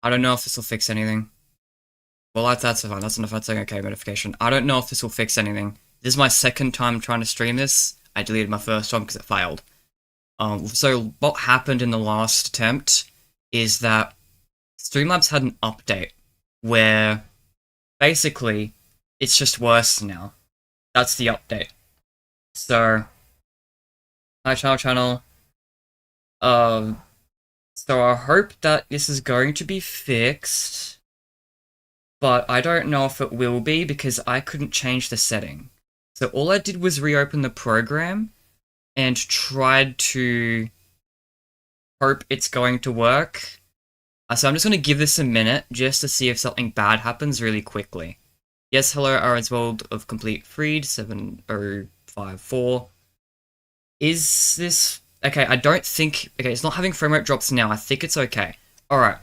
I don't know if this will fix anything. Well, that's fine. That's an okay notification. I don't know if this will fix anything. This is my second time trying to stream this. I deleted my first one because it failed. So what happened in the last attempt is that Streamlabs had an update where basically it's just worse now. That's the update. So, hi channel. So I hope that this is going to be fixed, but I don't know if it will be because I couldn't change the setting. So all I did was reopen the program and tried to hope it's going to work. So I'm just going to give this a minute just to see if something bad happens really quickly. Yes, hello, Aronswold of Complete Freed 7054. Is this... Okay, I don't think... Okay, it's not having frame rate drops now. I think it's okay. Alright.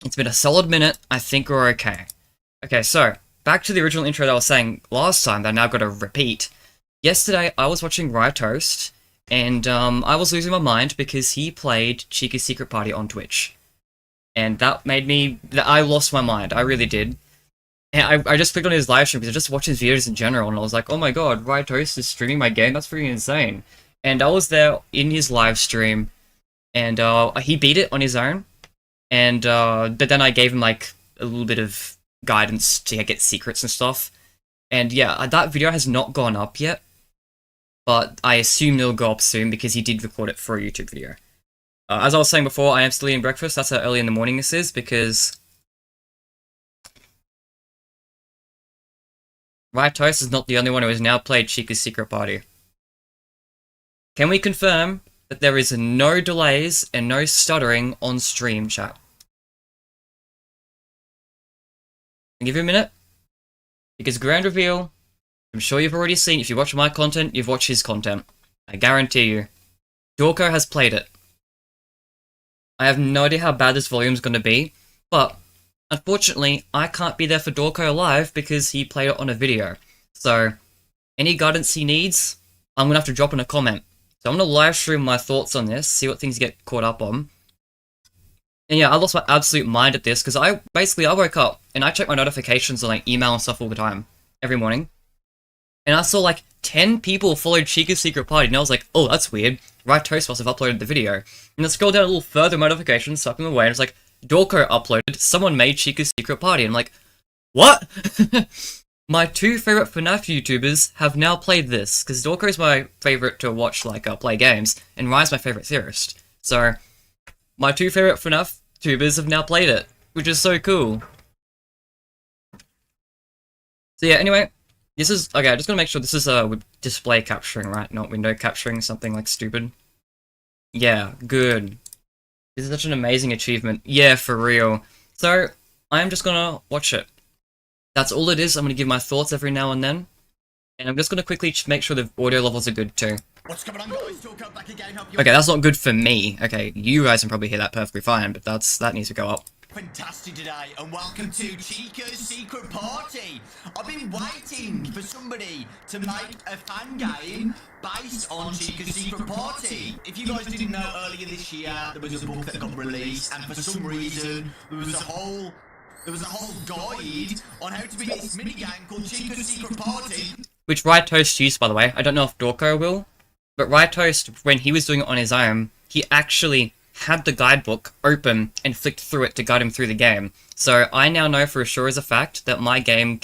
It's been a solid minute. I think we're okay. Okay, so, back to the original intro that I was saying last time that I now got to repeat. Yesterday, I was watching RyeToast, and I was losing my mind because he played Chica'S Secret Party on Twitch. And that made me... I lost my mind. I really did. And I just clicked on his live stream because I just watched his videos in general, and I was like, oh my god, RyeToast is streaming my game? That's pretty insane. And I was there in his live stream, and he beat it on his own. And but then I gave him like a little bit of guidance to get secrets and stuff. And yeah, that video has not gone up yet, but I assume it'll go up soon because he did record it for a YouTube video. As I was saying before, I am still eating breakfast. That's how early in the morning this is because RyeToast is not the only one who has now played Chica'S Secret Party. Can we confirm that there is no delays and no stuttering on stream, chat? I'll give you a minute. Because grand reveal, I'm sure you've already seen. If you watch my content, you've watched his content. I guarantee you. Dawko has played it. I have no idea how bad this volume is going to be, but unfortunately, I can't be there for Dawko live because he played it on a video. So, any guidance he needs, I'm going to have to drop in a comment. So I'm going to live stream my thoughts on this, see what things get caught up on. And yeah, I lost my absolute mind at this, because I woke up, and I check my notifications on like email and stuff all the time, every morning. And I saw like 10 people followed Chica'S Secret Party, and I was like, oh, that's weird. RyeToast must have uploaded the video. And then scroll down a little further, my notifications, suck them away, and it's like, Dawko uploaded, someone made Chica'S Secret Party. And I'm like, what? My two favorite FNaFTubers have now played this, because Dawko is my favorite to watch, like, play games, and Rye's my favorite theorist. So, my two favorite FNaFTubers have now played it, which is so cool. So yeah, anyway, this is... Okay, I'm just gonna make sure this is with display capturing, right? Not window capturing, something like stupid. Yeah, good. This is such an amazing achievement. Yeah, for real. So, I'm just gonna watch it. That's all it is. I'm going to give my thoughts every now and then. And I'm just going to quickly make sure the audio levels are good too. What's going on, guys? Back again. Okay, that's not good for me. Okay, you guys can probably hear that perfectly fine, but that needs to go up. Fantastic today, and welcome to Chica'S Secret Party. I've been waiting for somebody to make a fan game based on Chica'S Secret Party. If you guys didn't know, earlier this year, there was a book that got released, and for some reason, there was a whole guide on how to beat this minigame called Chica'S Secret Party. Which RyeToast used, by the way. I don't know if Dawko will. But RyeToast, when he was doing it on his own, he actually had the guidebook open and flicked through it to guide him through the game. So I now know for sure as a fact that my game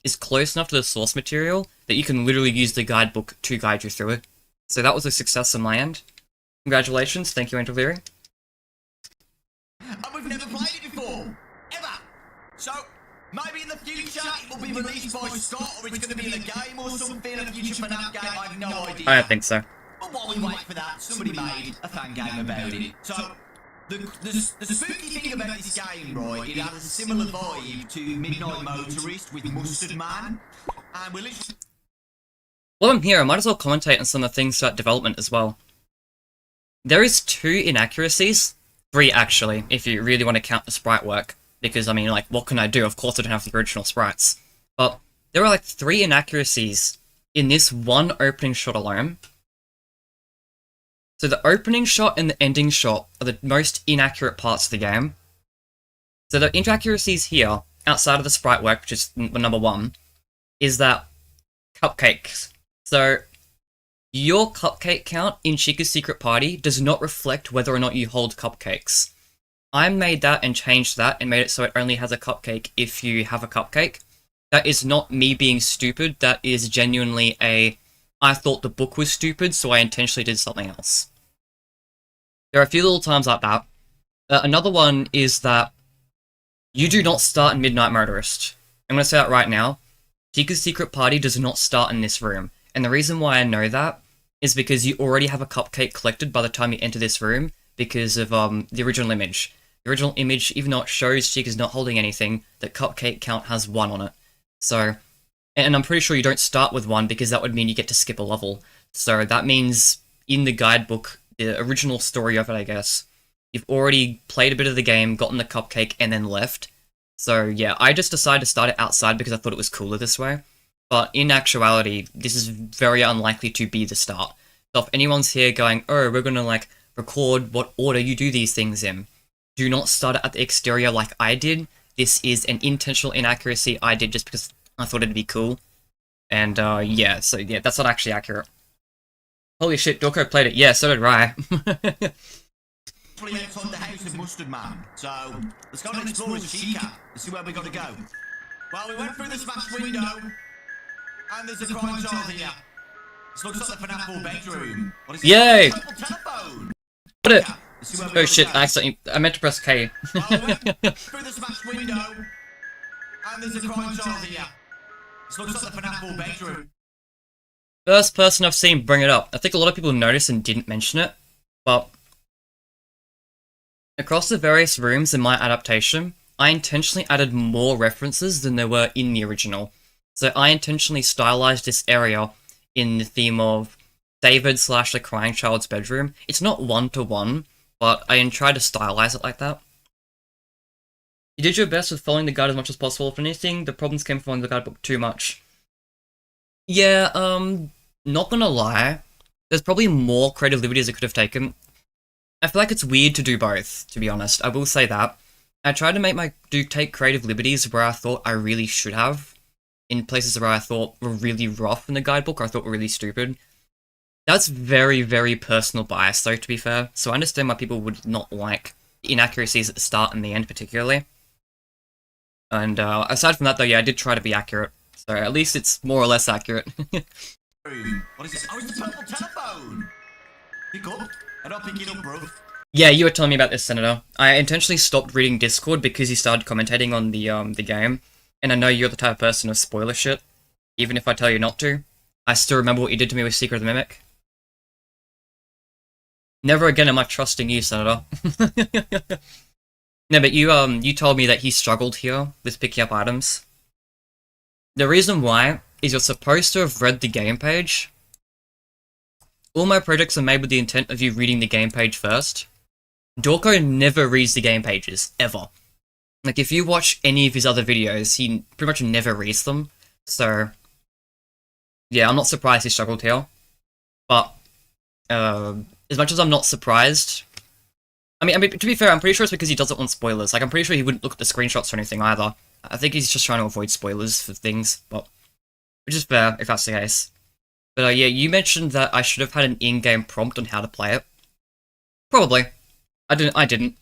is close enough to the source material that you can literally use the guidebook to guide you through it. So that was a success on my end. Congratulations. Thank you, Angel Theory. And we've never played it before. So, maybe in the future it will be released by Scott, or it's going to be in a game or something, a future FNAF game, I have no idea. I don't think so. But while we wait for that, somebody made a fan game about it. So, the spooky thing about this game, right, it has a similar vibe to Midnight Motorist with Mustard Man, and we're literally... While I'm here, I might as well commentate on some of the things about development as well. There is 2 inaccuracies, 3 actually, if you really want to count the sprite work. Because, I mean, like, what can I do? Of course I don't have the original sprites. But there are, like, 3 inaccuracies in this one opening shot alone. So the opening shot and the ending shot are the most inaccurate parts of the game. So the inaccuracies here, outside of the sprite work, which is number 1, is that cupcakes. So your cupcake count in Chica's Secret Party does not reflect whether or not you hold cupcakes. I made that and changed that and made it so it only has a cupcake if you have a cupcake. That is not me being stupid, that is genuinely I thought the book was stupid, so I intentionally did something else. There are a few little times like that. Another one is that you do not start in Midnight Motorist. I'm going to say that right now. Chica's Secret Party does not start in this room. And the reason why I know that is because you already have a cupcake collected by the time you enter this room because of the original image. The original image, even though it shows Chica's not holding anything, the cupcake count has 1 on it. So, and I'm pretty sure you don't start with 1 because that would mean you get to skip a level. So that means in the guidebook, the original story of it, I guess, you've already played a bit of the game, gotten the cupcake, and then left. So yeah, I just decided to start it outside because I thought it was cooler this way. But in actuality, this is very unlikely to be the start. So if anyone's here going, oh, we're gonna like record what order you do these things in, do not start it at the exterior like I did. This is an intentional inaccuracy I did just because I thought it'd be cool. And yeah, so yeah, that's not actually accurate. Holy shit, Dawko played it. Yeah, so did Rye. Outside the house of Mustard Man. So let's go and explore as Chica. Let's see where we got to go. Well, we went through the smashed window, and there's a crime child here. This looks like the FNaF bedroom. What is it? Yay! Telephone. Put it. Oh shit! I meant to press K. Well, we went through the smashed window, and there's a crime child here. This looks like the FNaF bedroom. First person I've seen bring it up. I think a lot of people noticed and didn't mention it, but across the various rooms in my adaptation, I intentionally added more references than there were in the original. So I intentionally stylized this area in the theme of David / the crying child's bedroom. It's not 1-to-1, but I tried to stylize it like that. You did your best with following the guide as much as possible. If anything, the problems came from following the guidebook too much. Yeah, not gonna lie, there's probably more creative liberties I could have taken. I feel like it's weird to do both, to be honest. I will say that. I tried to take creative liberties where I thought I really should have, in places where I thought were really rough in the guidebook or I thought were really stupid. That's very, very personal bias, though, to be fair, so I understand why people would not like inaccuracies at the start and the end, particularly. And aside from that, though, yeah, I did try to be accurate, so at least it's more or less accurate. What is this? Oh, it's the purple telephone! Pick up. I don't pick it up, bro. Yeah, you were telling me about this, Senator. I intentionally stopped reading Discord because you started commentating on the game, and I know you're the type of person to spoiler shit, even if I tell you not to. I still remember what you did to me with Secret of the Mimic. Never again am I trusting you, Senator. No, but you told me that he struggled here with picking up items. The reason why is you're supposed to have read the game page. All my projects are made with the intent of you reading the game page first. Dawko never reads the game pages, ever. Like, if you watch any of his other videos, he pretty much never reads them. So, yeah, I'm not surprised he struggled here. But, as much as I'm not surprised... I mean, to be fair, I'm pretty sure it's because he doesn't want spoilers. Like, I'm pretty sure he wouldn't look at the screenshots or anything either. I think he's just trying to avoid spoilers for things, but... Which is fair, if that's the case. But yeah, you mentioned that I should have had an in-game prompt on how to play it. Probably. I didn't.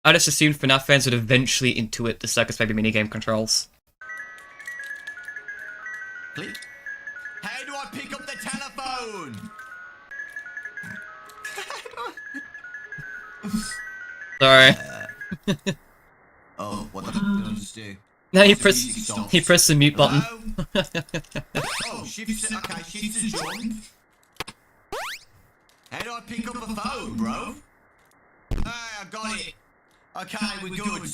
I just assumed FNaF fans would eventually intuit the Circus Baby minigame controls. Click. How do I pick up the telephone? Sorry. Oh, what the fuck did I just do? No, he pressed the mute button. Oh, shift, okay, shift to jump. How do I pick up a phone, bro? Hey, I got it. Okay, we're good.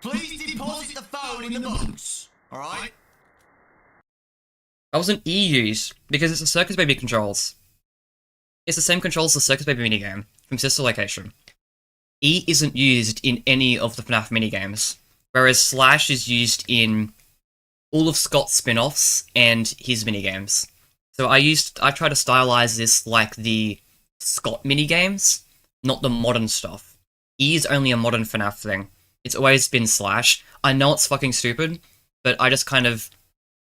Please deposit the phone in the box. Alright? That wasn't E used, because it's the Circus Baby controls. It's the same controls as the Circus Baby minigame, from Sister Location. E isn't used in any of the FNaF minigames, whereas Slash is used in all of Scott's spin-offs and his minigames. So I tried to stylize this like the Scott minigames, not the modern stuff. is only a modern FNAF thing. It's always been Slash. I know it's fucking stupid, but I just kind of...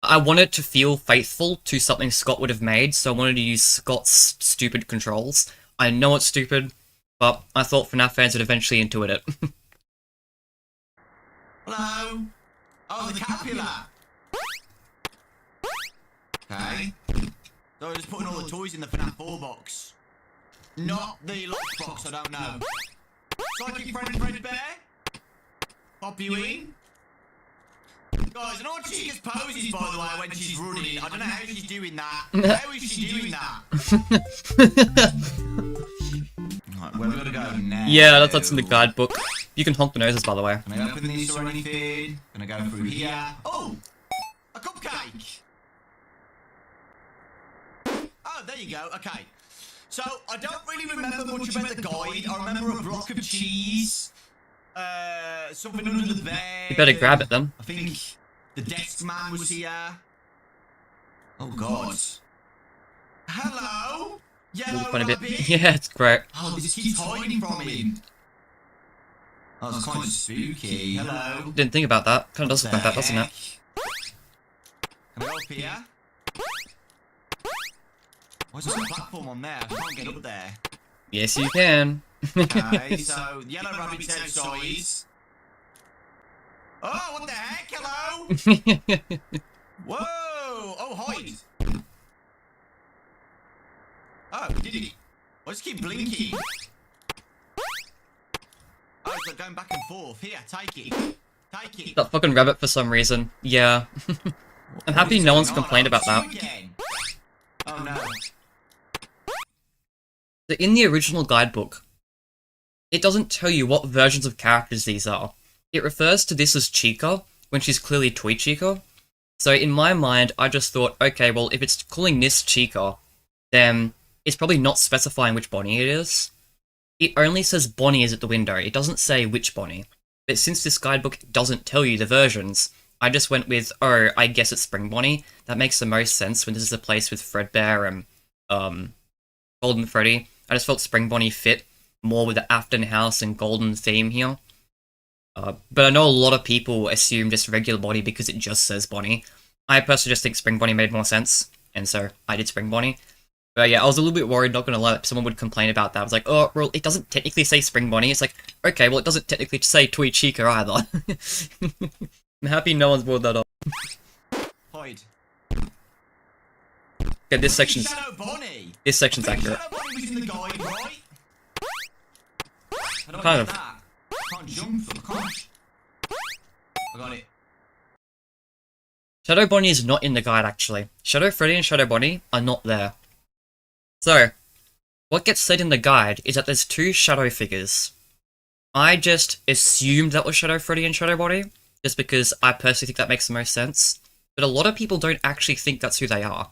I wanted to feel faithful to something Scott would have made, so I wanted to use Scott's stupid controls. I know it's stupid, but I thought FNAF fans would eventually intuit it. Hello? Oh, the Capula. Okay. So I'm just putting all the toys in the FNAF 4 box. Not the lock box, I don't know. Psychic friend Fredbear? Pop you in? Guys, I know what Chica'S poses, by the way, when she's running. I don't know how she's doing that. How is she doing that? Right, where are we gonna go now? Yeah, that's in the guidebook. You can honk the noses, by the way. Can I open this or anything? Gonna go through here. Oh! A cupcake! Oh, there you go. Okay. So, I don't really remember much about the guide. I remember a block of cheese. Something under the bed. You better grab it then. I think the desk man was here. Oh god. Hello? Yellow rabbit? Yeah, it's great. Oh, this keeps hiding from him. Oh, it's kind of spooky. Hello? Didn't think about that. Kind of does look like that, doesn't it? Can I go up here? Why is there a platform on there? I can't get up there. Yes, you can. Okay, so yellow rabbit's outside. Oh, what the heck? Hello? Whoa! Oh, hide! Oh, did he? I just keep blinking. Oh, it's like going back and forth. Here, take it. Take it. That fucking rabbit for some reason. Yeah. I'm happy no one's complained about that. Oh no. So in the original guidebook, it doesn't tell you what versions of characters these are. It refers to this as Chica, when she's clearly Toy Chica. So in my mind, I just thought, okay, well, if it's calling this Chica, then it's probably not specifying which Bonnie it is. It only says Bonnie is at the window. It doesn't say which Bonnie. But since this guidebook doesn't tell you the versions, I just went with, oh, I guess it's Spring Bonnie. That makes the most sense when this is a place with Fredbear and Golden Freddy. I just felt Spring Bonnie fit more with the Afton House and Golden theme here. But I know a lot of people assume just regular Bonnie because it just says Bonnie. I personally just think Spring Bonnie made more sense, and so I did Spring Bonnie. But yeah, I was a little bit worried, not gonna lie, that someone would complain about that. I was like, oh, well, it doesn't technically say Spring Bonnie. It's like, okay, well, it doesn't technically say Toy Chica either. I'm happy no one's brought that up. Hide. Okay, this section's accurate. Shadow Bonnie was in the guide, right? I don't Kind get of. that. I can't jump, I can't. I got it. Shadow Bonnie is not in the guide, actually. Shadow Freddy and Shadow Bonnie are not there. So, what gets said in the guide is that there's two shadow figures. I just assumed that was Shadow Freddy and Shadow Bonnie, just because I personally think that makes the most sense. But a lot of people don't actually think that's who they are.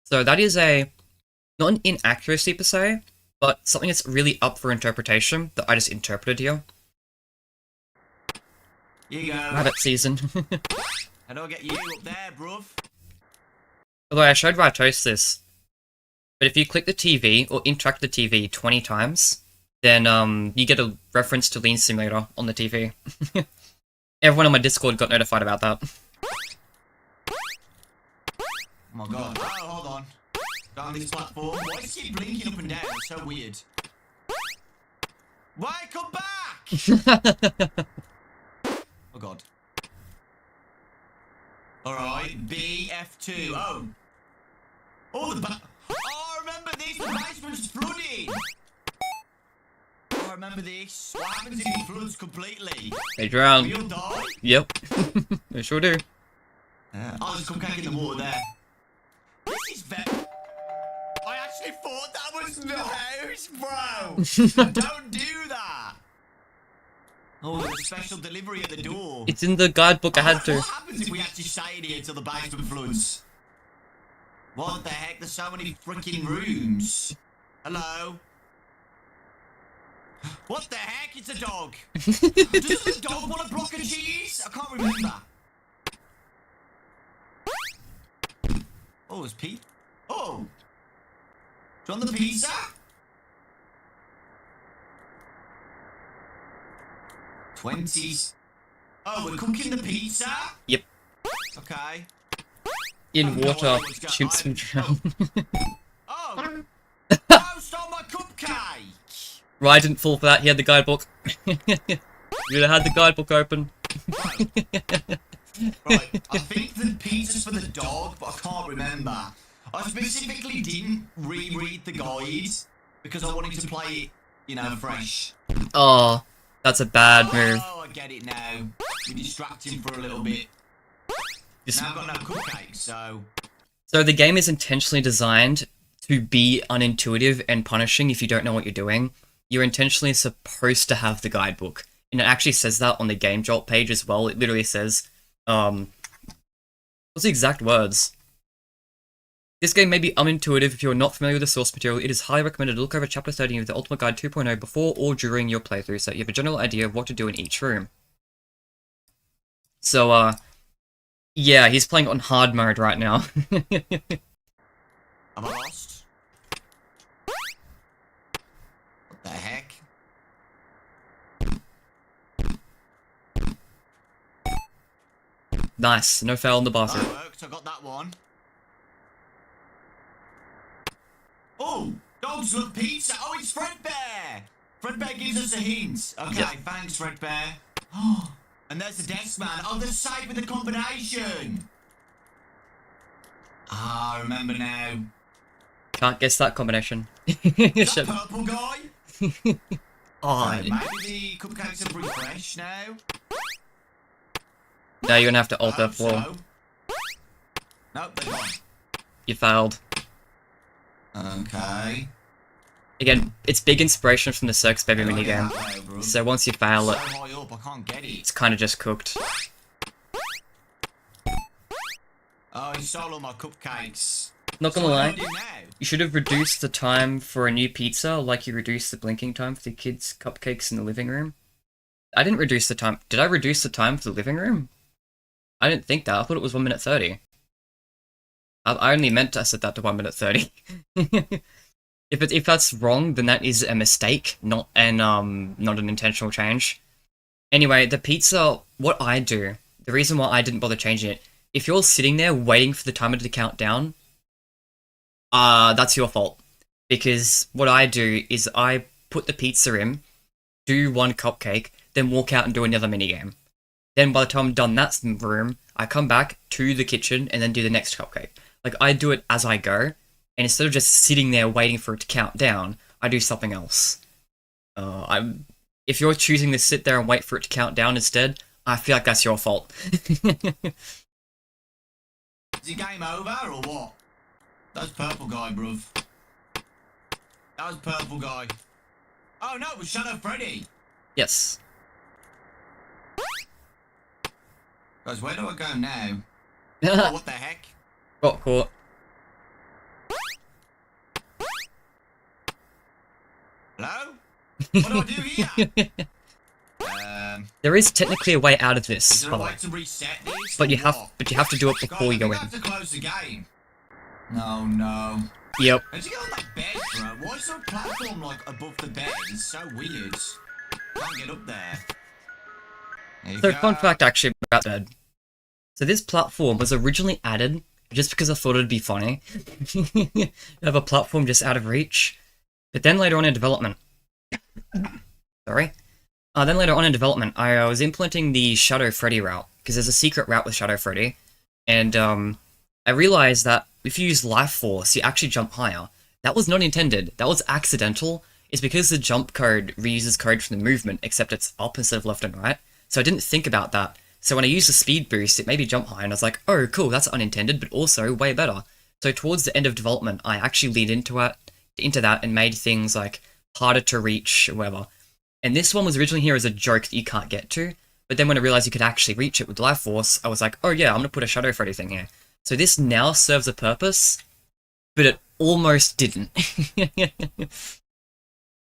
So that is not an inaccuracy per se, but something that's really up for interpretation that I just interpreted here. Here you go. Rabbit season. How do I get you up there, bruv? Although I showed RyeToast this, but if you click the TV or interact with the TV 20 times, then you get a reference to Lean Simulator on the TV. Everyone on my Discord got notified about that. Oh my god. Oh, hold on. Down this platform. Why does it keep blinking up and down? It's so weird. Why come back? Oh god. Alright, BF2. Oh. Oh, oh, I remember this. The basement's flooding. Oh, I remember this. What happens if it floods completely? They drown. You'll die? Yep. They sure do. Oh, there's a cupcake in the water there. This is very... I actually thought that was the house, bro. Don't do that. Oh, there's a special delivery at the door. It's in the guidebook, I had to. What happens if we actually stay in here till the basement floods? What the heck? There's so many freaking rooms. Hello? What the heck? It's a dog. Does the dog want a block of cheese? I can't remember. Oh, it's Pete. Oh. Do you want the pizza? 20s. Oh, we're cooking the pizza? Yep. Okay. In Oh, water, no, what's go- chimps will drown. Oh! Oh, stole my cupcake! Rye didn't fall for that, he had the guidebook. You would have had the guidebook open. Right, I think the pizza's for the dog, but I can't remember. I specifically didn't reread the guide because I wanted to play it, you know, fresh. Oh, that's a bad move. Oh, I get it now. We distract him for a little bit. Now I've got no cupcakes, so... So the game is intentionally designed to be unintuitive and punishing if you don't know what you're doing. You're intentionally supposed to have the guidebook. And it actually says that on the Game Jolt page as well. It literally says, what's the exact words? This game may be unintuitive if you're not familiar with the source material. It is highly recommended to look over Chapter 13 of the Ultimate Guide 2.0 before or during your playthrough, so you have a general idea of what to do in each room. So, yeah, he's playing on hard mode right now. Am I lost? What the heck? Nice, no foul in the bathroom. That worked, I got that one. Oh, dogs love pizza. Oh, it's Fredbear. Fredbear gives us a hint. Okay, Yep. thanks, Fredbear. Oh, and there's the desk man. Oh, they're saving the combination. Ah, I remember now. Can't guess that combination. Is that Shit. purple guy? Oh, Right, maybe the cupcakes are refresh now. now you're gonna have to alt Hope F4. so. Nope, they're gone. You failed. Okay. Again, it's big inspiration from the Circus Baby How do I get minigame. that way, bro? So once you fail So it, high up, I can't get it. it's kind of just cooked. Oh, he stole all my cupcakes. Not So gonna what lie, do I do now? you should have reduced the time for a new pizza like you reduced the blinking time for the kids' cupcakes in the living room. I didn't reduce the time. Did I reduce the time for the living room? I didn't think that. I thought it was 1 minute 30. I only meant to set that to 1 minute 30. If that's wrong, then that is a mistake, not an intentional change. Anyway, the pizza, what I do, the reason why I didn't bother changing it, if you're sitting there waiting for the timer to count down, that's your fault. Because what I do is I put the pizza in, do one cupcake, then walk out and do another minigame. Then by the time I'm done that room, I come back to the kitchen and then do the next cupcake. Like, I do it as I go, and instead of just sitting there waiting for it to count down, I do something else. If you're choosing to sit there and wait for it to count down instead, I feel like that's your fault. Is it game over or what? That was purple guy, bruv. That was purple guy. Oh no, it was Shadow Freddy. Yes. Guys, where do I go now? Oh, what the heck? Got caught. Hello? What do I do here? There is technically a way out of this, Is there by a the way way. to reset this? But you or have what? to do it before you go I in. think I have to close the game. No, no. Yep. How'd you get on that bed, bro? Why is there a platform, like, above the bed? It's so weird. Can't get up there. There you So go. fun fact actually about bed. So this platform was originally added just because I thought it'd be funny. You have a platform just out of reach. But then later on in development, sorry. Then later on in development, I was implementing the Shadow Freddy route, because there's a secret route with Shadow Freddy, and I realized that if you use Life Force, you actually jump higher. That was not intended. That was accidental. It's because the jump code reuses code from the movement, except it's up instead of left and right. So I didn't think about that. So when I used the speed boost, it made me jump high, and I was like, oh, cool, that's unintended, but also way better. So towards the end of development, I actually leaned into that and made things like harder to reach, or whatever. And this one was originally here as a joke that you can't get to, but then when I realized you could actually reach it with Life Force, I was like, oh yeah, I'm gonna put a Shadow Freddy thing here. So this now serves a purpose, but it almost didn't.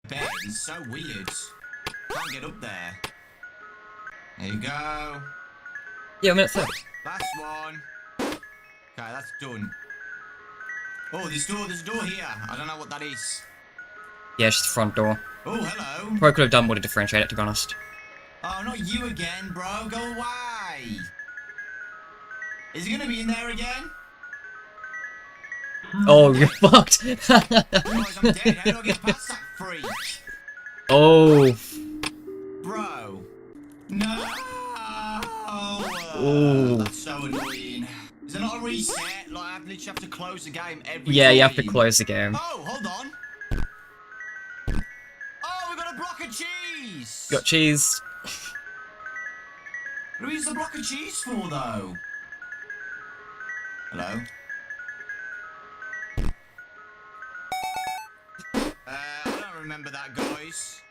Bed is so weird. Can't get up there. There you go. Yeah, 1:30. Last one. Okay, that's done. Oh, there's a door here. I don't know what that is. Yeah, it's just the front door. Oh, hello. Probably could have done more to differentiate it, to be honest. Oh, Oh, not you again, bro. Go away. Is he gonna be in there again? Oh, you're fucked. Guys, I'm dead. How do I get past that freak? Oh. Bro. No. Ooh. That's so annoying. Is there not a reset? Like, I literally have to close the game every Yeah, time. you have to close the game. Oh, hold on. Oh, we got a block of cheese. Got cheese. What do we use the block of cheese for, though? Hello? I don't remember that, guys.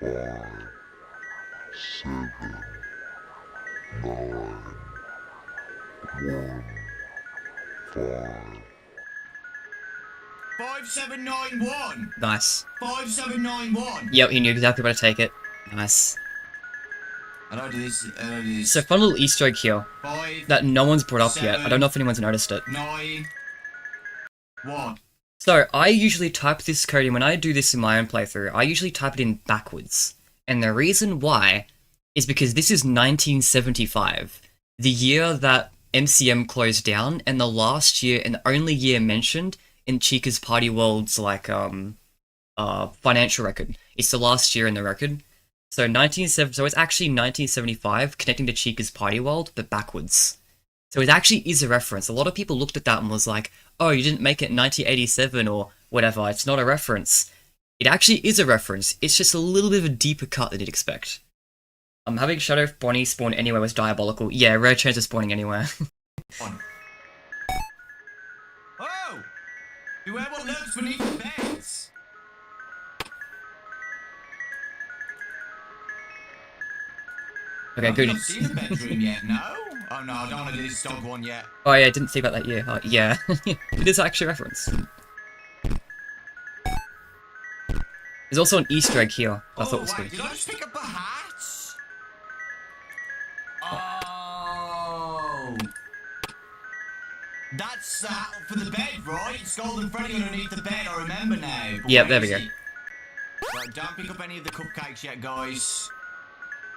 5, 7, 9, 1, 5. 5791. Nice. 5791. Yep, he knew exactly where to take it. Nice. I don't do this. I don't do this. So, fun little Easter egg here 5, that no one's brought up yet. I don't know if anyone's noticed it. 9, 1. So, I usually type this code in, when I do this in my own playthrough, I usually type it in backwards. And the reason why is because this is 1975, the year that MCM closed down, and the last year and the only year mentioned in Chica's Party World's, like, financial record. It's the last year in the record. So, so it's actually 1975, connecting to Chica's Party World, but backwards. So it actually is a reference. A lot of people looked at that and was like, oh, you didn't make it in 1987 or whatever, it's not a reference. It actually is a reference, it's just a little bit of a deeper cut than you'd expect. Having Shadow Bonnie spawn anywhere was diabolical. Yeah, rare chance of spawning anywhere. Oh! Beware what lurks beneath the beds! Okay, I've good. not seen the bedroom yet, no? Oh no, I don't want to do this dog one yet. Oh yeah, I didn't think about that, yeah. Oh, yeah, it is actually a reference. There's also an Easter egg here, I thought was wait, good. did I just pick up a hat? Oh! That's the hat for the bed, right? It's Golden Freddy underneath the bed, I remember now. But Yep, where there we is go. he? Right, don't pick up any of the cupcakes yet, guys.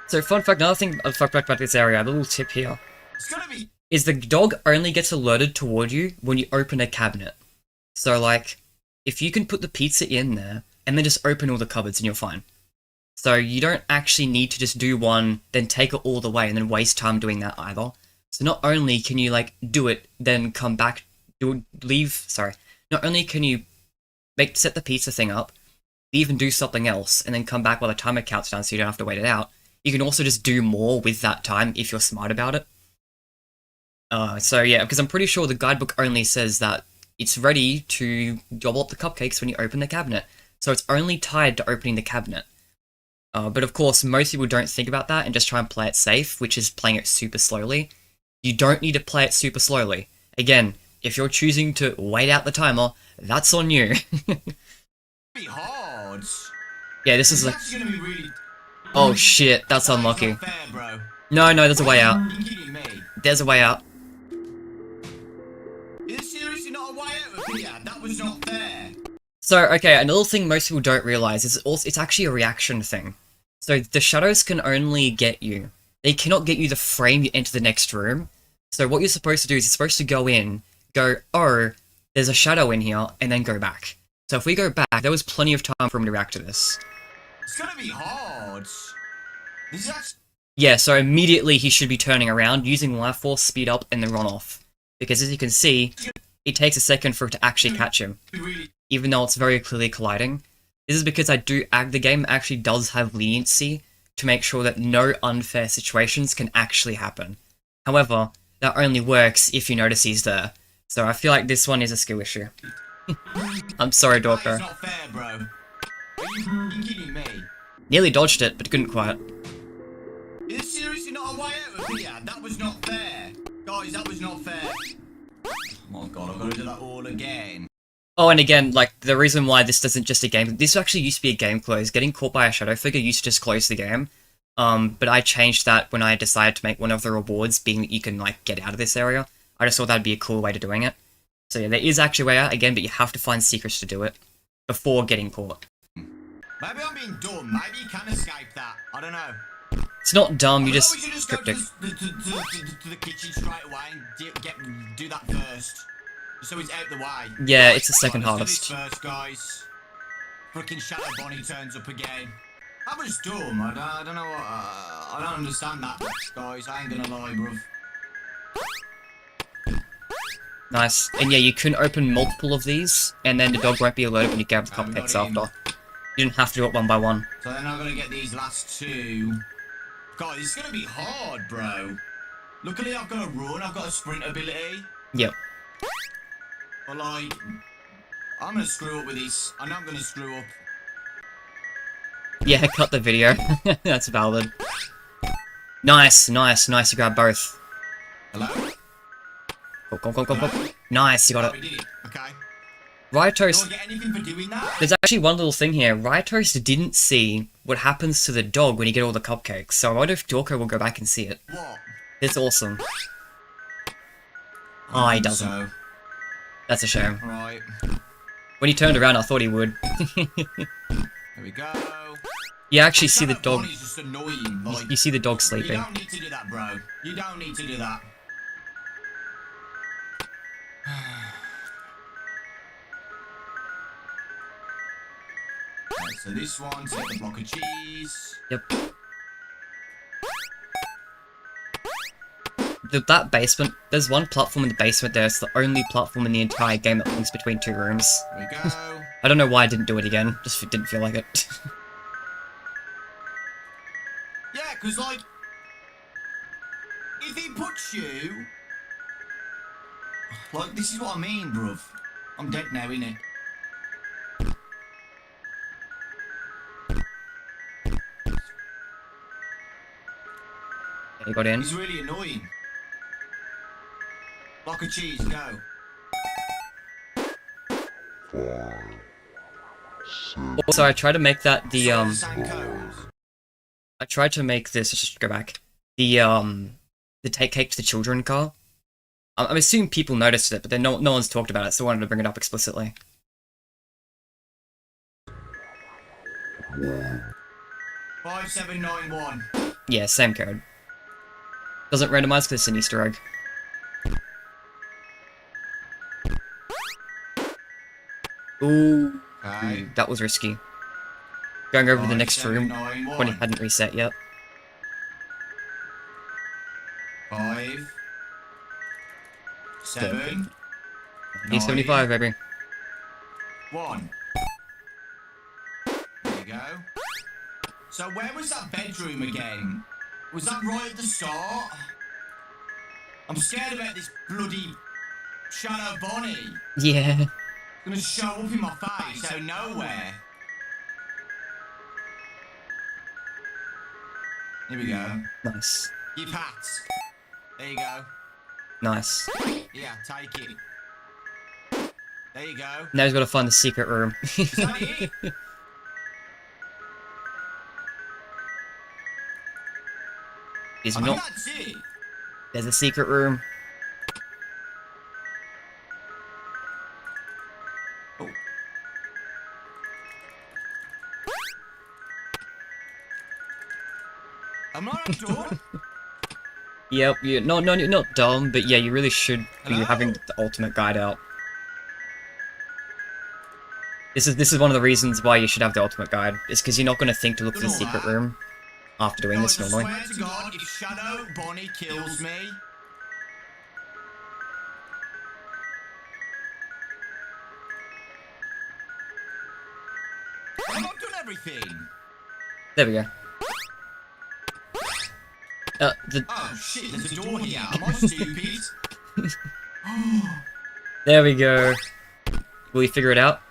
So fun fact, another thing about this area, a little tip here, It's gonna be... is the dog only gets alerted toward you when you open a cabinet. So like, if you can put the pizza in there, and then just open all the cupboards and you're fine. So you don't actually need to just do one, then take it all the way and then waste time doing that either. So not only can you like do it, then come back, not only can you set the pizza thing up, even do something else, and then come back while the timer counts down so you don't have to wait it out, you can also just do more with that time if you're smart about it. So yeah, because I'm pretty sure the guidebook only says that it's ready to gobble up the cupcakes when you open the cabinet. So it's only tied to opening the cabinet. But of course, most people don't think about that and just try and play it safe, which is playing it super slowly. You don't need to play it super slowly. Again, if you're choosing to wait out the timer, that's on you. be hard. Yeah, this is like... actually gonna be really... Oh shit, that's That is unlucky. not fair, bro. No, there's a way out. You're kidding me. There's a way out. Is there seriously not a way out of here? That was not fair. So, okay, another thing most people don't realize is it's actually a reaction thing. So the shadows can only get you. They cannot get you the frame you enter the next room. So what you're supposed to do is you're supposed to go in, go, oh, there's a shadow in here, and then go back. So if we go back, there was plenty of time for him to react to this. It's gonna be hard. This is actually... Yeah, so immediately he should be turning around, using life force, speed up, and then run off. Because as you can see, it takes a second for it to actually catch him, really... even though it's very clearly colliding. This is because the game actually does have leniency to make sure that no unfair situations can actually happen. However, that only works if you notice he's there. So I feel like this one is a skill issue. I'm sorry, That Dawko. is not fair, bro. Are you kidding me? Nearly dodged it, but couldn't quite. Is there seriously not a way out of here? That was not fair. Guys, that was not fair. Oh my god, I've got to do that all again. Oh, and again, like, the reason why this isn't just a game... This actually used to be a game close. Getting caught by a shadow figure used to just close the game. But I changed that when I decided to make one of the rewards being that you can, like, get out of this area. I just thought that'd be a cool way to doing it. So yeah, there is actually a way out, again, but you have to find secrets to do it before getting caught. Maybe I'm being dumb. Maybe you can escape that. I don't know. It's not dumb, you I just thought we should just go cryptic. to the kitchen straight away and do that first. So he's out the way. Yeah, it's the second Right, hardest. let's do this first, guys. Frickin' Shadow Bonnie turns up again. That was dumb. I don't know what. I don't understand that, guys. I ain't gonna lie, bruv. Nice. And yeah, you can open multiple of these, and then the dog won't be alerted when you grab the we got cupcakes him. after. You didn't have to do it one by one. So then I'm gonna get these last two. God, this is gonna be hard, bro. Luckily, I've got a run. I've got a sprint ability. Yep. But like, I'm gonna screw up with this. I know I'm gonna screw up. Yeah, cut the video. That's valid. Nice, nice, nice. You grabbed both. Hello? Go. Nice, you got We it. did it. Okay. Do RyeToast. I get anything for doing that? There's actually one little thing here. RyeToast didn't see what happens to the dog when you get all the cupcakes, so I wonder if Dawko will go back and see it. What? It's awesome. Oh, he doesn't. So, That's a shame. right. When he turned around, I thought he would. There we go. You actually see the Shadow dog. Bonnie's just annoying. Like, You see the dog you sleeping. don't need to do that, bro. You don't need to do that. Right, so this one, take a block of cheese. Yep. That basement, there's one platform in the basement there. It's the only platform in the entire game that links between two rooms. There we go. I don't know why I didn't do it again. Just didn't feel like it. Yeah, because, like, if he puts you... Like, this is what I mean, bruv. I'm dead now, innit? He got in. He's really annoying. Block of cheese, go. 5, 6, Also, I tried to make that the Sankos. I tried to make this. Let's just go back. The take cake to the children car. I'm assuming people noticed it, but then no one's talked about it, so I wanted to bring it up explicitly. 5791. Yeah, same code. Doesn't randomize because it's an Easter egg. Ooh, Okay. that was risky. Going over the next room 5791. when it hadn't reset yet. 5 7 D75, baby. 1. There you go. So where was that bedroom again? Was that right at the start? I'm scared about this bloody Shadow Bonnie. Yeah. It's gonna show up in my face out of nowhere. Here we go. Nice. Give hats. There you go. Nice. Yeah, take it. There you go. Now he's got to find the secret room. Is that it? He's I think not. that's it. There's a secret room. Oh. Am I not done? Yep. You no, you're not dumb, but yeah, you really should be Hello? having the ultimate guide out. This is one of the reasons why you should have the ultimate guide. It's because you're not going to think to look for the secret room after doing this Guys, I normally. swear to God, if Shadow Bonnie kills me... I've not done everything! There we go. Oh shit, there's a door here. Am I stupid? There we go. Will you figure it out?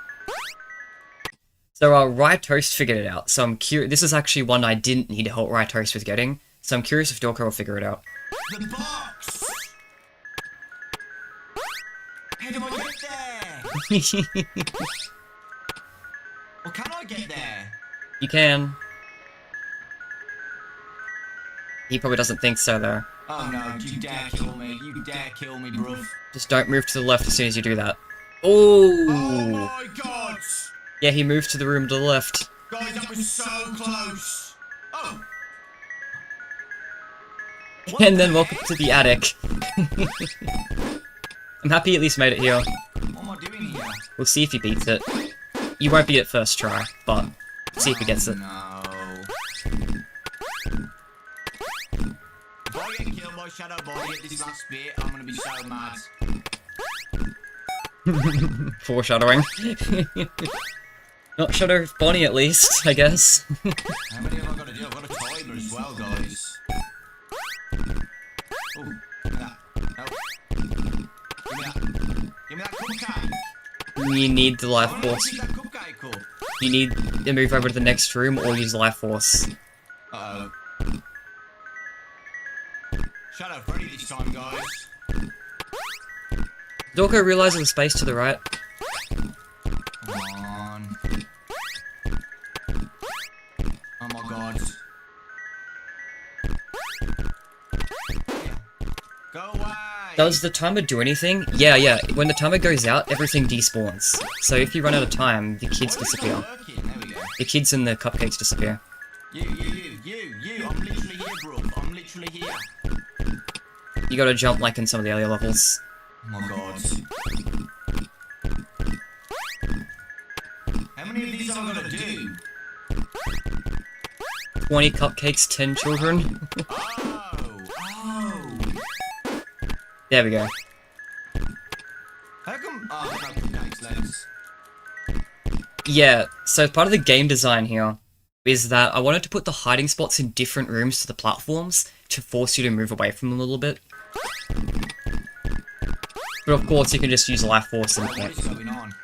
So, RyeToast figured it out. So I'm curious. This is actually one I didn't need help RyeToast with getting. So I'm curious if Dawko will figure it out. The box! How do I get there? Well, can I get there? You can. He probably doesn't think so, though. Oh no, you dare kill me. You dare kill me, bruv. Just don't move to the left as soon as you do that. Oh Oh! my god! Yeah, he moved to the room to the left. Guys, that was so close. Oh! And then welcome to the attic. I'm happy he at least made it here. What am I doing here? We'll see if he beats it. You won't beat it first try, but see if he gets it. No. If I get killed by Shadow Body at this last bit, I'm gonna be so mad. Foreshadowing. Not Shadow Bonnie at least, I guess. How many have I got to do? I've got a timer as well, guys. Oh, give me that. No. Give me that. Give me that cupcake. You need the life I force. want that cupcake cup. You need to move over to the next room or use life force. Uh-oh. Shadow Freddy this time, guys. Dawko realizes the space to the right. Come on. Oh my god. Go away! Does the timer do anything? Yeah. When the timer goes out, everything despawns. So if you run out of time, the kids disappear. There we go. The kids and the cupcakes disappear. You. I'm literally here, bro. I'm literally here. You gotta jump like in some of the earlier levels. Oh my god. How many of these am I gonna do? 20 cupcakes, 10 children. Oh! There we go. How come? Oh, thanks, legs. Yeah, so part of the game design here is that I wanted to put the hiding spots in different rooms to the platforms to force you to move away from them a little bit. But of course, you can just use life force in the What point. is going on?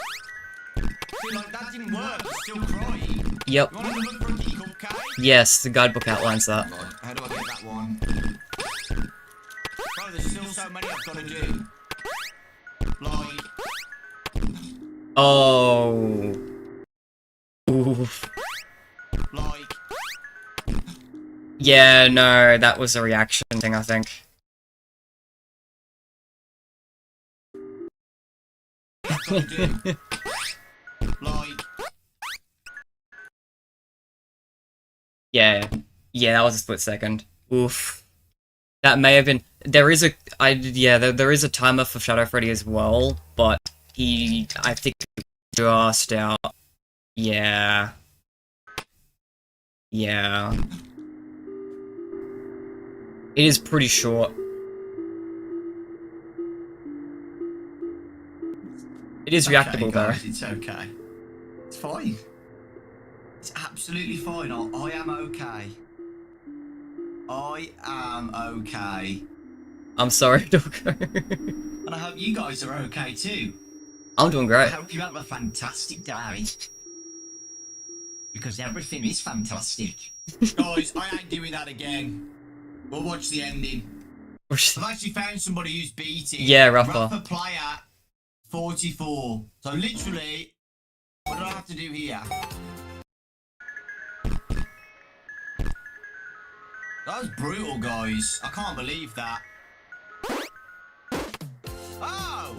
See, like, that didn't work. It's still crying. Yep. You want to look for a key cupcake? Yes, the guidebook outlines that. God, how do I get that one? Bro, there's still so many I've got to do. Like, Oh. Oof. like, Yeah, no, that was a reaction thing, I think. I've got to do. Like, Yeah, that was a split second. Oof. That may have been. There is a timer for Shadow Freddy as well, but I think just out. Yeah. It is pretty short. It is reactable though. guys, it's okay. It's fine. It's absolutely fine. I am okay. I am okay. I'm sorry, Dawko. And I hope you guys are okay too. I'm doing I great. hope you have a fantastic day. Because everything is fantastic. Guys, I ain't doing that again. We'll watch the ending. I've actually found somebody who's beating. Yeah, Rafa. Rafa player 44. So literally, what do I have to do here? That was brutal, guys. I can't believe that. Oh!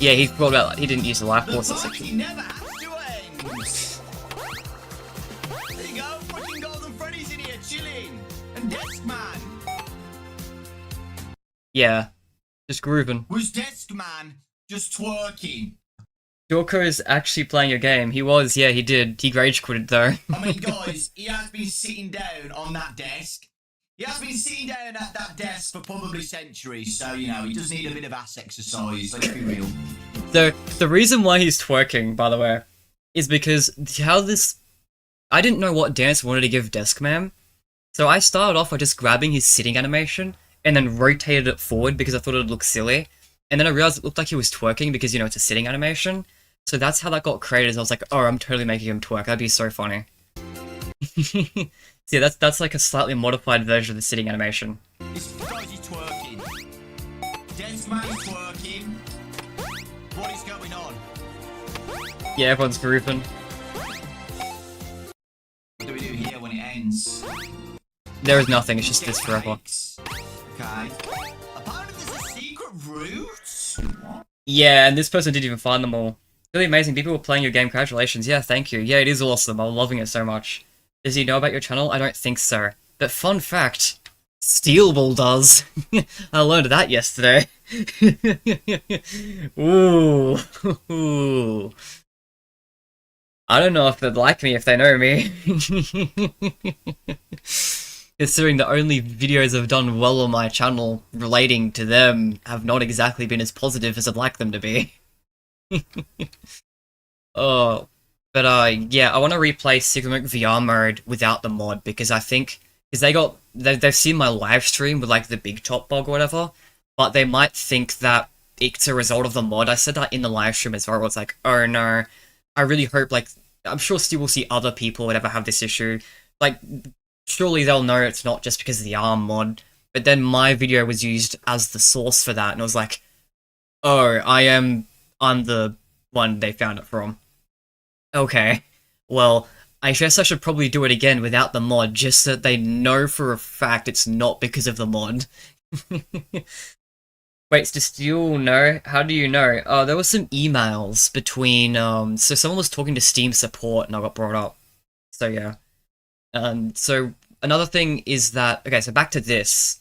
Yeah, he forgot about. He didn't use the life The force party section. never has to end. There you go, fucking Golden Freddy's in here chilling. And Desk Man. Yeah, just grooving. Was Desk Man just twerking? Dawko is actually playing a game. He was, yeah, he did. He rage quitted though. I mean, guys, he has been sitting down on that desk. He has been sitting down at that desk for probably centuries, so, you know, he does need a bit of ass exercise, let's be real. So, the reason why he's twerking, by the way, is because I didn't know what dance I wanted to give Deskman, so I started off by just grabbing his sitting animation, and then rotated it forward because I thought it would look silly, and then I realized it looked like he was twerking because, you know, it's a sitting animation, so that's how that got created. I was like, oh, I'm totally making him twerk, that'd be so funny. So yeah, that's like a slightly modified version of the sitting animation. This guy's twerking. Desk Man is twerking. What is going on? Yeah, everyone's grooving. What do we do here when it ends? There is nothing, it's just this forever. Okay. Apparently there's a secret route. What? Yeah, and this person didn't even find them all. Really amazing. People were playing your game. Congratulations. Yeah, thank you. Yeah, it is awesome. I'm loving it so much. Does he know about your channel? I don't think so. But fun fact, Steelball does. I learned that yesterday. Ooh. Ooh. I don't know if they'd like me if they know me. Considering the only videos I've done well on my channel relating to them have not exactly been as positive as I'd like them to be. Oh, but yeah, I want to replay Sigma VR mode without the mod because I think because they've seen my live stream with like the big top bug or whatever, but they might think that it's a result of the mod. I said that in the live stream as well. Where it's like, oh no, I really hope like I'm sure Steve will see other people whatever have this issue. Like, surely they'll know it's not just because of the ARM mod. But then my video was used as the source for that, and I was like, oh, I'm the one they found it from. Okay, well, I guess I should probably do it again without the mod, just so that they know for a fact it's not because of the mod. Wait, does Steel know? How do you know? There was some emails between, so someone was talking to Steam support and I got brought up. So yeah. So another thing is that, okay, so back to this.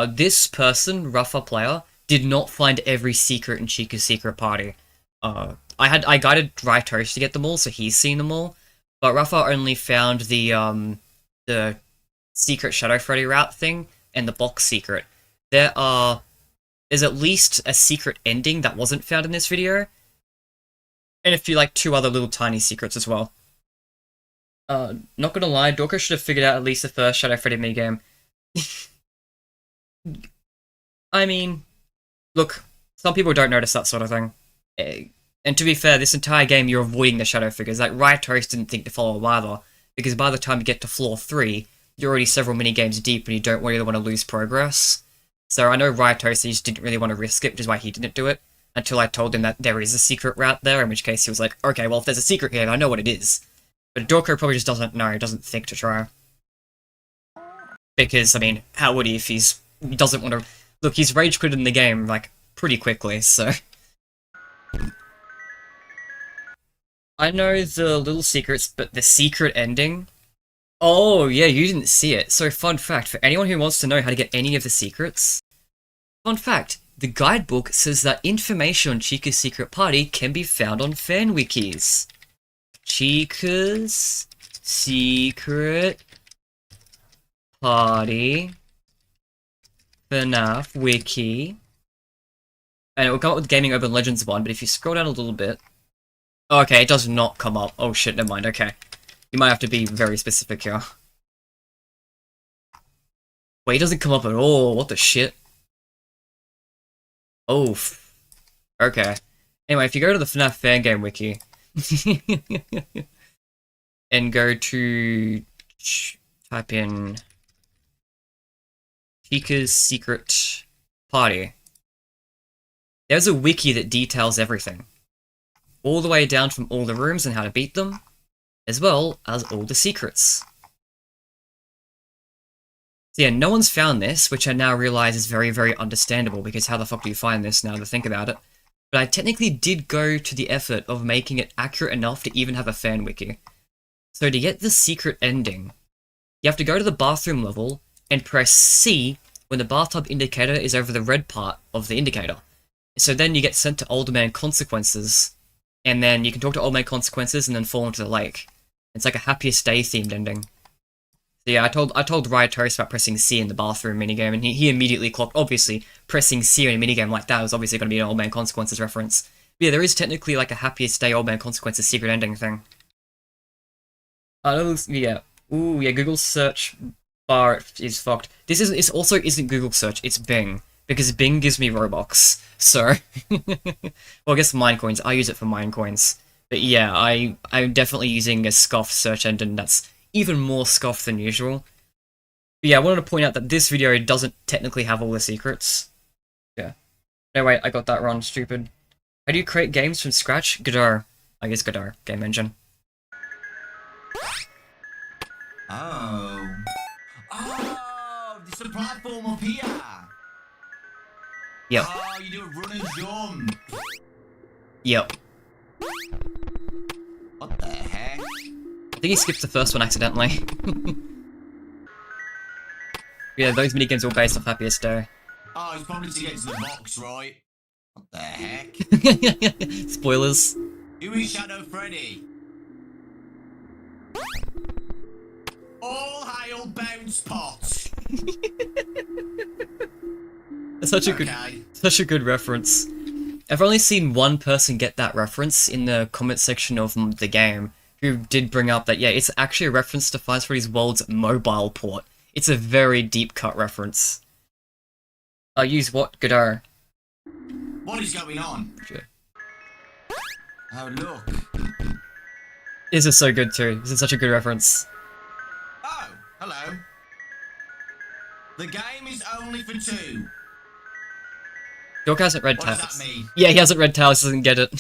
This person, Rougher Player, did not find every secret in Chica's secret party. I guided RyeToast to get them all, so he's seen them all. But Rougher only found the secret Shadow Freddy route thing and the box secret. There's at least a secret ending that wasn't found in this video. And a few, like, 2 other little tiny secrets as well. Not gonna lie, Dawko should have figured out at least the first Shadow Freddy minigame. I mean, look, some people don't notice that sort of thing. And to be fair, this entire game you're avoiding the shadow figures. Like, RyeToast didn't think to follow them either, because by the time you get to floor 3, you're already several minigames deep and you don't really want to lose progress. So I know RyeToast just didn't really want to risk it, which is why he didn't do it, until I told him that there is a secret route there, in which case he was like, okay, well if there's a secret here, I know what it is. But Dawko probably just doesn't know, doesn't think to try. Because, I mean, how would he if he doesn't want to... Look, he's rage quitted in the game, like, pretty quickly, so... I know the little secrets, but the secret ending... Oh, yeah, you didn't see it. So, fun fact, for anyone who wants to know how to get any of the secrets... Fun fact, the guidebook says that information on Chica's secret party can be found on fan wikis. Chica's secret party FNaF wiki. And it will come up with Gaming Urban Legends one, but if you scroll down a little bit... Oh, okay, it does not come up. Oh shit, never mind, okay. You might have to be very specific here. Wait, it doesn't come up at all, what the shit? Oh, okay. Anyway, if you go to the FNaF fan game wiki... and go to... type in... Chica's secret party. There's a wiki that details everything. All the way down from all the rooms and how to beat them, as well as all the secrets. So yeah, no one's found this, which I now realize is very, very understandable, because how the fuck do you find this now to think about it? But I technically did go to the effort of making it accurate enough to even have a fan wiki. So to get the secret ending, you have to go to the bathroom level and press C when the bathtub indicator is over the red part of the indicator. So then you get sent to Old Man Consequences, and then you can talk to Old Man Consequences and then fall into the lake. It's like a Happiest Day themed ending. So yeah, I told RyeToast about pressing C in the bathroom minigame, and he immediately clocked, obviously, pressing C in a minigame like that was obviously going to be an Old Man Consequences reference. But yeah, there is technically like a Happiest Day Old Man Consequences secret ending thing. Yeah. Ooh, yeah, Google search bar is fucked. This also isn't Google search, it's Bing. Because Bing gives me Robux, so... well, I guess Minecoins, I use it for Minecoins. But yeah, I'm definitely using a scuffed search engine that's even more scuffed than usual. But yeah, I wanted to point out that this video doesn't technically have all the secrets. Yeah. No, wait, I got that wrong, stupid. How do you create games from scratch? Godot. I guess Godot, game engine. Oh. Oh, there's a platform up here. Yep. Oh, you do a run and jump. Yep. What the heck? I think he skipped the first one accidentally. Yeah, those minigames are all based off Happiest Day. Oh, he's probably to get to the box, right? What the heck? Spoilers. Who is Shadow Freddy? All hail bounce pot. That's such a good reference. I've only seen one person get that reference in the comment section of the game, who did bring up that, yeah, it's actually a reference to Five Freddy's World's mobile port. It's a very deep cut reference. I use what, Godard? What is going on? Sure. Oh, look. This is so good too. This is such a good reference. Oh, hello. The game is only for 2. Dawko hasn't read What Tales. does that mean? Yeah, he hasn't read Tales, doesn't get it.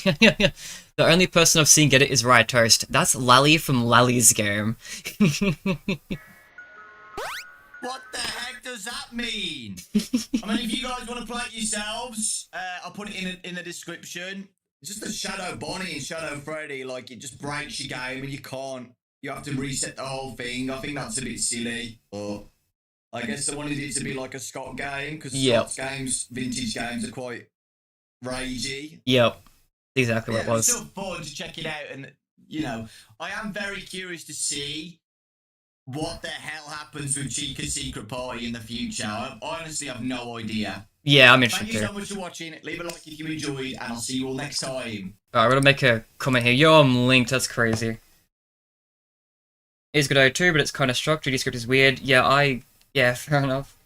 The only person I've seen get it is RyeToast. That's Lally from Lally's game. What the heck does that mean? I mean, if you guys want to play it yourselves, I'll put it in the description. It's just a Shadow Bonnie and Shadow Freddy. Like, it just breaks your game and you can't. You have to reset the whole thing. I think that's a bit silly. But I guess they wanted it to be like a Scott game, because Scott's games, vintage games, are quite ragey. Yep. Exactly what it was. It's still fun to check it out, and, you know, I am very curious to see what the hell happens with Chica'S Secret Party in the future. I honestly have no idea. Yeah, I'm interested. Thank you so much for watching. Leave a like if you enjoyed, and I'll see you all next time. Alright, I'm gonna make a comment here. Yo, I'm linked, that's crazy. It's good too, but it's kind of structured. Your script is weird. Yeah, fair enough.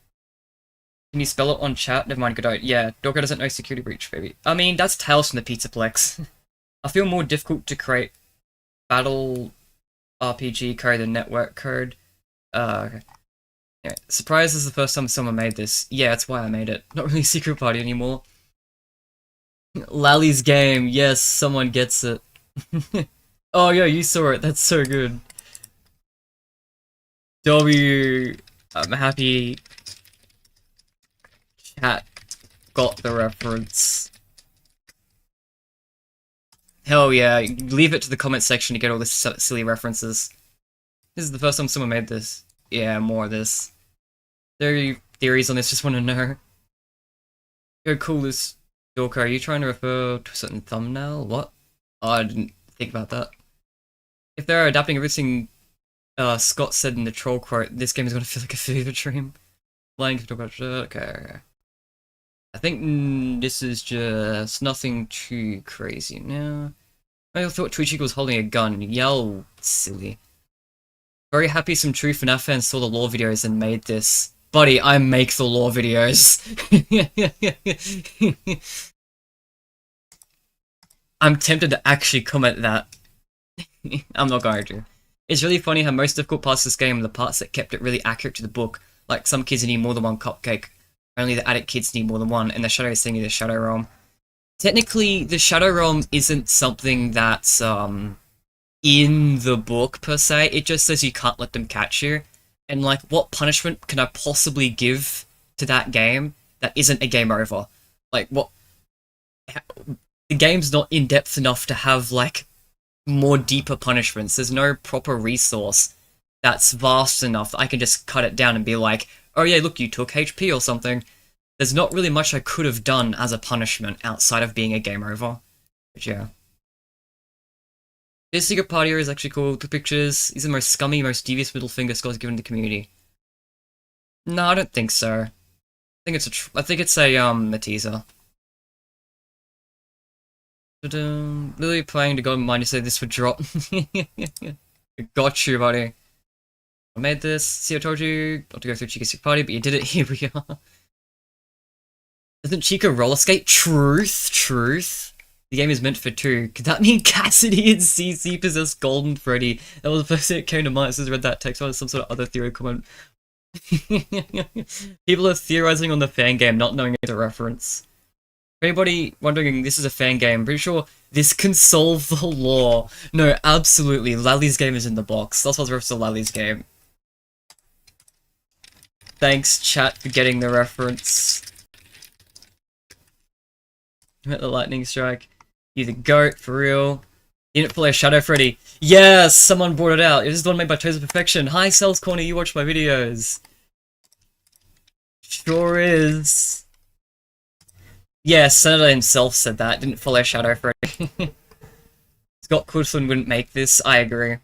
Can you spell it on chat? Never mind, Godot. Yeah, Dawko doesn't know security breach, baby. I mean, that's Tales from the Pizzaplex. I feel more difficult to create battle RPG code than network code. Okay. Yeah, surprise is the first time someone made this. Yeah, that's why I made it. Not really Secret Party anymore. Lally's game. Yes, someone gets it. Oh, yeah, you saw it. That's so good. I'm happy chat got the reference. Hell yeah, leave it to the comment section to get all the silly references. This is the first time someone made this. Yeah, more of this. There are theories on this, just want to know. Yo, cool this Dawko, are you trying to refer to a certain thumbnail? What? Oh, I didn't think about that. If they're adapting everything Scott said in the troll quote, this game is going to feel like a fever dream. Flying to talk about shit. Okay. I think this is just nothing too crazy now. I thought Chica was holding a gun. Yell, silly. Very happy some true FNAF fans saw the lore videos and made this. Buddy, I make the lore videos. I'm tempted to actually comment that. I'm not going to. It's really funny how most difficult parts of this game are the parts that kept it really accurate to the book. Like, some kids need more than one cupcake. Only the attic kids need more than one, and the Shadow is thinking the Shadow Realm. Technically, the Shadow Realm isn't something that's, in the book, per se. It just says you can't let them catch you. And, like, what punishment can I possibly give to that game that isn't a game over? Like, what... The game's not in-depth enough to have, like, more deeper punishments. There's no proper resource that's vast enough that I can just cut it down and be like, oh yeah, look, you took HP or something. There's not really much I could have done as a punishment outside of being a game over. But yeah. This Secret Party is actually cool. The pictures. He's the most scummy, most devious middle finger Scott's given to the community. No, I don't think so. I think it's a teaser. Literally playing to God in mind to say this would drop. Got you, buddy. I made this. See, I told you not to go through Chica'S Secret Party, but you did it. Here we are. Doesn't Chica roller skate? Truth. The game is meant for 2. Could that mean Cassidy and CC possess Golden Freddy? That was the first thing that came to mind as I read that text. Or some sort of other theory comment. People are theorizing on the fan game, not knowing it's a reference. For anybody wondering, this is a fan game. I'm pretty sure this can solve the lore. No, absolutely. Lally's game is in the box. That's what's reference to Lally's game. Thanks, chat, for getting the reference. Met the lightning strike. You the goat, for real. You didn't play Shadow Freddy. Yes! Someone brought it out. This is the one made by Toes of Perfection. Hi, Cells Corner, you watch my videos. Sure is. Yeah, Senator himself said that. Didn't follow Shadow Freddy. Scott Coulson wouldn't make this. I agree.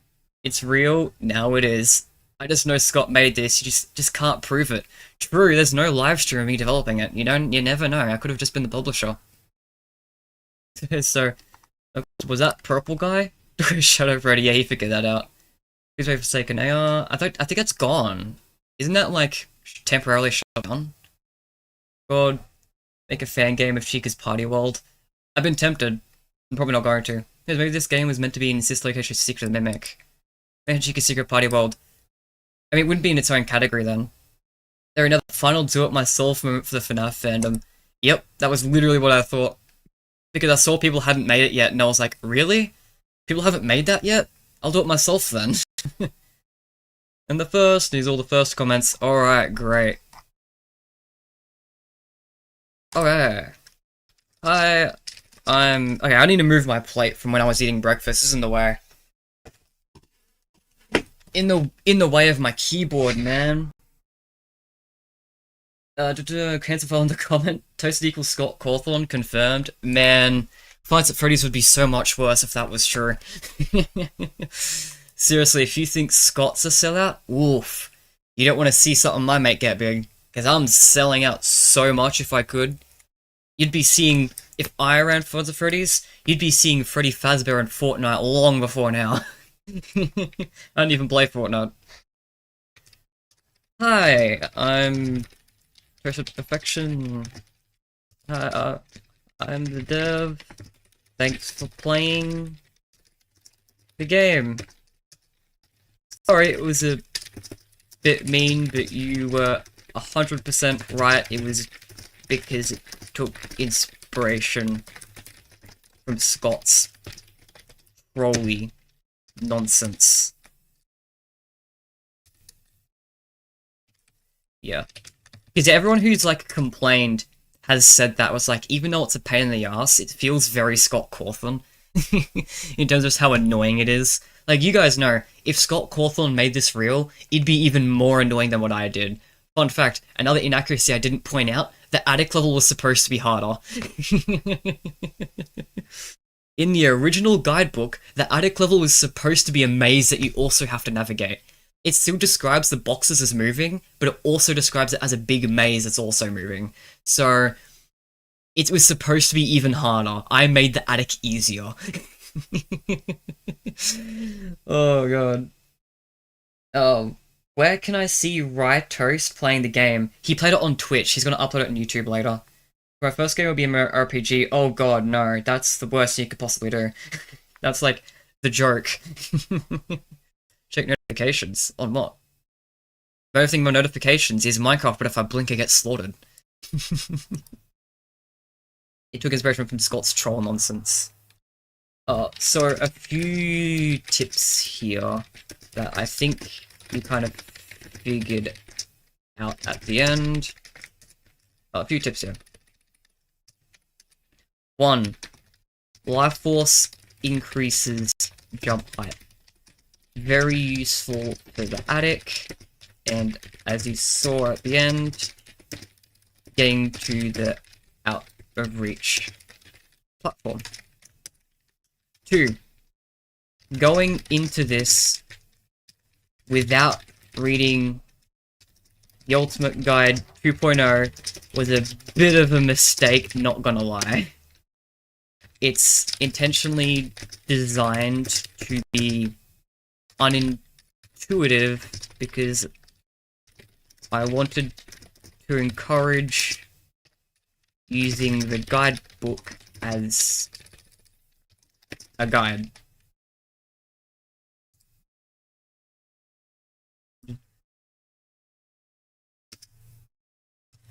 It's real. Now it is. I just know Scott made this. You just can't prove it. True, there's no live stream of me developing it. You never know. I could have just been the publisher. So, was that purple guy? Shadow Freddy. Yeah, he figured that out. Please wait for Forsaken AR. I think it's gone. Isn't that like temporarily shut down? God, make a fan game of Chica'S Party World. I've been tempted. I'm probably not going to. Maybe this game was meant to be in Sis Location's Secret Mimic. And Chica'S Secret Party World. I mean, it wouldn't be in its own category then. There another final do-it-myself moment for the FNaF fandom. Yep, that was literally what I thought. Because I saw people hadn't made it yet, and I was like, really? People haven't made that yet? I'll do it myself then. And the first, these all the first comments. Alright, great. Okay. Okay, I need to move my plate from when I was eating breakfast. This is in the way. In the way of my keyboard, man. Cancer file in the comment. Toasted equals Scott Cawthorne, confirmed. Man, Fights at Freddy's would be so much worse if that was true. Seriously, if you think Scott's a sellout, oof. You don't want to see something my mate get big. Because I'm selling out so much if I could. You'd be seeing, if I ran Fights at Freddy's, you'd be seeing Freddy Fazbear in Fortnite long before now. I don't even play Fortnite. Hi, I'm Perfection. Hi, I'm the dev. Thanks for playing the game. Sorry, it was a bit mean, but you were 100% right. It was because it took inspiration from Scott's trolly nonsense. Yeah. Because everyone who's, like, complained has said that was, like, even though it's a pain in the ass, it feels very Scott Cawthon. In terms of how annoying it is. Like, you guys know, if Scott Cawthon made this real, it'd be even more annoying than what I did. Fun fact, another inaccuracy I didn't point out, the attic level was supposed to be harder. In the original guidebook, the attic level was supposed to be a maze that you also have to navigate. It still describes the boxes as moving, but it also describes it as a big maze that's also moving. So, it was supposed to be even harder. I made the attic easier. Oh god. Where can I see RyeToast playing the game? He played it on Twitch. He's gonna upload it on YouTube later. My first game will be an RPG. Oh god, no. That's the worst thing you could possibly do. That's like the joke. Check notifications. On what? The only thing my notifications is Minecraft, but if I blink, I get slaughtered. It took inspiration from Scott's troll nonsense. So a few tips here that I think you kind of figured out at the end. A few tips here. 1. Life Force increases jump height. Very useful for the attic, and as you saw at the end, getting to the out of reach platform. 2. Going into this without reading the Ultimate Guide 2.0 was a bit of a mistake, not gonna lie. It's intentionally designed to be unintuitive because I wanted to encourage using the guidebook as a guide.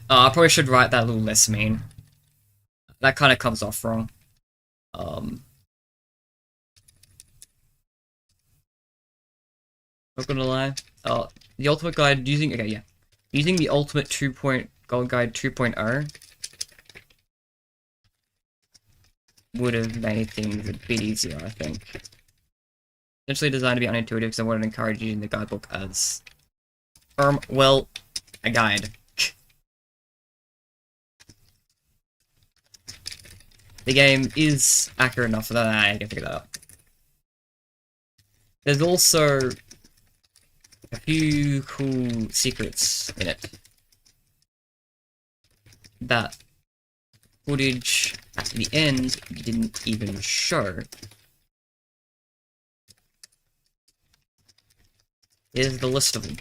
I probably should write that a little less mean. That kind of comes off wrong. Not gonna lie. The Ultimate Guide using... Okay, yeah. Using the Ultimate Gold Guide 2.0 would have made things a bit easier, I think. Essentially designed to be unintuitive because I wanted to encourage using the guidebook as, well, a guide. The game is accurate enough that I can figure that out. There's also a few cool secrets in it that footage at the end didn't even show. Here's the list of them.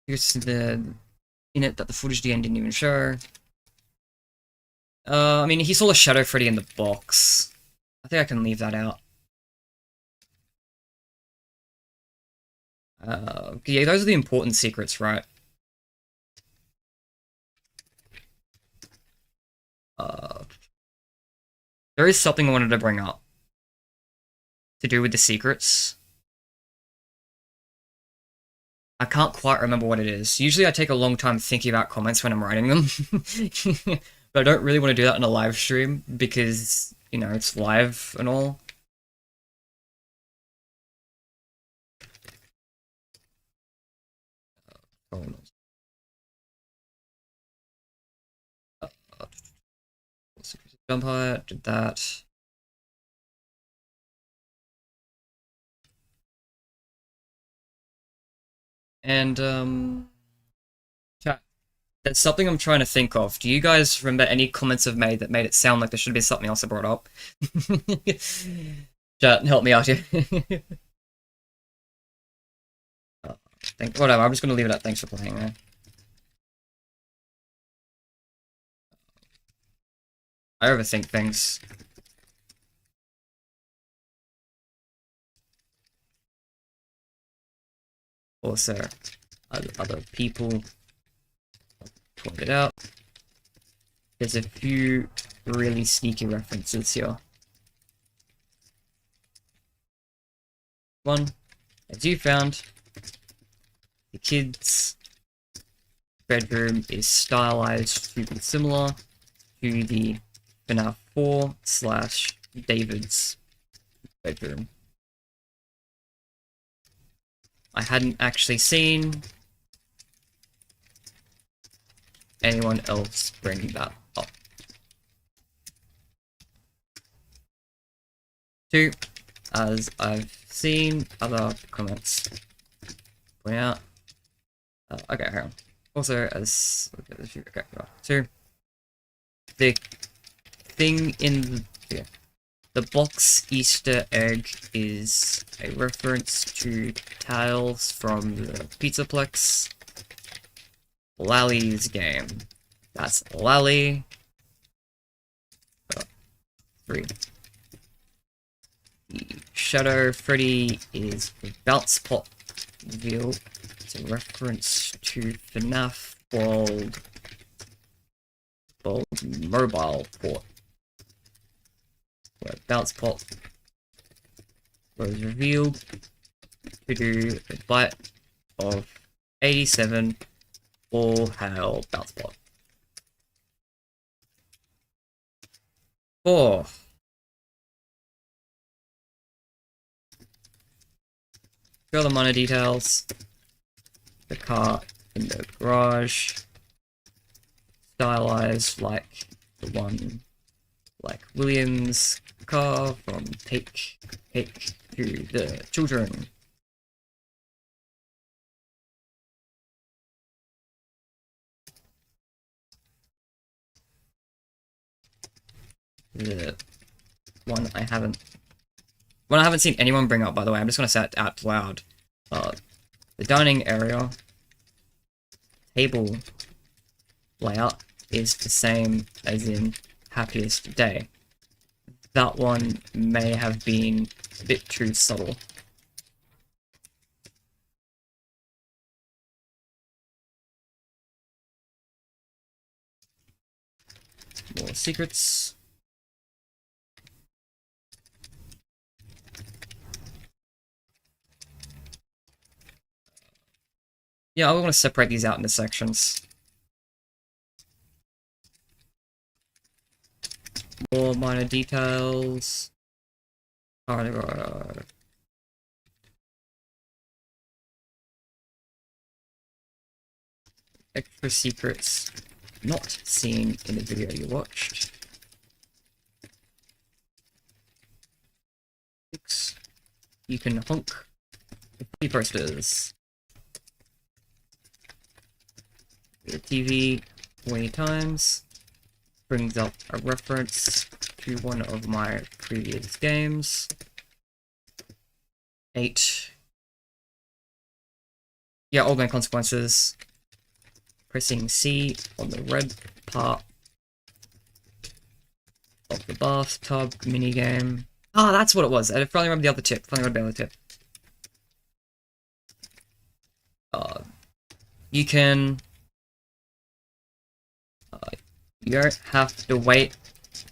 Here's the in it that the footage at the end didn't even show. I mean, he saw a Shadow Freddy in the box. I think I can leave that out. Yeah, those are the important secrets, right? There is something I wanted to bring up to do with the secrets. I can't quite remember what it is. Usually I take a long time thinking about comments when I'm writing them. But I don't really want to do that in a live stream because, you know, it's live and all. Jump height, did that. And, chat. There's something I'm trying to think of. Do you guys remember any comments I've made that made it sound like there should be something else I brought up? Chat, help me out here. Whatever, I'm just gonna leave it at thanks for playing, man. I overthink things. Also, other people pointed out. There's a few really sneaky references here. One, as you found, the kid's bedroom is stylized to be similar to the FNaF 4 / David's bedroom. I hadn't actually seen anyone else bring that up. 2, as I've seen other comments point out. Okay, hang on. Also, as okay, 2, the thing in the box Easter egg is a reference to tiles from the Pizzaplex Lally's game. That's Lally. 3. The Shadow Freddy is a bounce pot reveal. It's a reference to FNaF Bold Mobile Port, where bounce pot was revealed to do a bite of 87. All hail bounce pot. 4. Show the minor details. The car in the garage, stylized like the one like William's car from Take to the Children. The one I haven't seen anyone bring up, by the way, I'm just gonna say it out loud. The dining area table layout is the same as in Happiest Day. That one may have been a bit too subtle. More secrets. Yeah, I want to separate these out into sections. More minor details. Alright. Extra secrets not seen in the video you watched. 6. You can honk the posters. The TV 20 times. Brings up a reference to one of my previous games. 8. Yeah, Old Man Consequences. Pressing C on the red part of the bathtub minigame. Ah, that's what it was. I finally remember the other tip. You can... you don't have to wait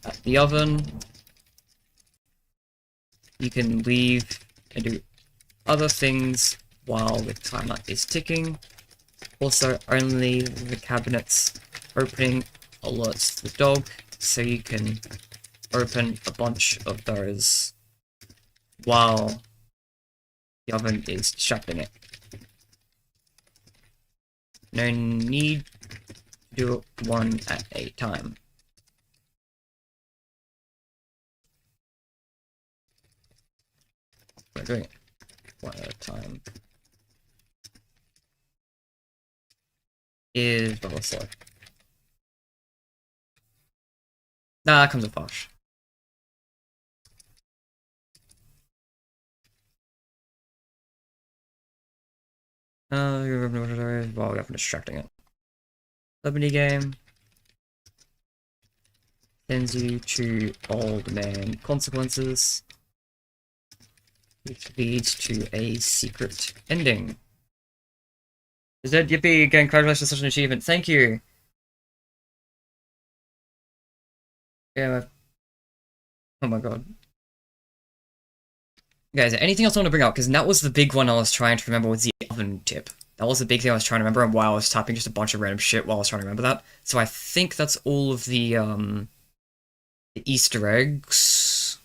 at the oven. You can leave and do other things while the timer is ticking. Also, only the cabinets opening alerts the dog, so you can open a bunch of those while the oven is distracting it. No need to do it one at a time. We're doing it one at a time. Is bubble slow. Nah, that comes with Bosch. Well, we have distracting it. Liberty game sends you to Old Man Consequences, which leads to a secret ending. Is that Yippee? Again, congratulations on such an achievement. Thank you. Yeah. Oh my god. Guys, anything else I want to bring up? Because that was the big one I was trying to remember, was the oven tip. That was the big thing I was trying to remember, and while I was typing just a bunch of random shit while I was trying to remember that. So I think that's all of the Easter eggs.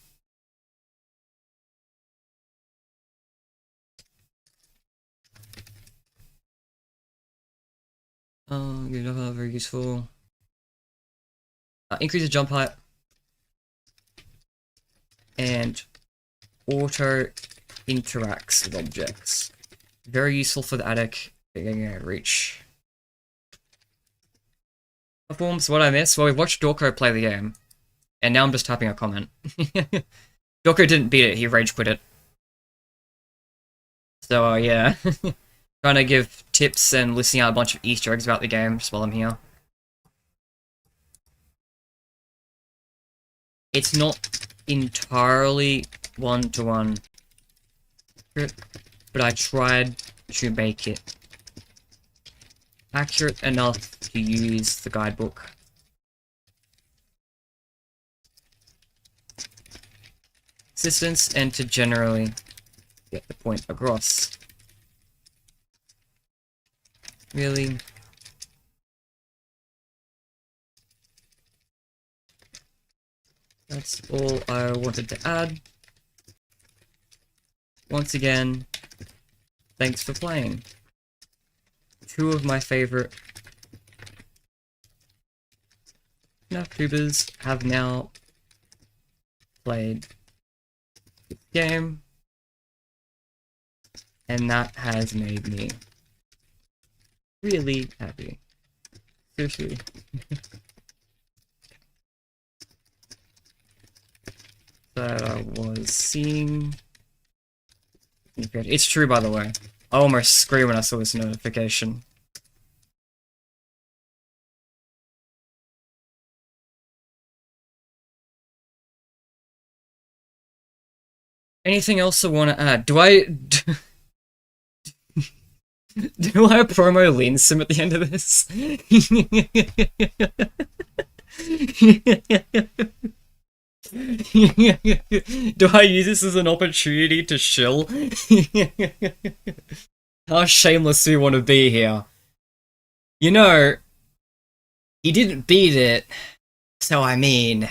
Very useful. Increase the jump height. And auto interacts with objects. Very useful for the attic. Reach. Performs what I missed? Well, we've watched Dawko play the game. And now I'm just typing a comment. Dawko didn't beat it, he rage quit it. So, yeah. Trying to give tips and listing out a bunch of Easter eggs about the game just while I'm here. It's not entirely one-to-one, but I tried to make it accurate enough to use the guidebook. Assistance and to generally get the point across. Really? That's all I wanted to add. Once again, thanks for playing. 2 of my favorite FNaFTubers have now played this game, and that has made me really happy. Seriously. That I was seeing. It's true, by the way. I almost screamed when I saw this notification. Anything else I want to add? Do I promo Lean Sim at the end of this? Do I use this as an opportunity to shill? How shameless do you want to be here? You know, he didn't beat it, so I mean,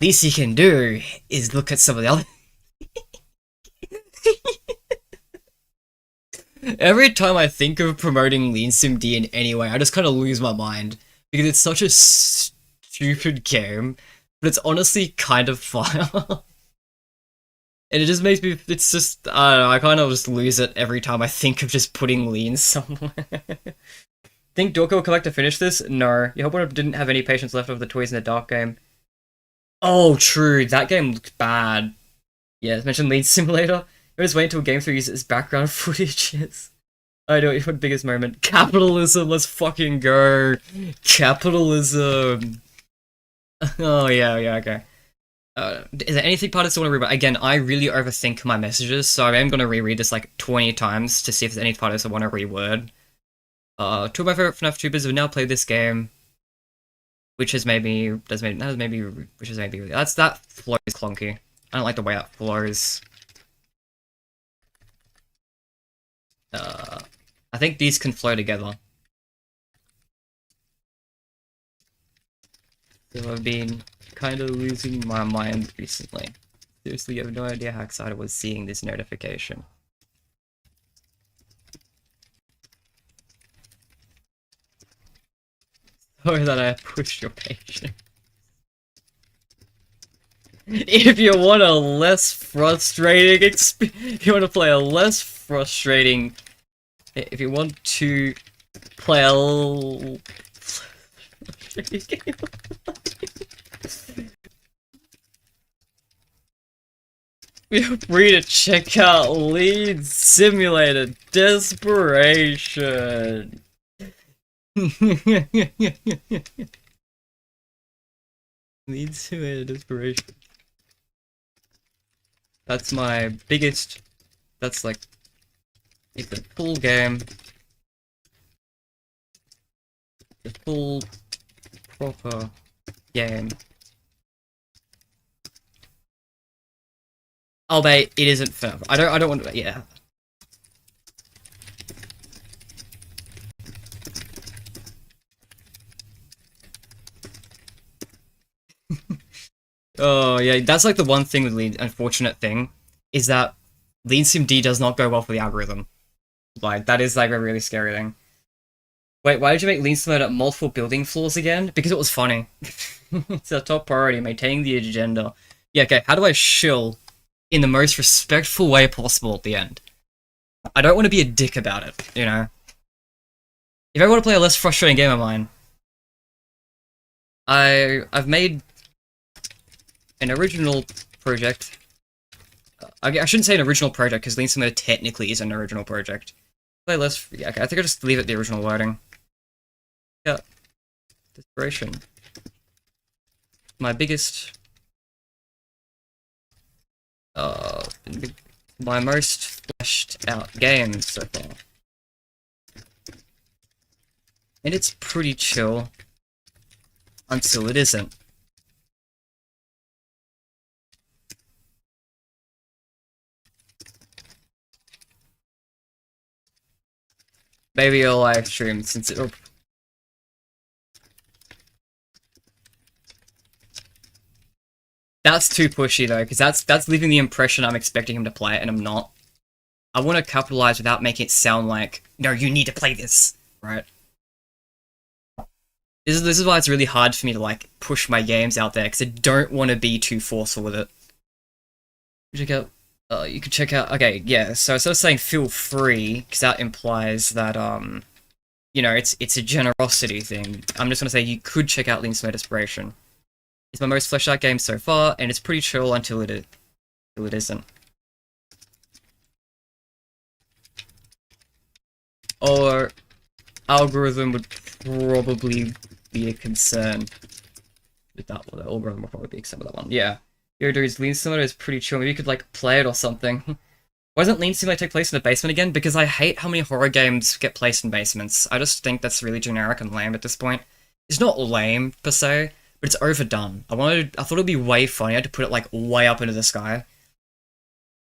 Least you can do is look at some of the other. Every time I think of promoting Lean Sim D in any way, I just kind of lose my mind because it's such a stupid game, but it's honestly kind of fun. And it just makes me, it's just, I don't know, I kind of just lose it every time I think of just putting Lean somewhere. Think Dawko will come back to finish this? No. You hope I didn't have any patience left over the Toys in the Dark game. Oh, true, that game looked bad. Yeah, as mentioned Lean Simulator. I was waiting until Game 3 uses background footages. I know, your biggest moment. Capitalism, let's fucking go. Capitalism. Oh, yeah, okay. Is there anything part of this I want to read about? Again, I really overthink my messages, so I am going to reread this like 20 times to see if there's any part of this I want to reword. Two of my favorite FNaFTubers have now played this game, which has made me, that flow is clunky. I don't like the way that flows. I think these can flow together. So I've been kind of losing my mind recently. Seriously, you have no idea how excited I was seeing this notification. Sorry that I pushed your patience. If you want a less frustrating if you want to play a less frustrating, if you want to play a feel free to check out Lean Simulator Desperation. Lean Simulator Desperation. That's my biggest, that's like, it's a full game. The full, proper game. Albeit, it isn't Fnaf. I don't want to, yeah. Oh, yeah, that's like the one thing with Lean, unfortunate thing, is that Lean Sim D does not go well for the algorithm. Like, that is like a really scary thing. Wait, why did you make Lean Sim at multiple building floors again? Because it was funny. It's our top priority, maintaining the agenda. Yeah, okay, how do I shill in the most respectful way possible at the end? I don't want to be a dick about it, you know? If I want to play a less frustrating game of mine, I've made an original project. I shouldn't say an original project, because Lean Simulator technically is an original project. Play less. Yeah, okay, I think I'll just leave it the original wording. Yeah. Desperation. My biggest. My most fleshed out game so far. And it's pretty chill. Until it isn't. Maybe a live stream since it'll. That's too pushy though, because that's leaving the impression I'm expecting him to play it, and I'm not. I want to capitalize without making it sound like, no, you need to play this, right? This is why it's really hard for me to like push my games out there, because I don't want to be too forceful with it. Check out. You can check out. Okay, yeah. So instead of saying feel free, because that implies that you know, it's a generosity thing. I'm just gonna say you could check out Lean Simulator Desperation. It's my most fleshed out game so far, and it's pretty chill until it isn't. Or algorithm would probably be a concern with that one. The algorithm would probably be a concern with that one. Yeah. Yo, dude, Lean Simulator is pretty chill. Maybe you could like play it or something. Why doesn't Lean Simulator take place in a basement again? Because I hate how many horror games get placed in basements. I just think that's really generic and lame at this point. It's not lame per se, but it's overdone. I thought it'd be way funnier to put it like way up into the sky.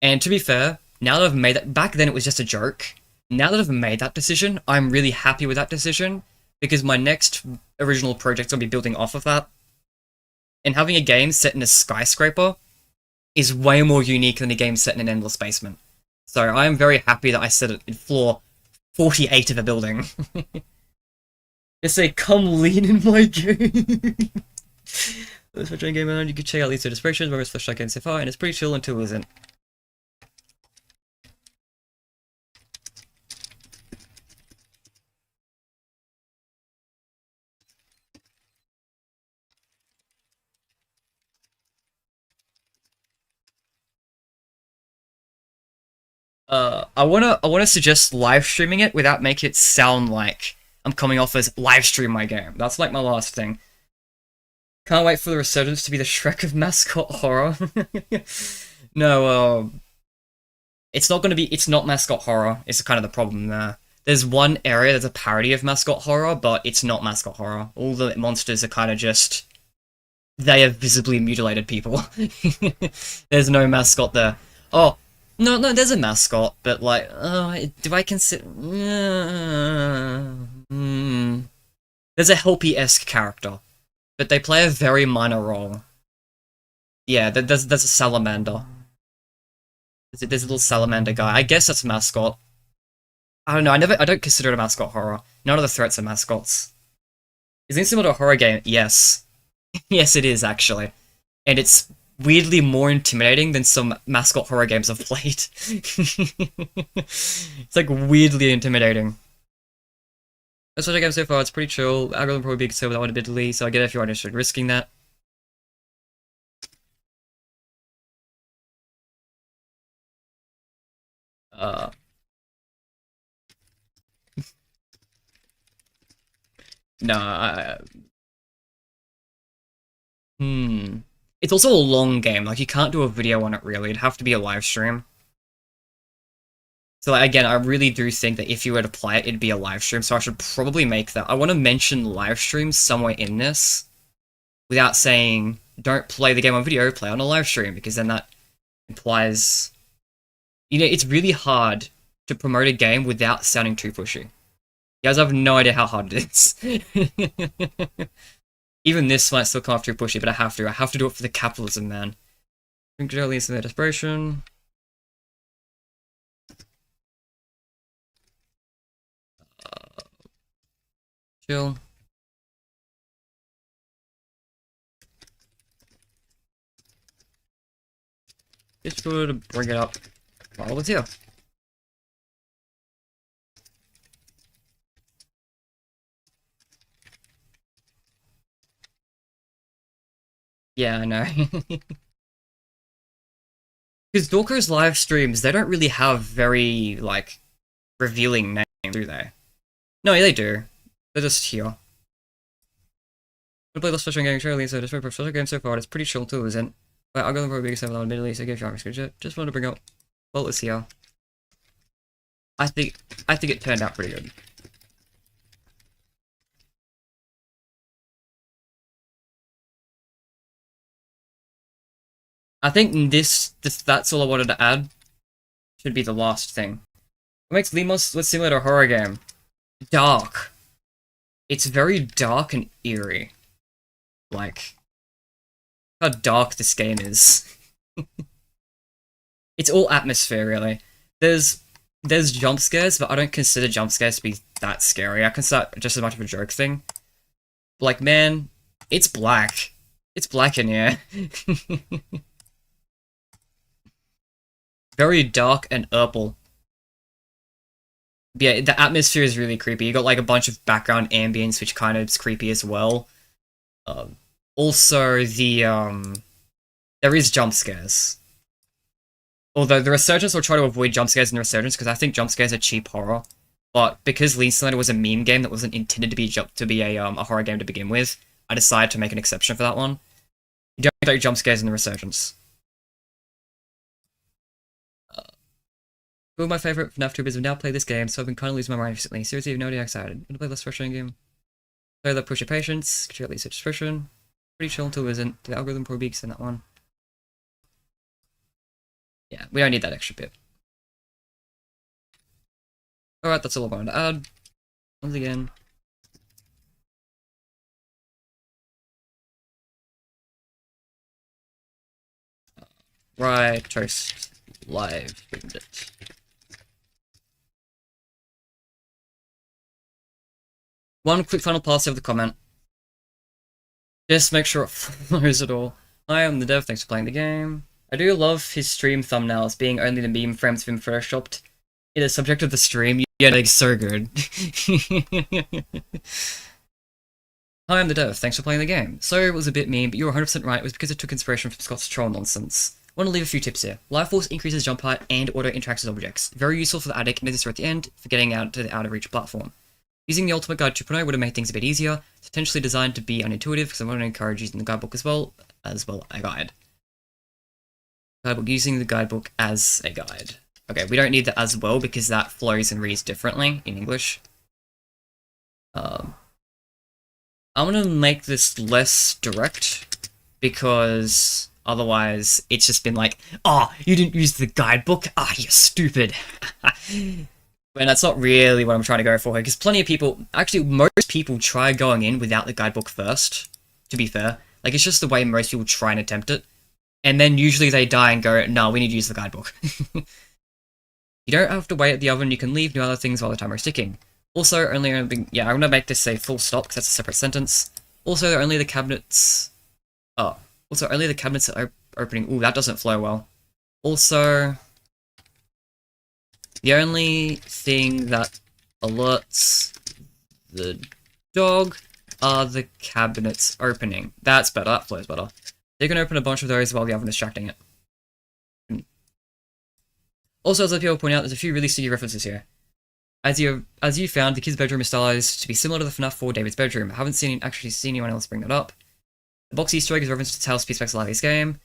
And to be fair, now that I've made that, back then it was just a joke. Now that I've made that decision, I'm really happy with that decision because my next original project's gonna be building off of that. And having a game set in a skyscraper is way more unique than a game set in an endless basement. So I am very happy that I set it in floor 48 of a building. They say, come lean in my game. Let's watch a game around. You can check out these two descriptions where it's flashlight game so far, and it's pretty chill until it isn't. I wanna suggest live streaming it without making it sound like I'm coming off as live stream my game. That's like my last thing. Can't wait for the resurgence to be the Shrek of mascot horror. No, it's not gonna be. It's not mascot horror. It's kind of the problem there. There's one area that's a parody of mascot horror, but it's not mascot horror. All the monsters are kind of just. They are visibly mutilated people. There's no mascot there. Oh, no, there's a mascot, but like, do I consider... There's a Helpy-esque character, but they play a very minor role. Yeah, there's a salamander. There's a little salamander guy. I guess that's a mascot. I don't know, I don't consider it a mascot horror. None of the threats are mascots. Is it similar to a horror game? Yes. Yes, it is, actually. And it's weirdly more intimidating than some mascot horror games I've played. It's like weirdly intimidating. That's what I game so far, it's pretty chill. Algorithm probably be concerned with that one admittedly, so I get it if you're interested in risking that. No, It's also a long game, like you can't do a video on it really, it'd have to be a live stream. So like, again, I really do think that if you were to play it, it'd be a live stream, so I should probably make that. I want to mention live streams somewhere in this, without saying, don't play the game on video, play on a live stream, because then that implies... You know, it's really hard to promote a game without sounding too pushy. You guys have no idea how hard it is. Even this might still come off too pushy, but I have to. I have to do it for the capitalism, man. Drink jelly is their desperation. Chill. Just sure to bring it up while it's here. Yeah, I know. Because Dawko's live streams, they don't really have very, like, revealing names, do they? No, they do. They're just here. I play less special game Charlie, so despite special game so far, it's pretty chill too, isn't it? But I'll go for a big 7 on admittedly, so give you a screenshot. Just wanted to bring up well it's here. I think it turned out pretty good. I think that's all I wanted to add. Should be the last thing. What makes Limos look similar to a horror game? Dark. It's very dark and eerie. Like, how dark this game is. It's all atmosphere, really. There's jump scares, but I don't consider jump scares to be that scary. I consider it just as much of a joke thing. Like, man, it's black. It's black in here. Very dark and purple. Yeah, the atmosphere is really creepy. You got like a bunch of background ambience, which kind of is creepy as well. Also, there is jump scares. Although the Resurgence will try to avoid jump scares in the Resurgence because I think jump scares are cheap horror. But because Lean Slender was a meme game that wasn't intended to be a horror game to begin with, I decided to make an exception for that one. You don't get jump scares in the Resurgence. Two of my favorite FNaFTubers have now played this game, so I've been kind of losing my mind recently. Seriously, I have no idea how excited. I'm gonna play less frustrating game. Play that push your patience, get you at least such expression. Pretty chill until it isn't. The algorithm probably beaks in that one. Yeah, we don't need that extra bit. Alright, that's all I wanted to add. Once again, RyeToast live streamed it. One quick final pass over the comment. Just make sure it follows it all. Hi, I'm the dev, thanks for playing the game. I do love his stream thumbnails being only the meme frames of him photoshopped. It is subject of the stream, yeah, like so good. Hi, I'm the dev, thanks for playing the game. Sorry it was a bit mean, but you were 100% right, it was because it took inspiration from Scott's troll nonsense. Want to leave a few tips here. Life Force increases jump height and auto interacts with objects. Very useful for the attic, and this at the end, for getting out to the out of reach platform. Using the Ultimate Guide 2.0 would have made things a bit easier. It's potentially designed to be unintuitive, because I want to encourage using the guidebook as well a guide. Guidebook, using the guidebook as a guide. Okay, we don't need that as well, because that flows and reads differently in English. I'm gonna make this less direct, because otherwise it's just been like, oh, you didn't use the guidebook? Ah, you're stupid. And that's not really what I'm trying to go for here, because plenty of people, actually most people try going in without the guidebook first, to be fair. Like, it's just the way most people try and attempt it. And then usually they die and go, no, we need to use the guidebook. You don't have to wait at the oven, you can leave new other things while the timer is ticking. Also, I'm gonna make this say full stop, because that's a separate sentence. Also, only the cabinets... Oh. Also, only the cabinets are opening... Ooh, that doesn't flow well. Also... The only thing that alerts the dog are the cabinets opening. That's better, that flows better. You can open a bunch of those while the oven is distracting it. Also, as other people point out, there's a few really sticky references here. As you found, the kid's bedroom is stylized to be similar to the FNaF 4 David's bedroom. I haven't actually seen anyone else bring that up. The box Easter egg is a reference to Tales Speedspec's Livy's game.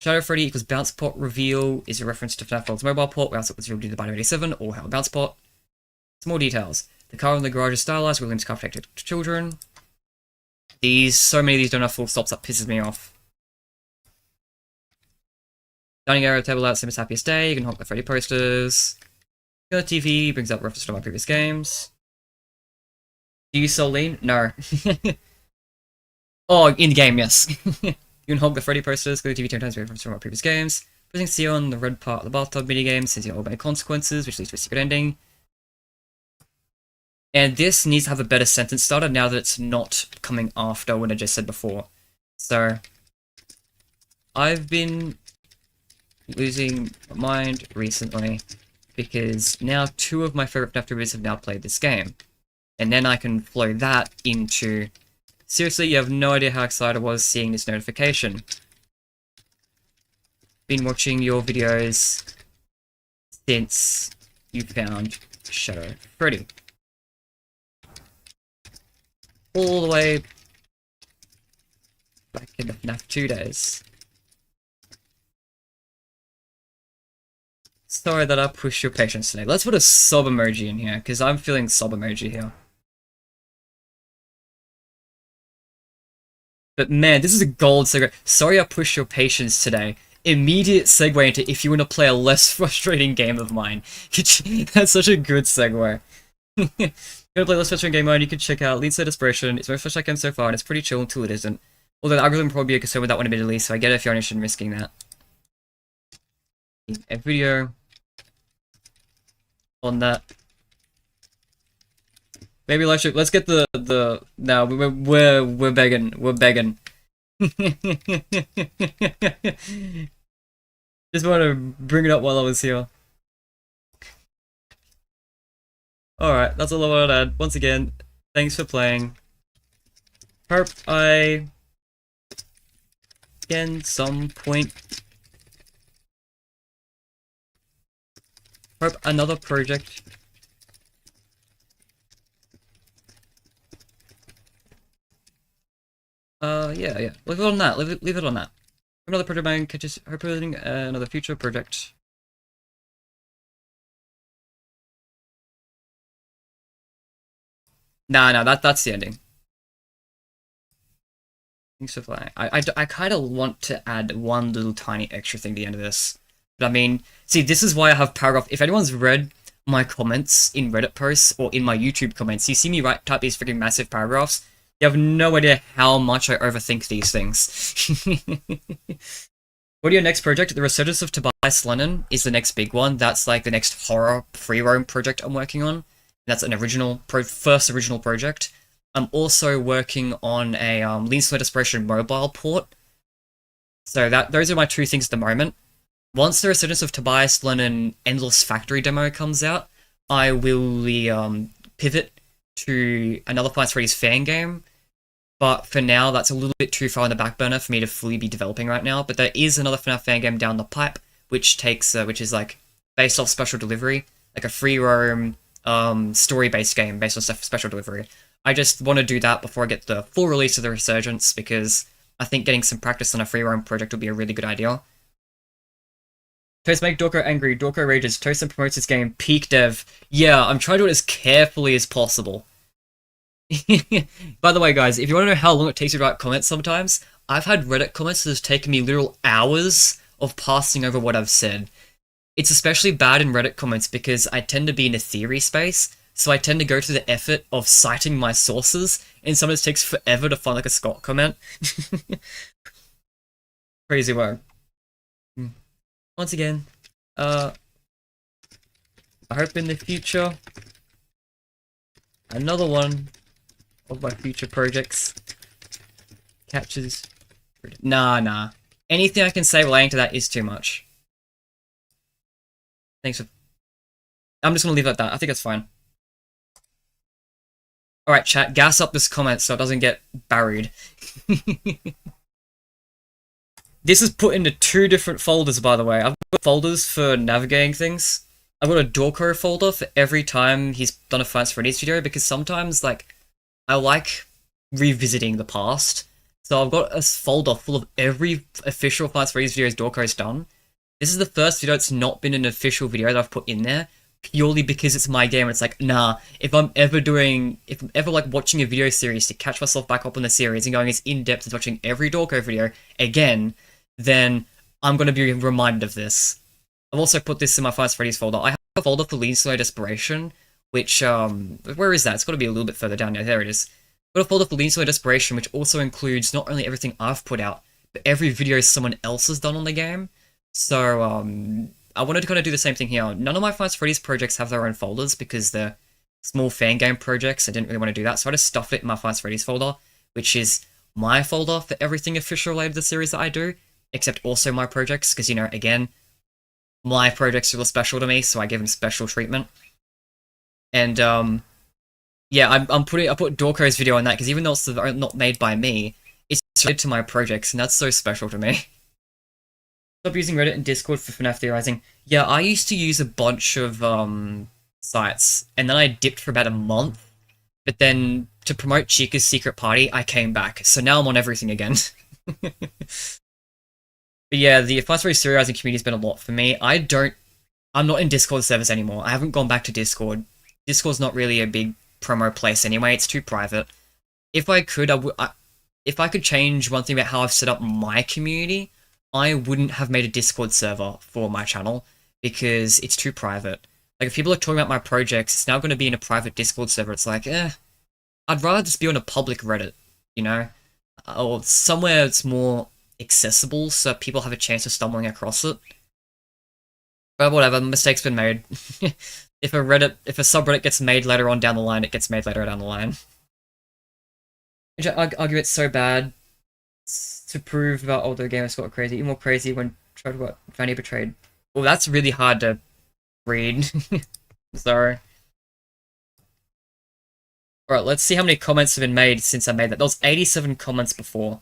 Shadow Freddy equals Bounce Pot reveal is a reference to FNaF World's mobile port, where else it was revealed to the Binary 87 or How Bounce Pot. Some more details. The car in the garage is stylized, William's car protected to children. So many of these don't have full stops, that pisses me off. Dining area table out, Sim's happiest day, you can honk the Freddy posters. The TV brings up reference to my previous games. Do you sell lean? No. Oh, in the game, yes. You can honk the Freddy posters, go to TV 10 times reference from our previous games. Pressing C on the red part of the bathtub minigame since you obey consequences, which leads to a secret ending. And this needs to have a better sentence starter now that it's not coming after what I just said before. So, I've been losing my mind recently because now 2 of my favorite FNaFTubers have now played this game. And then I can flow that into... Seriously, you have no idea how excited I was seeing this notification. Been watching your videos since you found Shadow Freddy. All the way back in the FNaF 2 days. Sorry that I pushed your patience today. Let's put a sob emoji in here, because I'm feeling sob emoji here. But man, this is a gold segue. Sorry I pushed your patience today. Immediate segue into if you want to play a less frustrating game of mine. That's such a good segue. If you want to play a less frustrating game of mine, you can check out Lead State Desperation. It's my first game so far, and it's pretty chill until it isn't. Although the algorithm will probably be a concern with that one admittedly, so I get it if you're interested in risking that. A video on that. Maybe let's get the no, we're begging. Just want to bring it up while I was here. Alright, that's all I wanted to add. Once again, thanks for playing. Hope I again some point. Hope another project. Yeah. Leave it on that. Leave it on that. Another project man catches hoping another future project. No, that's the ending. Thanks for playing. I kind of want to add one little tiny extra thing at the end of this. But I mean, see, this is why I have paragraph. If anyone's read my comments in Reddit posts or in my YouTube comments, you see me type these freaking massive paragraphs. You have no idea how much I overthink these things. What are your next project? The Resurgence of Tobias Lennon is the next big one. That's like the next horror free roam project I'm working on. That's an first original project. I'm also working on a Lean Slow Desperation mobile port. So those are my two things at the moment. Once the Resurgence of Tobias Lennon Endless Factory demo comes out, I will pivot to another Five Nights at Freddy's fan game. But for now, that's a little bit too far on the back burner for me to fully be developing right now. But there is another FNaF fan game down the pipe, which is like based off special delivery, like a free roam story-based game based on special delivery. I just want to do that before I get the full release of the Resurgence, because I think getting some practice on a free roam project would be a really good idea. Toast make Dawko angry. Dawko rages. Toast promotes his game. Peak dev. Yeah, I'm trying to do it as carefully as possible. By the way, guys, if you want to know how long it takes to write comments sometimes, I've had Reddit comments that have taken me literal hours of passing over what I've said. It's especially bad in Reddit comments because I tend to be in a theory space, so I tend to go to the effort of citing my sources, and sometimes it takes forever to find like a Scott comment. Crazy word. Once again, I hope in the future, another one of my future projects catches... Nah. Anything I can say relating to that is too much. Thanks for... I'm just gonna leave it at that. I think it's fine. Alright, chat, gas up this comment so it doesn't get buried. This is put into two different folders, by the way. I've got folders for navigating things. I've got a Dawko folder for every time he's done a Five Nights at Freddy's video, because sometimes, like, I like revisiting the past. So I've got a folder full of every official Five Nights at Freddy's videos Dawko's done. This is the first video that's not been an official video that I've put in there, purely because it's my game. It's like, nah, if I'm ever like watching a video series to catch myself back up on the series and going as in-depth as watching every Dawko video again, then I'm going to be reminded of this. I've also put this in my Five Nights at Freddy's folder. I have a folder for Lean Slow Desperation, which, where is that? It's got to be a little bit further down. Yeah, there it is. I've got a folder for Lean Slow Desperation, which also includes not only everything I've put out, but every video someone else has done on the game. So, I wanted to kind of do the same thing here. None of my Five Nights at Freddy's projects have their own folders because they're small fan game projects. I didn't really want to do that, so I just stuff it in my Five Nights at Freddy's folder, which is my folder for everything official related to the series that I do, except also my projects, because, you know, again, my projects are special to me, so I give them special treatment. And, yeah, I put Dawko's video on that, because even though it's not made by me, it's related to my projects, and that's so special to me. Stop using Reddit and Discord for FNaF theorizing. Yeah, I used to use a bunch of sites, and then I dipped for about a month, but then to promote Chica'S secret party, I came back, so now I'm on everything again. But yeah, the Five Nights at Freddy's theorizing community has been a lot for me. I'm not in Discord servers anymore. I haven't gone back to Discord. Discord's not really a big promo place anyway, it's too private. If I could, if I could change one thing about how I've set up my community, I wouldn't have made a Discord server for my channel, because it's too private. Like, if people are talking about my projects, it's now going to be in a private Discord server. It's like, I'd rather just be on a public Reddit, you know? Or somewhere that's more accessible, so people have a chance of stumbling across it. But whatever, mistake's been made. If a subreddit gets made later on down the line, it gets made later down the line. I argue it's so bad to prove about older gamers got crazy, even more crazy when tried what Fanny betrayed. Well, that's really hard to read. Sorry. Alright, let's see how many comments have been made since I made that. There was 87 comments before.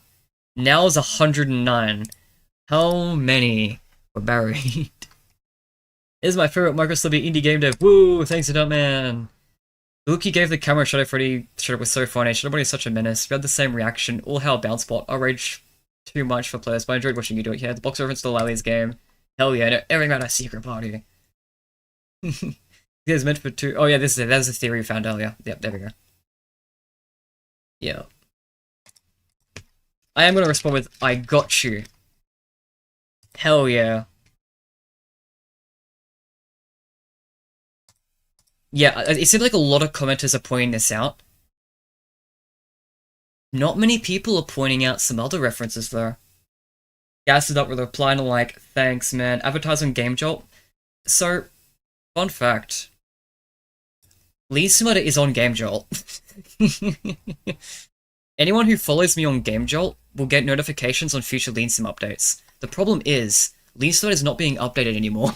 Now is 109. How many were buried? This is my favorite Microsoft indie game dev. Woo! Thanks to man. The look he gave the camera Shadow Freddy was so funny. Shadow Freddy is such a menace. We had the same reaction. All hell bounce spot. I rage too much for players, but I enjoyed watching you do it. Yeah, the box reference to Lally's game. Hell yeah, no, everything about a secret party. It was meant for two. Oh yeah, that's a theory we found earlier. Yep, there we go. Yeah. I am gonna respond with, I got you. Hell yeah. Yeah, it seems like a lot of commenters are pointing this out. Not many people are pointing out some other references, though. gassed it up with a reply to like, thanks man, advertise on Game Jolt. So, fun fact. Lean Simulator is on Game Jolt. Anyone who follows me on Game Jolt will get notifications on future Lean Sim updates. The problem is, Lean Simulator is not being updated anymore.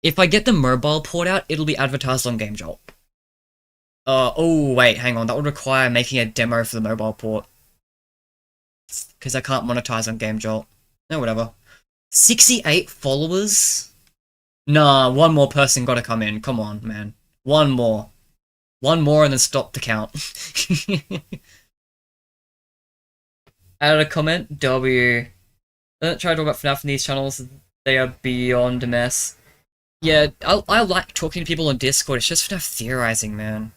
If I get the mobile port out, it'll be advertised on Game Jolt. Oh wait, hang on, that would require making a demo for the mobile port. Because I can't monetize on Game Jolt. No, whatever. 68 followers? Nah, one more person gotta come in, come on, man. One more. One more and then stop the count. Added a comment, W. Don't try to talk about FNAF in these channels, they are beyond a mess. Yeah, I like talking to people on Discord, it's just FNAF theorizing, man.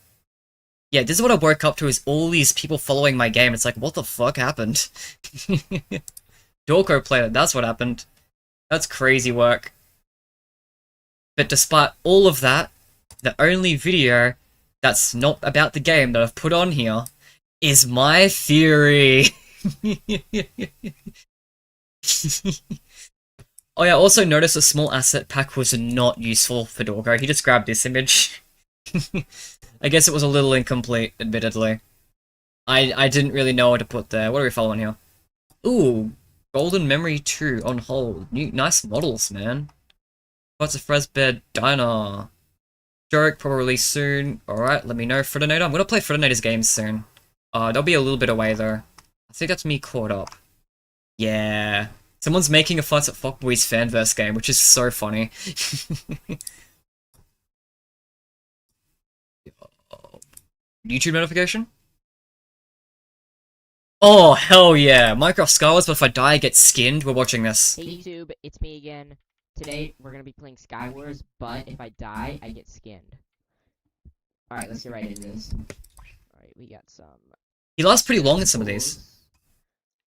Yeah, this is what I woke up to, is all these people following my game, it's like, what the fuck happened? Dawko played it, that's what happened. That's crazy work. But despite all of that, the only video that's not about the game that I've put on here is my theory. Oh yeah, also notice a small asset pack was not useful for Dawko. He just grabbed this image. I guess it was a little incomplete, admittedly. I didn't really know what to put there. What are we following here? Ooh, Golden Memory 2 on hold. Nice models, man. What's a Fresbed Diner? Joke, probably soon. Alright, let me know. Fredinator. I'm gonna play Fredinator's games soon. They'll be a little bit away, though. I think that's me caught up. Yeah. Someone's making a fuss at Fuckboy's Fanverse game, which is so funny. YouTube notification? Oh, hell yeah. Minecraft Skywars, but if I die, I get skinned. We're watching this. Hey YouTube, it's me again. Today, we're gonna be playing Skywars, but if I die, I get skinned. Alright, let's get right into this. Alright, we got some... He lasts pretty long in some of these.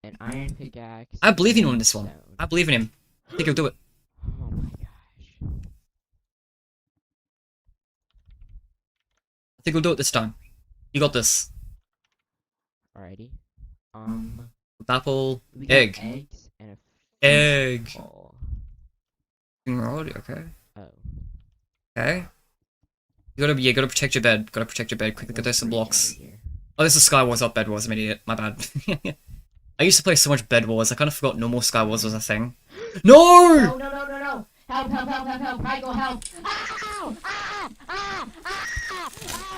An iron pickaxe. I believe in him on this one. I believe in him. I think he'll do it. Oh my gosh. I think he'll do it this time. You got this. Alrighty. Apple. We got Egg. eggs and a Egg. ball. Okay. Oh. Okay. You gotta protect your bed. Gotta protect your bed. Quickly, get those some blocks. Here. Oh, this is Skywars, not Bed Wars. I'm an idiot. My bad. I used to play so much Bed Wars, I kind of forgot normal Skywars was a thing. No! No, no, no, no, no! Help, help, help, help, help! Michael, help! Ow! Ah! Ah! Ah! Ah!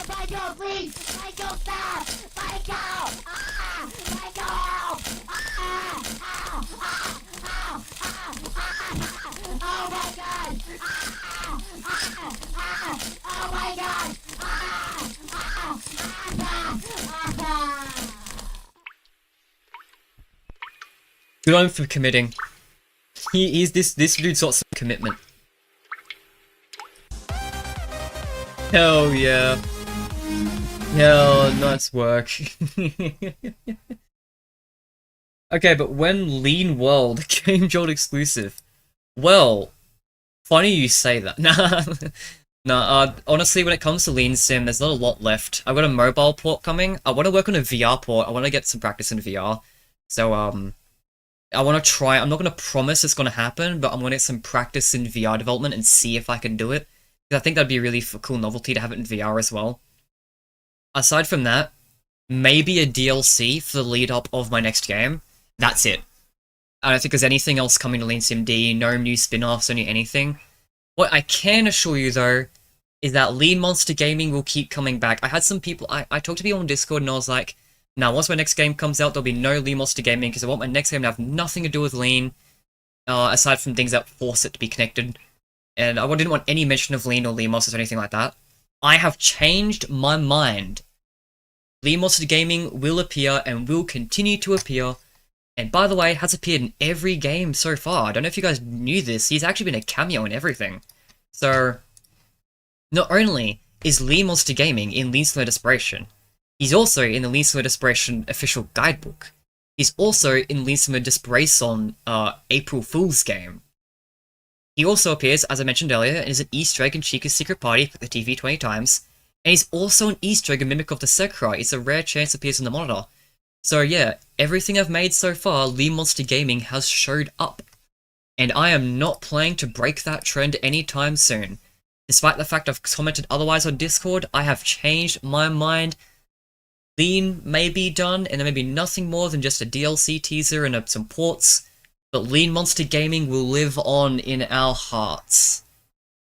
Michael, please! Michael, stop! Michael! Ah! Michael, help! Ah! Ow! Ah! Ow! Ah! Ah! Oh my god! Ah! Ah! Ah! Oh my god! Ah! Ah! Ah! Ah! Good on him for committing. This dude's got some commitment. Hell yeah. Hell, nice work. Okay, but when Lean World Game Jolt exclusive? Well, funny you say that. Nah, honestly, when it comes to Lean Sim, there's not a lot left. I've got a mobile port coming. I want to work on a VR port. I want to get some practice in VR. So, I want to try. I'm not going to promise it's going to happen, but I'm going to get some practice in VR development and see if I can do it. Because I think that'd be a really cool novelty to have it in VR as well. Aside from that, maybe a DLC for the lead up of my next game. That's it. I don't think there's anything else coming to Lean Sim D, no new spin-offs, no anything. What I can assure you though, is that Lean Monster Gaming will keep coming back. I had some people, I talked to people on Discord and I was like, now, once my next game comes out, there'll be no Lean Monster Gaming, because I want my next game to have nothing to do with Lean, aside from things that force it to be connected. And I didn't want any mention of Lean or Lean Monsters or anything like that. I have changed my mind. Lean Monster Gaming will appear and will continue to appear. And by the way, has appeared in every game so far. I don't know if you guys knew this, he's actually been a cameo in everything. So, not only is Lean Monster Gaming in Lean Slow Desperation, he's also in the Lean Slow Desperation official guidebook. He's also in Lean Slow Desperation April Fool's game. He also appears, as I mentioned earlier, and is an Easter egg in Chica'S Secret Party for the TV 20 times. And he's also an Easter egg and mimic of the Sekra. It's a rare chance appears in the monitor. So yeah, everything I've made so far, Lean Monster Gaming has showed up. And I am not planning to break that trend anytime soon. Despite the fact I've commented otherwise on Discord, I have changed my mind. Lean may be done, and there may be nothing more than just a DLC teaser and some ports, but Lean Monster Gaming will live on in our hearts.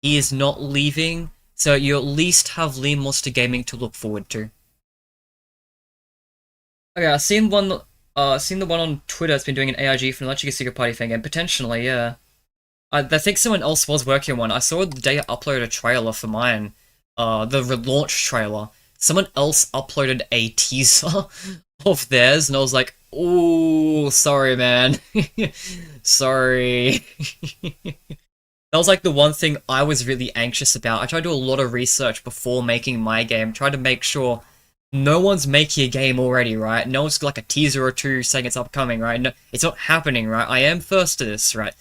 He is not leaving, so you at least have Lean Monster Gaming to look forward to. Okay, I've seen the one on Twitter that's been doing an AIG for an Chica'S Secret Party thing, and potentially, yeah. I think someone else was working on one. I saw the day I uploaded a trailer for mine, the relaunch trailer. Someone else uploaded a teaser of theirs, and I was like, ooh, sorry, man. Sorry. That was like the one thing I was really anxious about. I tried to do a lot of research before making my game, tried to make sure no one's making a game already, right? No one's got like a teaser or two saying it's upcoming, right? No, it's not happening, right? I am first to this, right?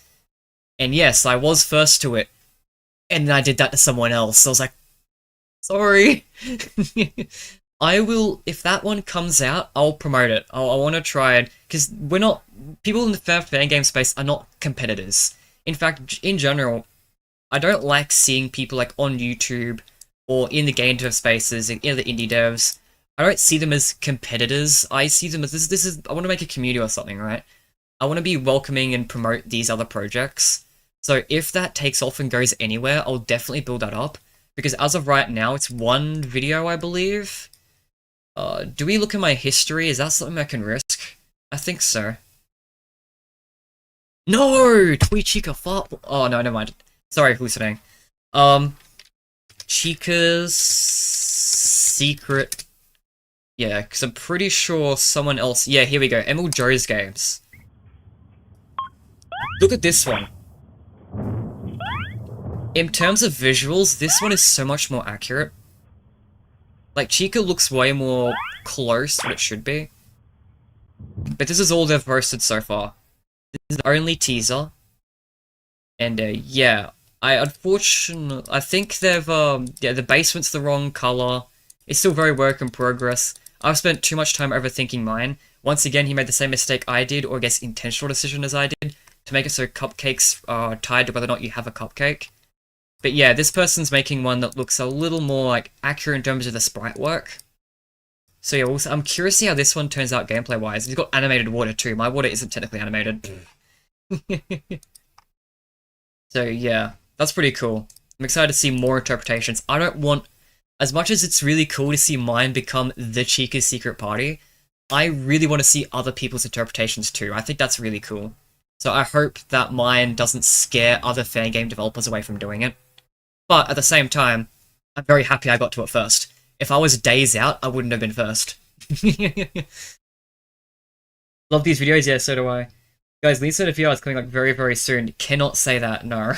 And yes, I was first to it. And then I did that to someone else. I was like, sorry. I will, if that one comes out, I'll promote it. I want to try it. Because we're not, people in the fan game space are not competitors. In fact, in general, I don't like seeing people like on YouTube or in the game dev spaces, in the indie devs. I don't see them as competitors. I see them as, this is, I want to make a community or something, right? I want to be welcoming and promote these other projects. So if that takes off and goes anywhere, I'll definitely build that up. Because as of right now, it's one video, I believe. Do we look at my history? Is that something I can risk? I think so. No! Tweet Chica fart. Oh, no, never mind. Sorry, hallucinating. Chica'S secret. Yeah, because I'm pretty sure someone else. Yeah, here we go. Emil Joe's games. Look at this one. In terms of visuals, this one is so much more accurate. Like, Chica looks way more close to what it should be. But this is all they've posted so far. This is the only teaser. And, yeah. I think they've, yeah, the basement's the wrong color. It's still very work in progress. I've spent too much time overthinking mine. Once again, he made the same mistake I did, or I guess intentional decision as I did, to make it so cupcakes are tied to whether or not you have a cupcake. But yeah, this person's making one that looks a little more like accurate in terms of the sprite work. So yeah, I'm curious to see how this one turns out gameplay-wise. It's got animated water too. My water isn't technically animated. So yeah, that's pretty cool. I'm excited to see more interpretations. I don't want, as much as it's really cool to see mine become the Chica'S Secret Party, I really want to see other people's interpretations too. I think that's really cool. So I hope that mine doesn't scare other fan game developers away from doing it. But at the same time, I'm very happy I got to it first. If I was days out, I wouldn't have been first. Love these videos, yeah, so do I. Guys, Lisa VR is coming like very, very soon. Cannot say that, no.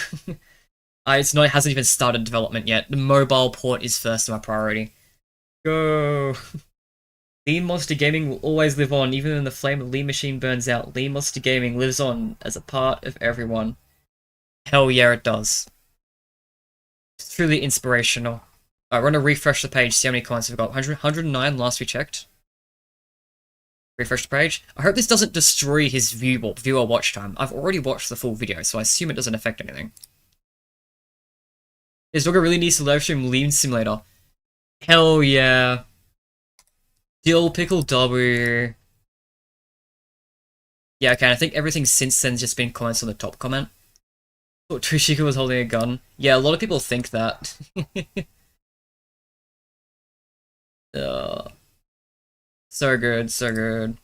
It hasn't even started development yet. The mobile port is first my priority. Go! Lean Monster Gaming will always live on, even when the flame of Lean Machine burns out. Lean Monster Gaming lives on as a part of everyone. Hell yeah, it does. It's truly inspirational. Alright, we're gonna refresh the page, see how many comments we've got. 109 last we checked. Refresh the page. I hope this doesn't destroy his viewer watch time. I've already watched the full video, so I assume it doesn't affect anything. Is Dawko really needs to livestream Lean Simulator? Hell yeah. Dill Pickle W. Yeah, okay, I think everything since then's just been comments on the top comment. Thought Trishika was holding a gun. Yeah, a lot of people think that. So good, so good.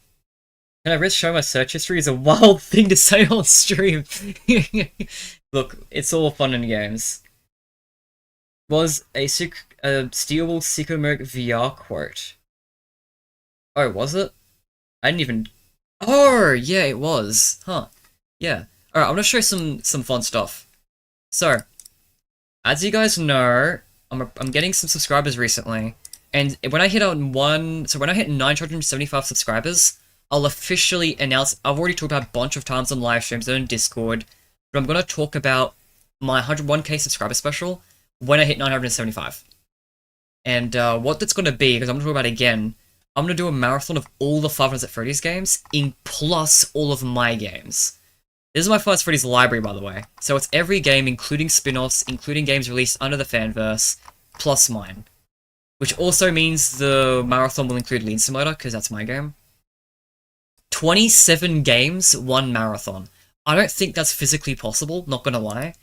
Can I risk showing my search history is a wild thing to say on stream. Look, it's all fun and games. Was a stealable Psychomeric VR quote. Oh, was it? I didn't even... Oh, yeah, it was. Huh. Yeah. Alright, I'm gonna show some fun stuff. So, as you guys know, I'm getting some subscribers recently, and when I hit when I hit 975 subscribers, I'll officially announce. I've already talked about a bunch of times on live streams and on Discord, but I'm gonna talk about my 101k subscriber special when I hit 975. And what that's gonna be, because I'm gonna talk about it again. I'm gonna do a marathon of all the Five Nights at Freddy's games, in plus all of my games. This is my Five Nights at Freddy's library, by the way. So it's every game, including spin-offs, including games released under the fanverse, plus mine. Which also means the marathon will include Lean Simulator, because that's my game. 27 games, 1 marathon. I don't think that's physically possible, not gonna lie.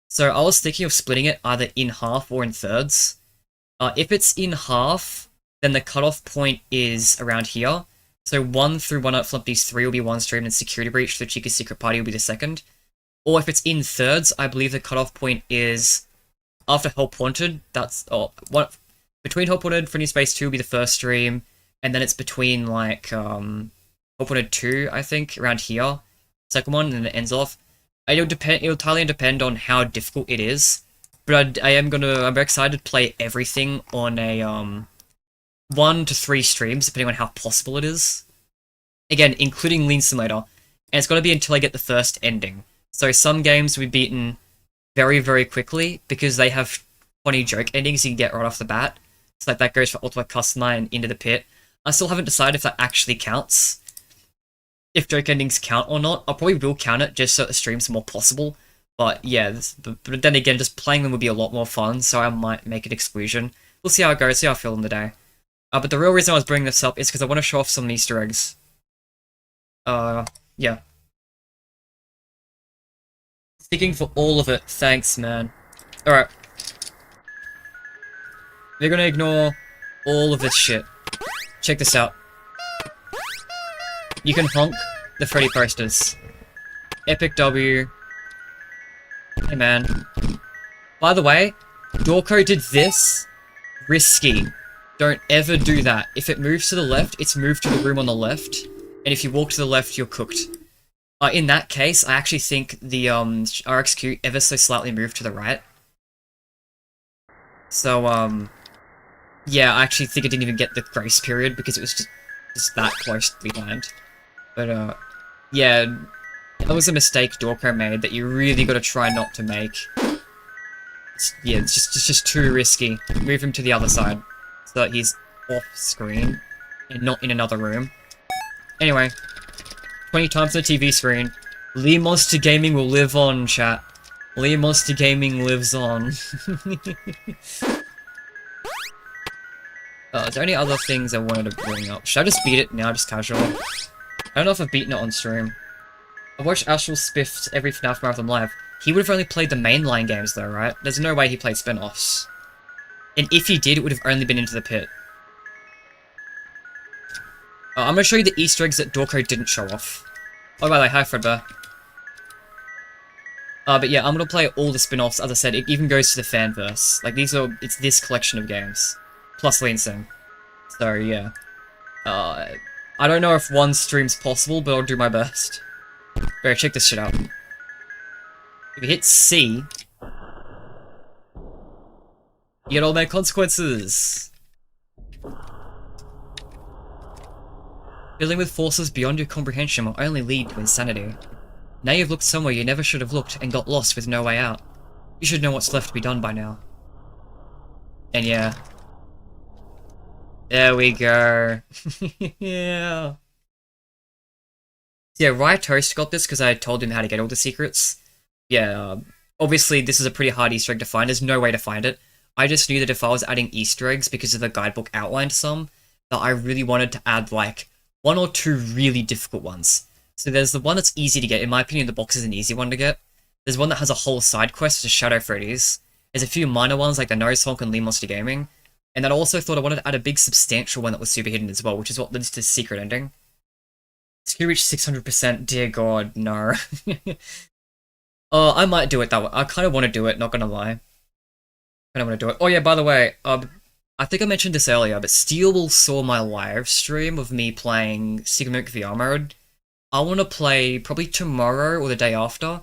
So I was thinking of splitting it either in half or in thirds. If it's in half, then the cutoff point is around here. So 1 through 1 Up These 3 will be one stream, and Security Breach through Chica'S Secret Party will be the second. Or if it's in thirds, I believe the cutoff point is after Help Wanted. That's between Help Wanted, Freddy Space 2 will be the first stream, and then it's between like Help Wanted 2, I think, around here. Second one, and then it ends off. It'll entirely depend on how difficult it is. But I'm very excited to play everything on a 1 to 3 streams, depending on how possible it is. Again, including Lean Simulator. And it's gonna be until I get the first ending. So some games will be beaten very, very quickly, because they have funny joke endings you can get right off the bat. So like that goes for Ultimate Custom and Into the Pit. I still haven't decided if that actually counts. If joke endings count or not. I probably will count it just so the stream's more possible. But yeah, but then again, just playing them would be a lot more fun, so I might make an exclusion. We'll see how it goes, see how I feel in the day. But the real reason I was bringing this up is because I want to show off some Easter eggs. Yeah. Sticking for all of it, thanks, man. Alright. We're gonna ignore all of this shit. Check this out. You can honk the Freddy posters. Epic W. Hey man. By the way, Dawko did this. Risky. Don't ever do that. If it moves to the left, it's moved to the room on the left. And if you walk to the left, you're cooked. In that case, I actually think the RxQ ever so slightly moved to the right. So, yeah, I actually think it didn't even get the grace period because it was just that close behind. But, yeah, that was a mistake Dawko made that you really gotta try not to make. It's just too risky. Move him to the other side so that he's off screen and not in another room. Anyway, 20 times the TV screen. Lee Monster Gaming will live on, chat. Lee Monster Gaming lives on. Is there any other things I wanted to bring up? Should I just beat it now, just casual? I don't know if I've beaten it on stream. I've watched Astral Spiff's every FNaF Marathon live. He would have only played the mainline games though, right? There's no way he played spin-offs. And if he did, it would have only been Into the Pit. I'm gonna show you the Easter eggs that Dawko didn't show off. Oh, by the way, hi Fredbear. But yeah, I'm gonna play all the spin-offs. As I said, it even goes to the fanverse. Like, it's this collection of games. Plus Lean Sim. So, yeah. I don't know if one stream's possible, but I'll do my best. Alright, check this shit out. If you hit C, you get all their consequences. Dealing with forces beyond your comprehension will only lead to insanity. Now you've looked somewhere you never should have looked and got lost with no way out. You should know what's left to be done by now. And yeah. There we go. Yeah. Yeah, RyeToast got this because I told him how to get all the secrets. Yeah, obviously this is a pretty hard Easter egg to find. There's no way to find it. I just knew that if I was adding Easter eggs because of the guidebook outlined some, that I really wanted to add like 1 or 2 really difficult ones. So there's the one that's easy to get. In my opinion, the box is an easy one to get. There's one that has a whole side quest, which is Shadow Freddy's. There's a few minor ones like the Nose Honk and Lee Monster Gaming. And then I also thought I wanted to add a big substantial one that was super hidden as well, which is what leads to the secret ending. To reach 600%, dear god, no. I might do it that way. I kind of want to do it, not gonna lie. I kind of want to do it. Oh yeah, by the way, I think I mentioned this earlier, but Steel saw my live stream of me playing Sigma VR mode. I want to play probably tomorrow or the day after.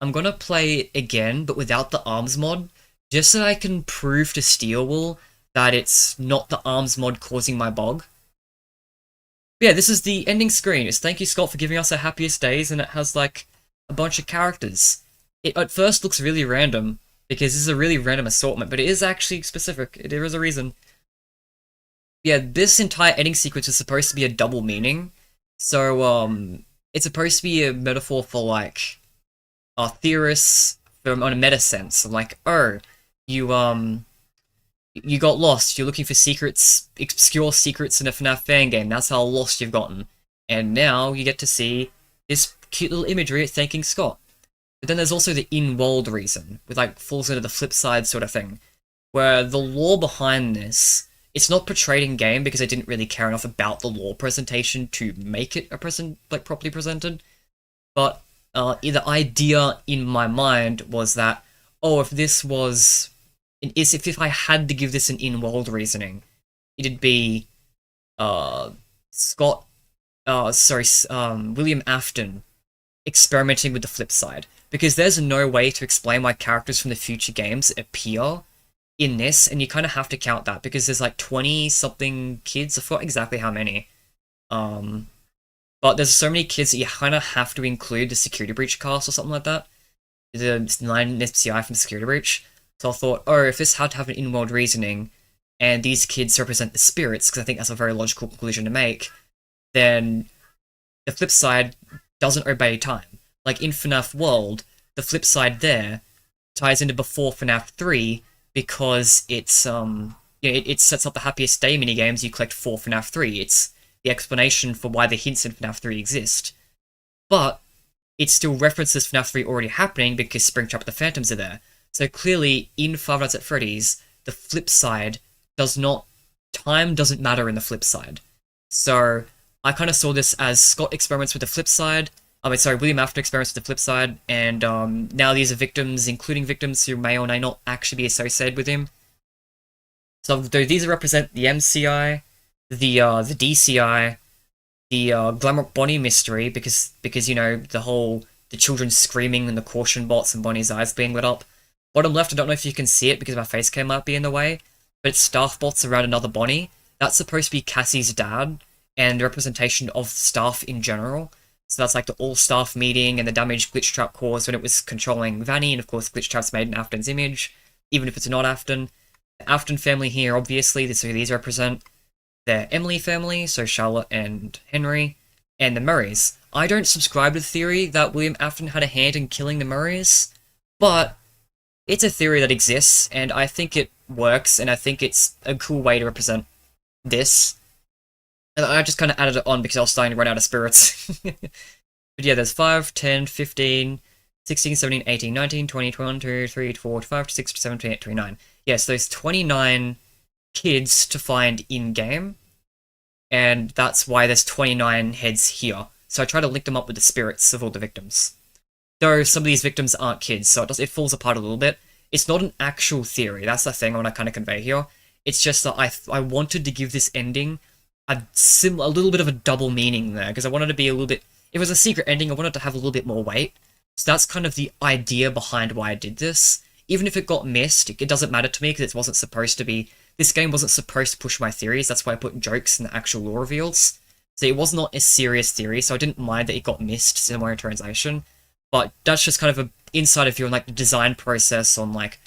I'm gonna play it again, but without the arms mod, just so I can prove to Steelwool that it's not the arms mod causing my bug. But yeah, this is the ending screen. It's thank you, Scott, for giving us our happiest days, and it has like a bunch of characters. It at first looks really random, because this is a really random assortment, but it is actually specific. There is a reason. Yeah, this entire ending sequence is supposed to be a double meaning. So, it's supposed to be a metaphor for, like, theorists from, on a meta sense. Like, oh, you, you got lost, you're looking for secrets, obscure secrets in a FNaF fan game, that's how lost you've gotten. And now you get to see this cute little imagery thanking Scott. But then there's also the in-world reason, which like falls into the flip side sort of thing, where the lore behind this, it's not portrayed in game because I didn't really care enough about the lore presentation to make it properly presented. But the idea in my mind was that, oh, if this was, if I had to give this an in-world reasoning, it'd be William Afton experimenting with the flip side, because there's no way to explain why characters from the future games appear in this, and you kind of have to count that because there's like 20-something kids. I forgot exactly how many. But there's so many kids that you kind of have to include the security breach cast or something like that. The 9 SPCI from the security breach. So I thought, oh, if this had to have an in-world reasoning, and these kids represent the spirits, because I think that's a very logical conclusion to make, then the flip side doesn't obey time. Like in FNaF World, the flip side there ties into before FNaF 3, because it's it sets up the happiest day minigames you collect for FNaF 3. It's the explanation for why the hints in FNaF 3 exist. But it still references FNaF 3 already happening because Springtrap the Phantoms are there. So clearly, in Five Nights at Freddy's, the flip side time doesn't matter in the flip side. So I kind of saw this as Scott experiments with the flip side. William Afton experiments with the flip side, and now these are victims, including victims who may or may not actually be associated with him. So these represent the MCI, the DCI, the Glamrock Bonnie mystery, because you know the children screaming and the caution bots and Bonnie's eyes being lit up. Bottom left, I don't know if you can see it because my face cam might be in the way, but it's staff bots around another Bonnie. That's supposed to be Cassie's dad and the representation of staff in general. So that's like the all-staff meeting and the damage Glitch Trap caused when it was controlling Vanny, and of course Glitch Trap's made in Afton's image, even if it's not Afton. The Afton family here, obviously, this is who these represent. The Emily family, so Charlotte and Henry, and the Murrays. I don't subscribe to the theory that William Afton had a hand in killing the Murrays, but it's a theory that exists, and I think it works, and I think it's a cool way to represent this. And I just kind of added it on because I was starting to run out of spirits. But yeah, there's 5, 10, 15, 16, 17, 18, 19, 20, 21, 22, 23, 24, 25, 26, 27, 28, 29. Yes, there's 29 kids to find in-game, and that's why there's 29 heads here. So I try to link them up with the spirits of all the victims. Though some of these victims aren't kids, so it falls apart a little bit. It's not an actual theory, that's the thing I want to kind of convey here. It's just that I wanted to give this ending a little bit of a double meaning there, because I wanted to be a little bit... If it was a secret ending, I wanted to have a little bit more weight. So that's kind of the idea behind why I did this. Even if it got missed, it doesn't matter to me, because it wasn't supposed to be... This game wasn't supposed to push my theories, that's why I put jokes in the actual lore reveals. So it was not a serious theory, so I didn't mind that it got missed somewhere in translation. But that's just kind of an insider view on like the design process on like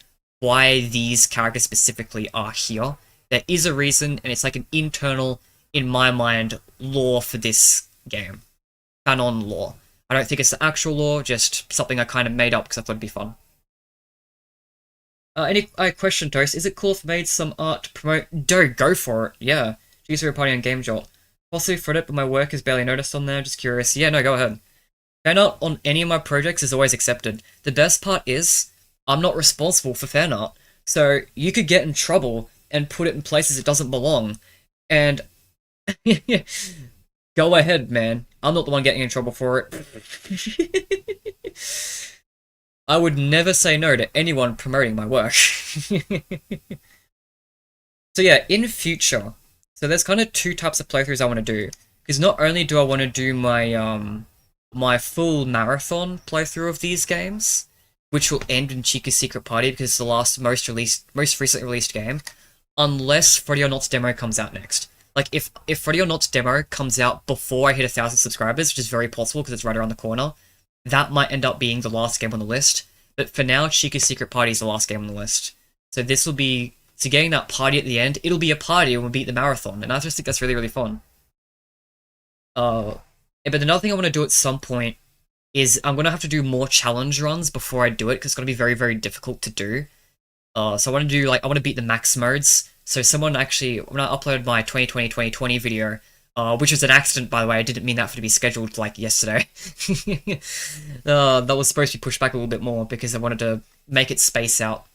why these characters specifically are here. There is a reason, and it's like an internal, in my mind, lore for this game. Canon lore. I don't think it's the actual lore, just something I kind of made up because I thought it'd be fun. Any question, Toast? Is it cool if I made some art to promote? Go for it. Yeah. Choose your party on Game Jolt. Possibly for it, but my work is barely noticed on there. Just curious. Yeah, no, go ahead. Fan art on any of my projects is always accepted. The best part is, I'm not responsible for fan art. So you could get in trouble and put it in places it doesn't belong. And go ahead, man. I'm not the one getting in trouble for it. I would never say no to anyone promoting my work. So yeah, in future, so there's kind of 2 types of playthroughs I want to do. Because not only do I want to do my my full marathon playthrough of these games, which will end in Chica'S Secret Party because it's the last most recently released game, unless Freddy or Not's demo comes out next. Like, if Freddy or Not's demo comes out before I hit 1,000 subscribers, which is very possible because it's right around the corner, that might end up being the last game on the list. But for now, Chica'S Secret Party is the last game on the list. So this will be to getting that party at the end. It'll be a party when we beat the marathon, and I just think that's really, really fun. But another thing I want to do at some point is I'm going to have to do more challenge runs before I do it, because it's going to be very, very difficult to do. So I want to do, like, I want to beat the max modes. So someone actually, when I uploaded my 2020 video, which was an accident, by the way, I didn't mean that for to be scheduled, like, yesterday. That was supposed to be pushed back a little bit more, because I wanted to make it space out.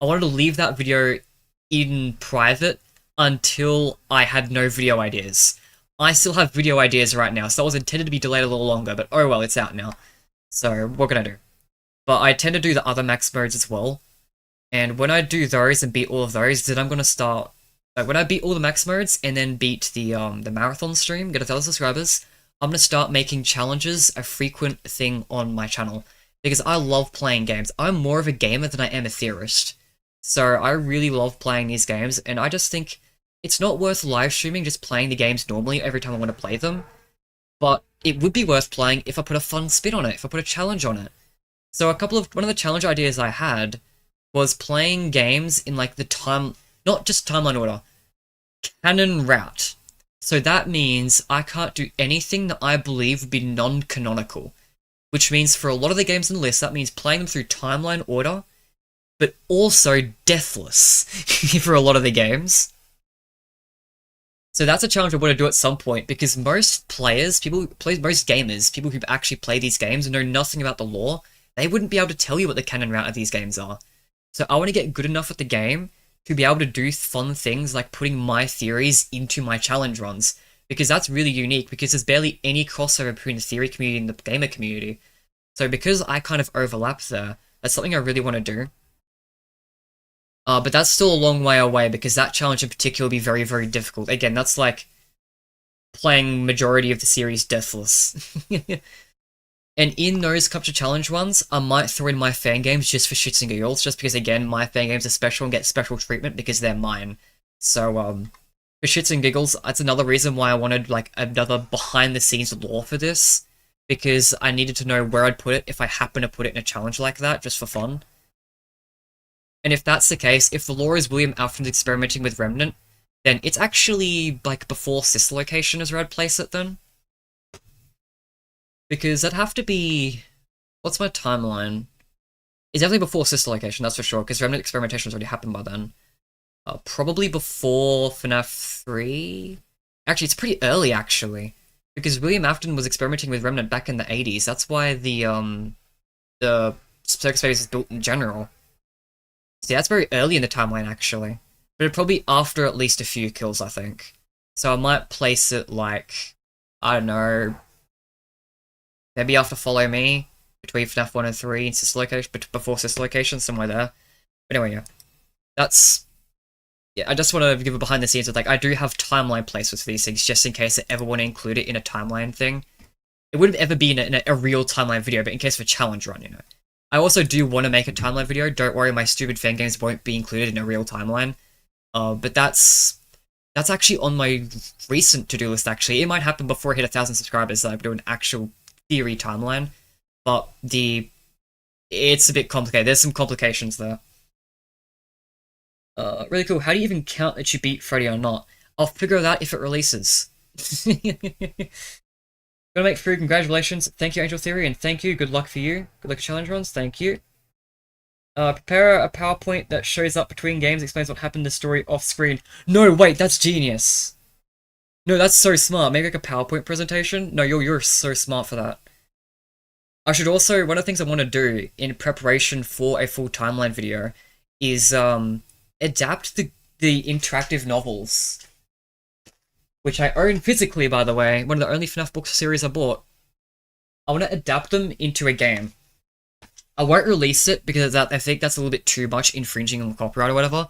I wanted to leave that video in private until I had no video ideas. I still have video ideas right now, so that was intended to be delayed a little longer, but oh well, it's out now. So, what can I do? But I tend to do the other max modes as well. And when I do those and beat all of those, then I'm gonna start... Like, when I beat all the max modes and then beat the marathon stream, get 1,000 subscribers, I'm gonna start making challenges a frequent thing on my channel. Because I love playing games. I'm more of a gamer than I am a theorist. So I really love playing these games, and I just think it's not worth live streaming just playing the games normally every time I want to play them. But it would be worth playing if I put a fun spin on it, if I put a challenge on it. So one of the challenge ideas I had was playing games in like the not just timeline order, canon route. So that means I can't do anything that I believe would be non-canonical. Which means for a lot of the games in the list, that means playing them through timeline order, but also deathless for a lot of the games. So that's a challenge I want to do at some point, because most players, most gamers, people who actually play these games and know nothing about the lore, they wouldn't be able to tell you what the canon route of these games are. So I want to get good enough at the game to be able to do fun things like putting my theories into my challenge runs, because that's really unique, because there's barely any crossover between the theory community and the gamer community. So because I kind of overlap there, that's something I really want to do. But that's still a long way away, because that challenge in particular will be very, very difficult. Again, that's like playing majority of the series deathless. And in those capture challenge ones, I might throw in my fan games just for shits and giggles, just because, again, my fan games are special and get special treatment because they're mine. So, for shits and giggles, that's another reason why I wanted, like, another behind-the-scenes lore for this, because I needed to know where I'd put it if I happen to put it in a challenge like that, just for fun. And if that's the case, if the lore is William Afton's experimenting with Remnant, then it's actually, like, before Sister Location is where I'd place it, then. Because that'd have to be... What's my timeline? It's definitely before Sister Location, that's for sure, because Remnant Experimentation's already happened by then. Probably before FNaF 3? Actually, it's pretty early, actually. Because William Afton was experimenting with Remnant back in the 80s. That's why the circus space is built in general. See, that's very early in the timeline, actually. But it'd probably be after at least a few kills, I think. So I might place it, like... I don't know... Maybe after Follow Me, between FNaF 1 and 3, and Sister Location, but before Sister Location, somewhere there. But anyway, yeah. That's... Yeah, I just want to give a behind the scenes of, like, I do have timeline placements for these things, just in case I ever want to include it in a timeline thing. It wouldn't ever be in a real timeline video, but in case of a challenge run, you know. I also do want to make a timeline video, don't worry, my stupid fan games won't be included in a real timeline. But that's actually on my recent to-do list, actually. It might happen before I hit 1,000 subscribers that I do an actual theory timeline, but it's a bit complicated. There's some complications there. Really cool. How do you even count that you beat Freddy or not? I'll figure that if it releases. Gonna make food, congratulations. Thank you, Angel Theory, and thank you. Good luck for you. Good luck at challenge runs. Thank you. Prepare a PowerPoint that shows up between games, explains what happened in the story off screen. No, wait, that's genius. No, that's so smart. Make like a PowerPoint presentation. No, you're so smart for that. I should also, one of the things I want to do in preparation for a full timeline video is adapt the interactive novels, which I own physically, by the way. One of the only FNaF books series I bought. I want to adapt them into a game. I won't release it because I think that's a little bit too much infringing on copyright or whatever.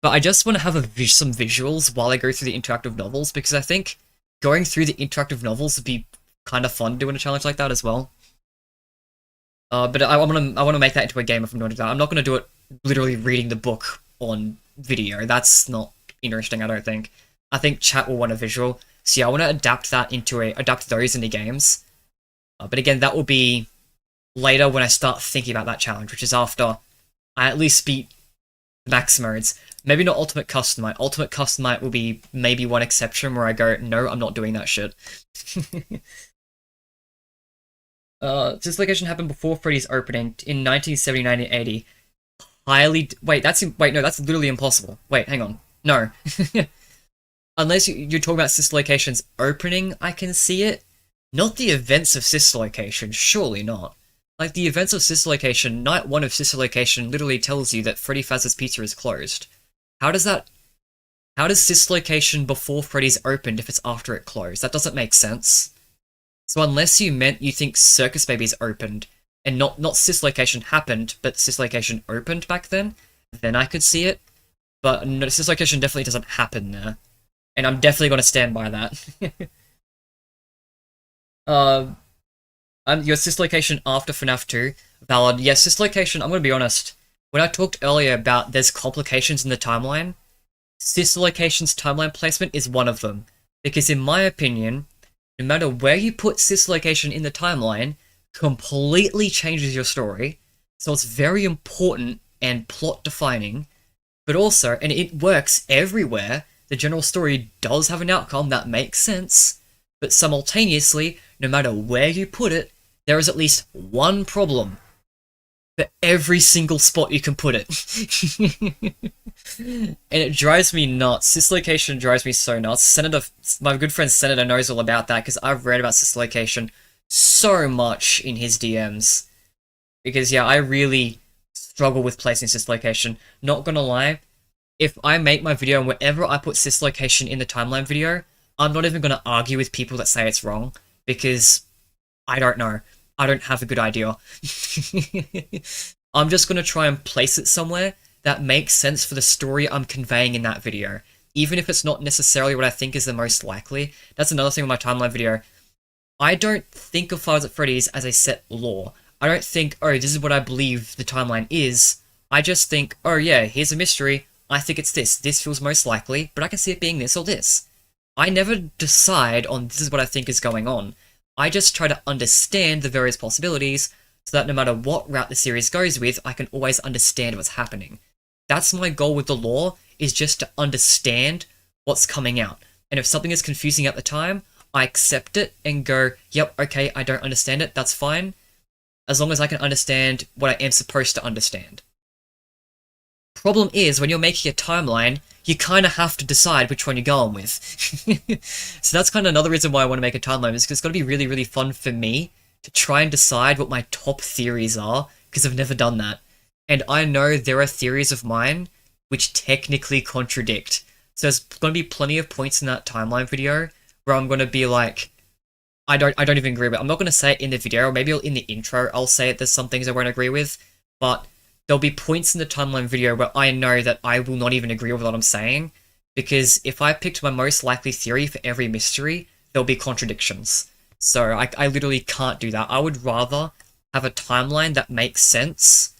But I just want to have some visuals while I go through the interactive novels, because I think going through the interactive novels would be kind of fun doing a challenge like that as well. But I want to make that into a game if I'm going to do that. I'm not going to do it literally reading the book on video. That's not interesting, I don't think. I think chat will want a visual. So yeah, I want to adapt those into games. But again, that will be later when I start thinking about that challenge, which is after I at least beat max modes. Maybe not Ultimate Customite. Ultimate Customite will be maybe one exception where I go, no, I'm not doing that shit. Dislocation happened before Freddy's opening in 1970, 1980. Wait, no, that's literally impossible. Wait, hang on. No. Unless you're talking about Dislocation's opening, I can see it. Not the events of Dislocation, surely not. Like, the events of Dislocation, night 1 of Dislocation literally tells you that Freddy Fazbear's Pizza is closed. How does Dislocation before Freddy's opened if it's after it closed? That doesn't make sense. So unless you think Circus Baby's opened, and not Dislocation happened, but Dislocation opened back then I could see it. But no, Dislocation definitely doesn't happen there. And I'm definitely going to stand by that. Your Dislocation after FNAF 2, valid. Yes, Dislocation, I'm going to be honest. When I talked earlier about there's complications in the timeline, Dislocation's timeline placement is one of them. Because in my opinion, no matter where you put Dislocation in the timeline, completely changes your story. So it's very important and plot defining. But also, and it works everywhere, the general story does have an outcome that makes sense. But simultaneously, no matter where you put it, there is at least one problem for every single spot you can put it. And it drives me nuts. Dislocation drives me so nuts. My good friend Senator knows all about that because I've read about Dislocation so much in his DMs. Because yeah, I really struggle with placing Dislocation. Not gonna lie, if I make my video and wherever I put Dislocation in the timeline video, I'm not even gonna argue with people that say it's wrong, because I don't know. I don't have a good idea. I'm just gonna try and place it somewhere that makes sense for the story I'm conveying in that video. Even if it's not necessarily what I think is the most likely. That's another thing with my timeline video. I don't think of Five Nights at Freddy's as a set lore. I don't think, oh, this is what I believe the timeline is. I just think, oh yeah, here's a mystery. I think it's this. This feels most likely, but I can see it being this or this. I never decide on this is what I think is going on. I just try to understand the various possibilities so that no matter what route the series goes with, I can always understand what's happening. That's my goal with the lore, is just to understand what's coming out. And if something is confusing at the time, I accept it and go, yep, okay, I don't understand it, that's fine. As long as I can understand what I am supposed to understand. Problem is, when you're making a timeline, you kind of have to decide which one you're going with. So that's kind of another reason why I want to make a timeline, is because it's got to be really, really fun for me to try and decide what my top theories are, because I've never done that. And I know there are theories of mine which technically contradict. So there's going to be plenty of points in that timeline video where I'm going to be like, I don't even agree with it. I'm not going to say it in the video, or maybe in the intro I'll say it, there's some things I won't agree with, but there'll be points in the timeline video where I know that I will not even agree with what I'm saying, because if I picked my most likely theory for every mystery, there'll be contradictions. So I literally can't do that. I would rather have a timeline that makes sense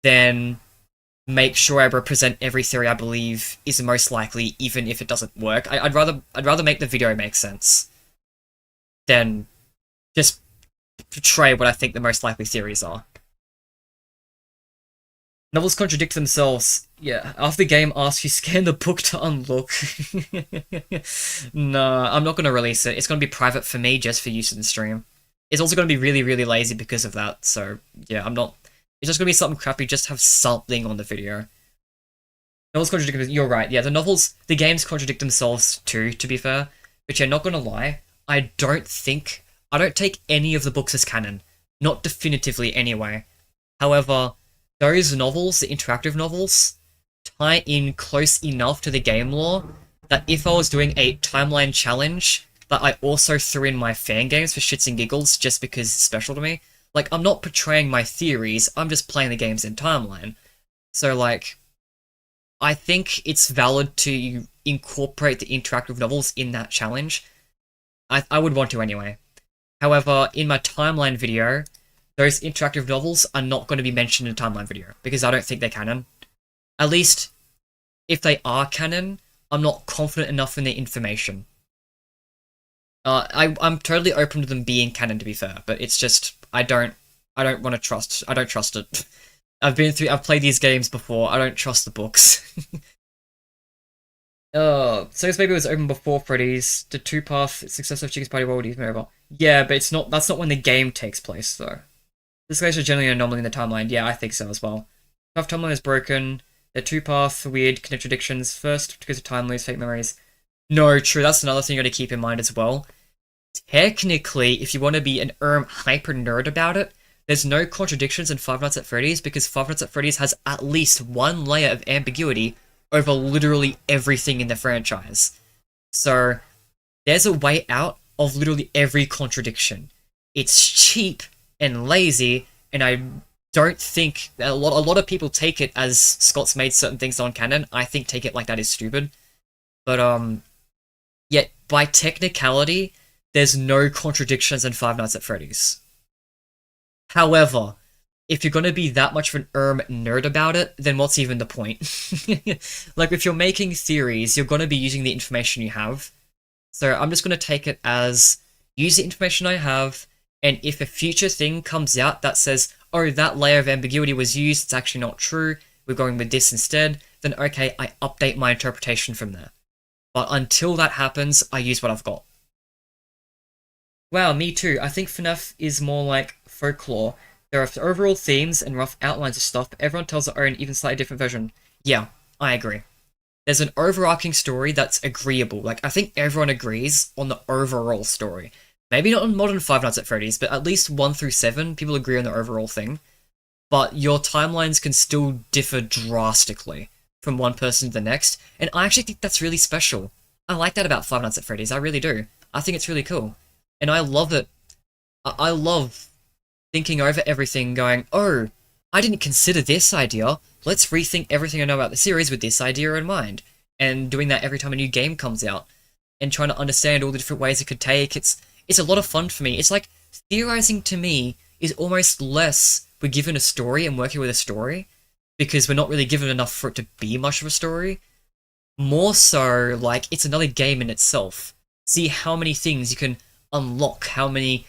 than make sure I represent every theory I believe is the most likely, even if it doesn't work. I'd rather make the video make sense than just portray what I think the most likely theories are. Novels contradict themselves. Yeah, after the game asks you scan the book to unlock. No, I'm not going to release it. It's going to be private for me, just for use in the stream. It's also going to be really, really lazy because of that, so yeah, I'm not... It's just going to be something crappy, just have something on the video. Novels contradict... You're right, yeah, the games contradict themselves too, to be fair. But yeah, not going to lie, I don't take any of the books as canon. Not definitively, anyway. However, those novels, the interactive novels, tie in close enough to the game lore that if I was doing a timeline challenge that I also threw in my fan games for shits and giggles just because it's special to me, like, I'm not portraying my theories, I'm just playing the games in timeline. So, like, I think it's valid to incorporate the interactive novels in that challenge. I would want to anyway. However, in my timeline video, those interactive novels are not going to be mentioned in a timeline video, because I don't think they're canon. At least, if they are canon, I'm not confident enough in the information. I'm totally open to them being canon, to be fair, but it's just, I don't trust it. I've played these games before, I don't trust the books. Circus Baby was open before Freddy's. The two-path success of Chica'S Party World is over. Yeah, but it's not. That's not when the game takes place, though. This case is generally an anomaly in the timeline. Yeah, I think so as well. Tough timeline is broken. The two-path weird contradictions. First, because of time loops, fake memories. No, true. That's another thing you got to keep in mind as well. Technically, if you want to be an hyper nerd about it, there's no contradictions in Five Nights at Freddy's because Five Nights at Freddy's has at least one layer of ambiguity over literally everything in the franchise. So, there's a way out of literally every contradiction. It's cheap and lazy, and I don't think a lot of people take it as Scott's made certain things non-canon. I think take it like that is stupid. But yet by technicality, there's no contradictions in Five Nights at Freddy's. However, if you're gonna be that much of an nerd about it, then what's even the point? Like, if you're making theories, you're gonna be using the information you have. So I'm just gonna take it as, use the information I have, and if a future thing comes out that says, oh, that layer of ambiguity was used, it's actually not true, we're going with this instead, then okay, I update my interpretation from there. But until that happens, I use what I've got. Wow, me too. I think FNaF is more like folklore. There are overall themes and rough outlines of stuff, but everyone tells their own, even slightly different version. Yeah, I agree. There's an overarching story that's agreeable. Like, I think everyone agrees on the overall story. Maybe not on modern Five Nights at Freddy's, but at least 1 through 7, people agree on the overall thing. But your timelines can still differ drastically from one person to the next, and I actually think that's really special. I like that about Five Nights at Freddy's, I really do. I think it's really cool. And I love it. I love thinking over everything, going, oh, I didn't consider this idea, let's rethink everything I know about the series with this idea in mind. And doing that every time a new game comes out, and trying to understand all the different ways it could take, it's a lot of fun for me. It's like, theorizing to me is almost less we're given a story and working with a story, because we're not really given enough for it to be much of a story. More so, like, it's another game in itself. See how many things you can unlock, how many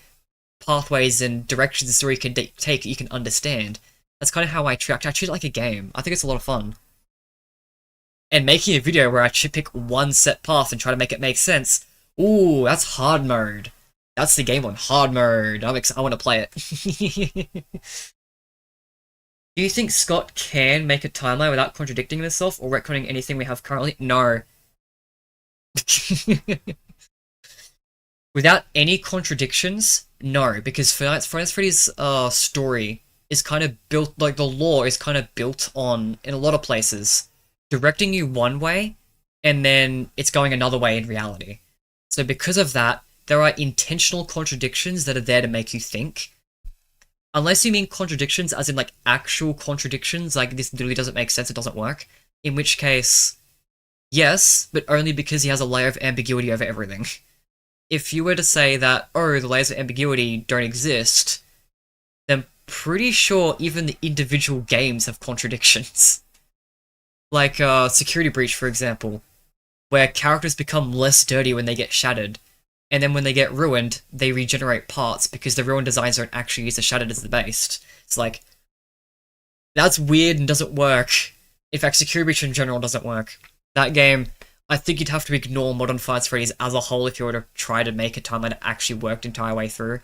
pathways and directions the story can take you can understand. That's kind of how I treat it like a game. I think it's a lot of fun. And making a video where I pick one set path and try to make it make sense, ooh, that's hard mode. That's the game on hard mode. I want to play it. Do you think Scott can make a timeline without contradicting himself or retconning anything we have currently? No. Without any contradictions? No, because Five Nights at Freddy's story is kind of built, like, the lore is kind of built on, in a lot of places, directing you one way, and then it's going another way in reality. So because of that, there are intentional contradictions that are there to make you think. Unless you mean contradictions as in, like, actual contradictions, like, this literally doesn't make sense, it doesn't work. In which case, yes, but only because he has a layer of ambiguity over everything. If you were to say that, oh, the layers of ambiguity don't exist, then pretty sure even the individual games have contradictions. Like, Security Breach, for example, where characters become less dirty when they get shattered, and then when they get ruined, they regenerate parts because the ruined designs don't actually use the shattered as the base. It's like, that's weird and doesn't work. In fact, Security Breach in general doesn't work. That game, I think you'd have to ignore Modern Five Nights at Freddy's as a whole if you were to try to make a timeline that actually worked the entire way through.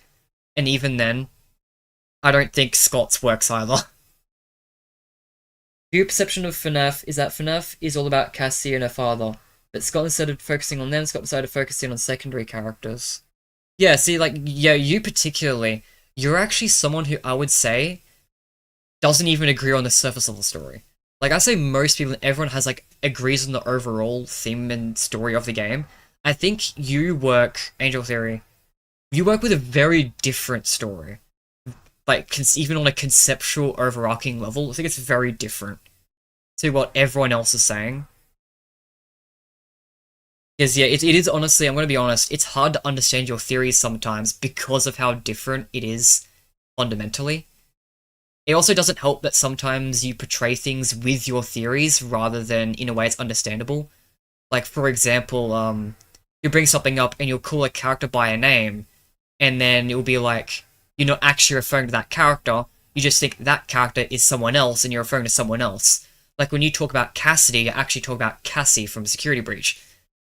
And even then, I don't think Scott's works either. Your perception of FNaF is that FNaF is all about Cassie and her father, but Scott instead of focusing on them, Scott decided to focus in on secondary characters. Yeah, see, like, yeah, you particularly, you're actually someone who I would say doesn't even agree on the surface level story. Like, I say most people, everyone has, like, agrees on the overall theme and story of the game. I think you work, Angel Theory, you work with a very different story. Like, even on a conceptual, overarching level, I think it's very different to what everyone else is saying. Because, yeah, it is honestly, I'm going to be honest, it's hard to understand your theories sometimes because of how different it is fundamentally. It also doesn't help that sometimes you portray things with your theories rather than in a way it's understandable. Like, for example, you bring something up and you'll call a character by a name, and then it'll be like, you're not actually referring to that character, you just think that character is someone else and you're referring to someone else. Like when you talk about Cassidy, you actually talk about Cassie from Security Breach.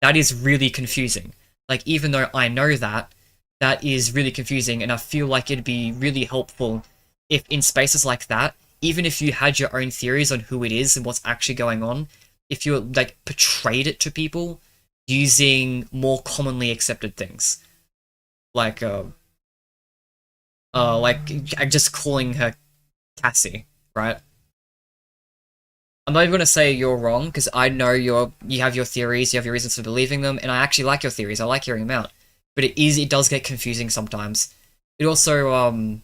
That is really confusing. Like, even though I know that, that is really confusing, and I feel like it'd be really helpful if in spaces like that, even if you had your own theories on who it is and what's actually going on, if you, like, portrayed it to people using more commonly accepted things. Like just calling her Cassie, right? I'm not even gonna say you're wrong, because I know you have your theories, you have your reasons for believing them, and I actually like your theories, I like hearing them out. But it does get confusing sometimes. It also,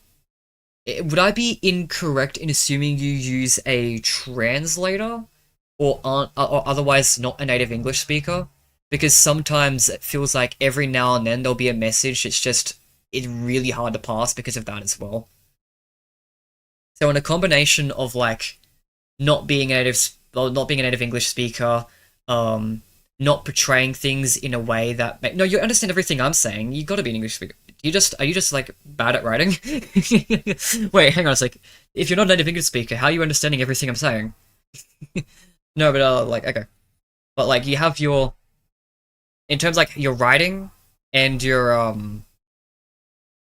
would I be incorrect in assuming you use a translator? Or otherwise not a native English speaker? Because sometimes it feels like every now and then there'll be a message it's really hard to pass because of that as well. So in a combination of, like, not being a native English speaker, not portraying things in a way that no, you understand everything I'm saying. You got to be an English speaker. Are you just like bad at writing? Wait, hang on a sec. If you're not a native English speaker, how are you understanding everything I'm saying? No, but like, okay, but like you have your, in terms like your writing and your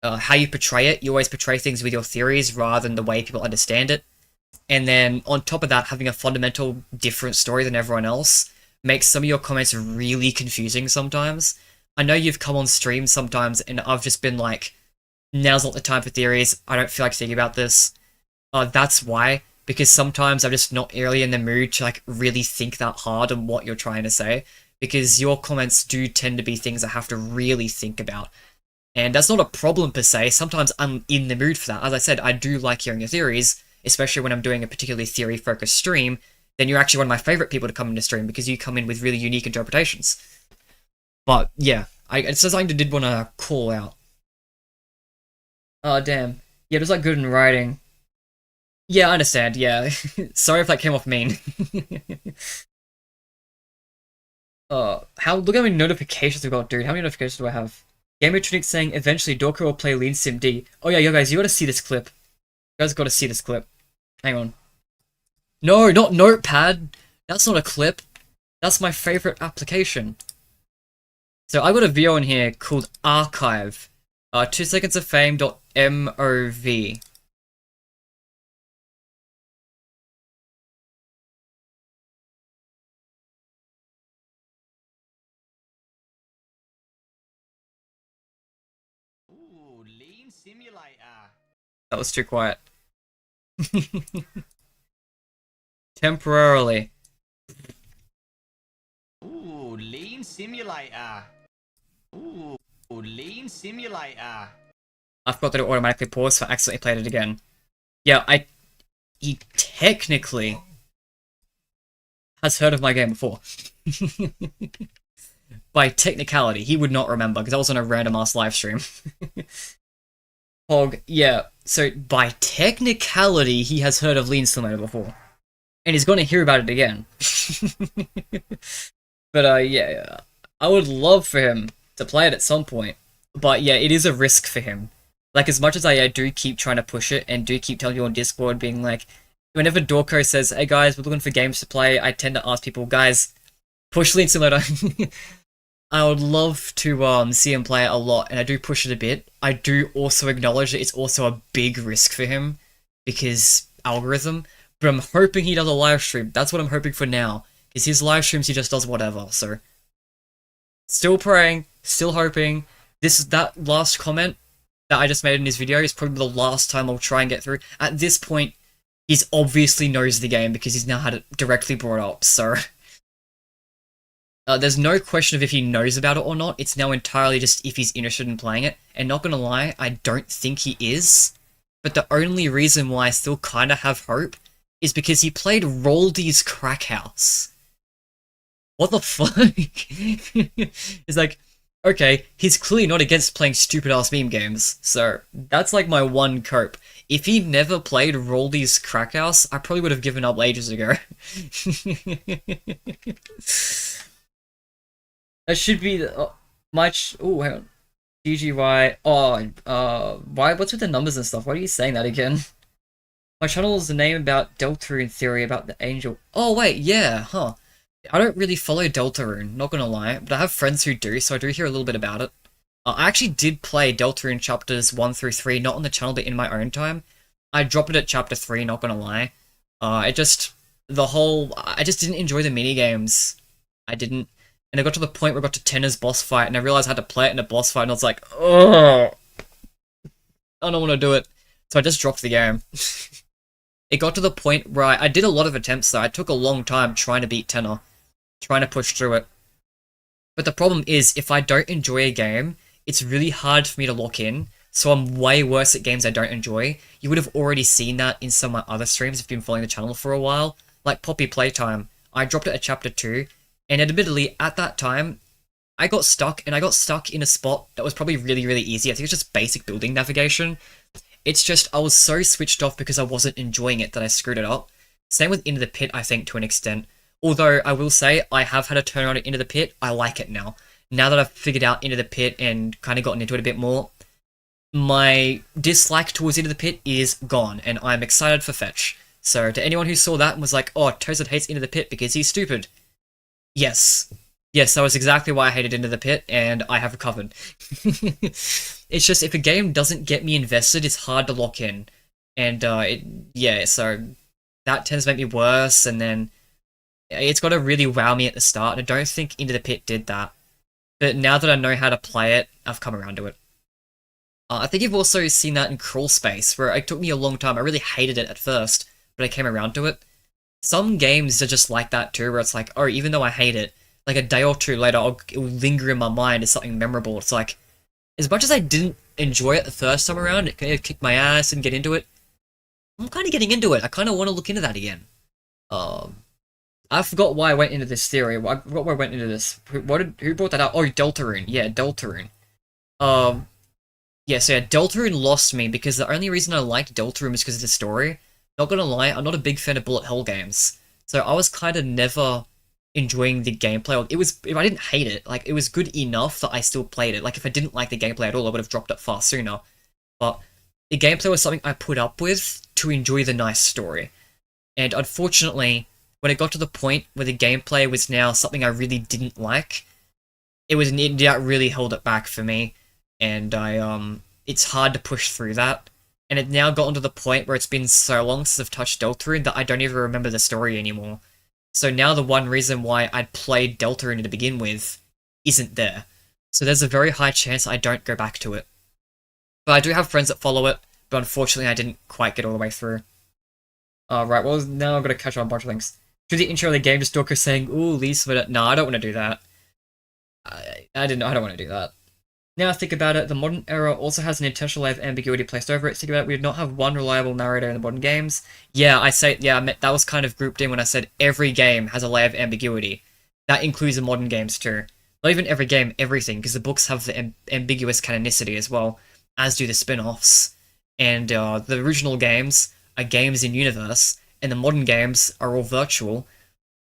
how you portray it. You always portray things with your theories rather than the way people understand it. And then on top of that, having a fundamental different story than everyone else makes some of your comments really confusing sometimes. I know you've come on stream sometimes and I've just been like, now's not the time for theories, I don't feel like thinking about this. That's why, because sometimes I'm just not really in the mood to like really think that hard on what you're trying to say, because your comments do tend to be things I have to really think about. And that's not a problem per se, sometimes I'm in the mood for that. As I said, I do like hearing your theories, especially when I'm doing a particularly theory-focused stream. Then you're actually one of my favorite people to come into stream because you come in with really unique interpretations. But yeah, it's something I did want to call out. Oh damn. Yeah, just like good in writing. Yeah, I understand, yeah. Sorry if that came off mean. Look how many notifications we've got, dude. How many notifications do I have? Gamertronic saying eventually Dawko will play Lean Sim D. Oh yeah, yo guys, you gotta see this clip. You guys gotta see this clip. Hang on. No, not Notepad. That's not a clip. That's my favorite application. So I got a video in here called Archive. 2secondsofFame.mov. Ooh, Lean Simulator. That was too quiet. Temporarily. Ooh, Lean Simulator. Ooh, Lean Simulator. I forgot that it automatically paused, so I accidentally played it again. Yeah, he technically has heard of my game before. By technicality, he would not remember, because I was on a random-ass livestream. Hog, yeah, so by technicality, he has heard of Lean Simulator before. And he's going to hear about it again. But, yeah, I would love for him to play it at some point. But, yeah, it is a risk for him. Like, as much as I do keep trying to push it, and do keep telling you on Discord, being like, whenever Dawko says, hey guys, we're looking for games to play, I tend to ask people, guys, push Lean Simulator. I would love to see him play it a lot, and I do push it a bit. I do also acknowledge that it's also a big risk for him, because algorithm, but I'm hoping he does a live stream. That's what I'm hoping for now, because his live streams he just does whatever, so. Still praying, still hoping. That last comment that I just made in his video is probably the last time I'll try and get through. At this point, he's obviously knows the game, because he's now had it directly brought up, so. There's no question of if he knows about it or not, it's now entirely just if he's interested in playing it, and not gonna lie, I don't think he is, but the only reason why I still kinda have hope is because he played Roldy's Crack House. What the fuck? It's like, okay, he's clearly not against playing stupid-ass meme games, so that's like my one cope. If he never played Roldy's Crack House, I probably would have given up ages ago. That should be the oh, hang on. GGY. Why? What's with the numbers and stuff? Why are you saying that again? My channel is the name about Deltarune theory about the angel. Oh wait, yeah, huh. I don't really follow Deltarune, not gonna lie, but I have friends who do, so I do hear a little bit about it. I actually did play Deltarune chapters 1 through 3, not on the channel, but in my own time. I dropped it at chapter 3, not gonna lie. I just didn't enjoy the minigames. I didn't. And I got to the point where I got to Tenna's boss fight, and I realized I had to play it in a boss fight, and I was like, oh, I don't want to do it. So I just dropped the game. It got to the point where I did a lot of attempts, though. I took a long time trying to beat Tenna, trying to push through it. But the problem is, if I don't enjoy a game, it's really hard for me to lock in, so I'm way worse at games I don't enjoy. You would have already seen that in some of my other streams if you've been following the channel for a while. Like Poppy Playtime, I dropped it at chapter 2, and admittedly, at that time, I got stuck in a spot that was probably really, really easy. I think it's just basic building navigation. It's just, I was so switched off because I wasn't enjoying it that I screwed it up. Same with Into the Pit, I think, to an extent. Although, I will say, I have had a turn on it Into the Pit, I like it now. Now that I've figured out Into the Pit and kind of gotten into it a bit more, my dislike towards Into the Pit is gone, and I'm excited for Fetch. So, to anyone who saw that and was like, oh, Toazed hates Into the Pit because he's stupid. Yes. Yes, that was exactly why I hated Into the Pit, and I have recovered. It's just, if a game doesn't get me invested, it's hard to lock in. And, so that tends to make me worse, and then it's got to really wow me at the start, and I don't think Into the Pit did that. But now that I know how to play it, I've come around to it. I think you've also seen that in Crawl Space, where it took me a long time. I really hated it at first, but I came around to it. Some games are just like that too, where it's like, oh, even though I hate it, like a day or two later, it'll linger in my mind as something memorable. It's like, as much as I didn't enjoy it the first time around, it kind of kicked my ass and get into it, I'm kind of getting into it. I kind of want to look into that again. I forgot why I went into this theory. I forgot why I went into this. Who brought that up? Oh, Deltarune. Yeah, Deltarune. Yeah, so yeah, Deltarune lost me because the only reason I liked Deltarune was because of the story. Not gonna lie, I'm not a big fan of bullet hell games. So I was kind of never enjoying the gameplay. If I didn't hate it, like, it was good enough that I still played it. Like, if I didn't like the gameplay at all, I would have dropped it far sooner. But the gameplay was something I put up with to enjoy the nice story. And unfortunately, when it got to the point where the gameplay was now something I really didn't like, that really held it back for me. And it's hard to push through that. And it now gotten to the point where it's been so long since I've touched Deltarune that I don't even remember the story anymore. So now the one reason why I played Deltarune to begin with isn't there. So there's a very high chance I don't go back to it. But I do have friends that follow it, but unfortunately I didn't quite get all the way through. Right, well, now I've got to catch on a bunch of things. To the intro of the game, just Dawko saying, ooh, Lee's with it. No, I don't want to do that. I don't want to do that. Now I think about it, the modern era also has an intentional layer of ambiguity placed over it. Think about it, we did not have one reliable narrator in the modern games. Yeah, that was kind of grouped in when I said every game has a layer of ambiguity. That includes the modern games too. Not even every game, everything, because the books have the ambiguous canonicity as well, as do the spin-offs. And the original games are games in universe, and the modern games are all virtual.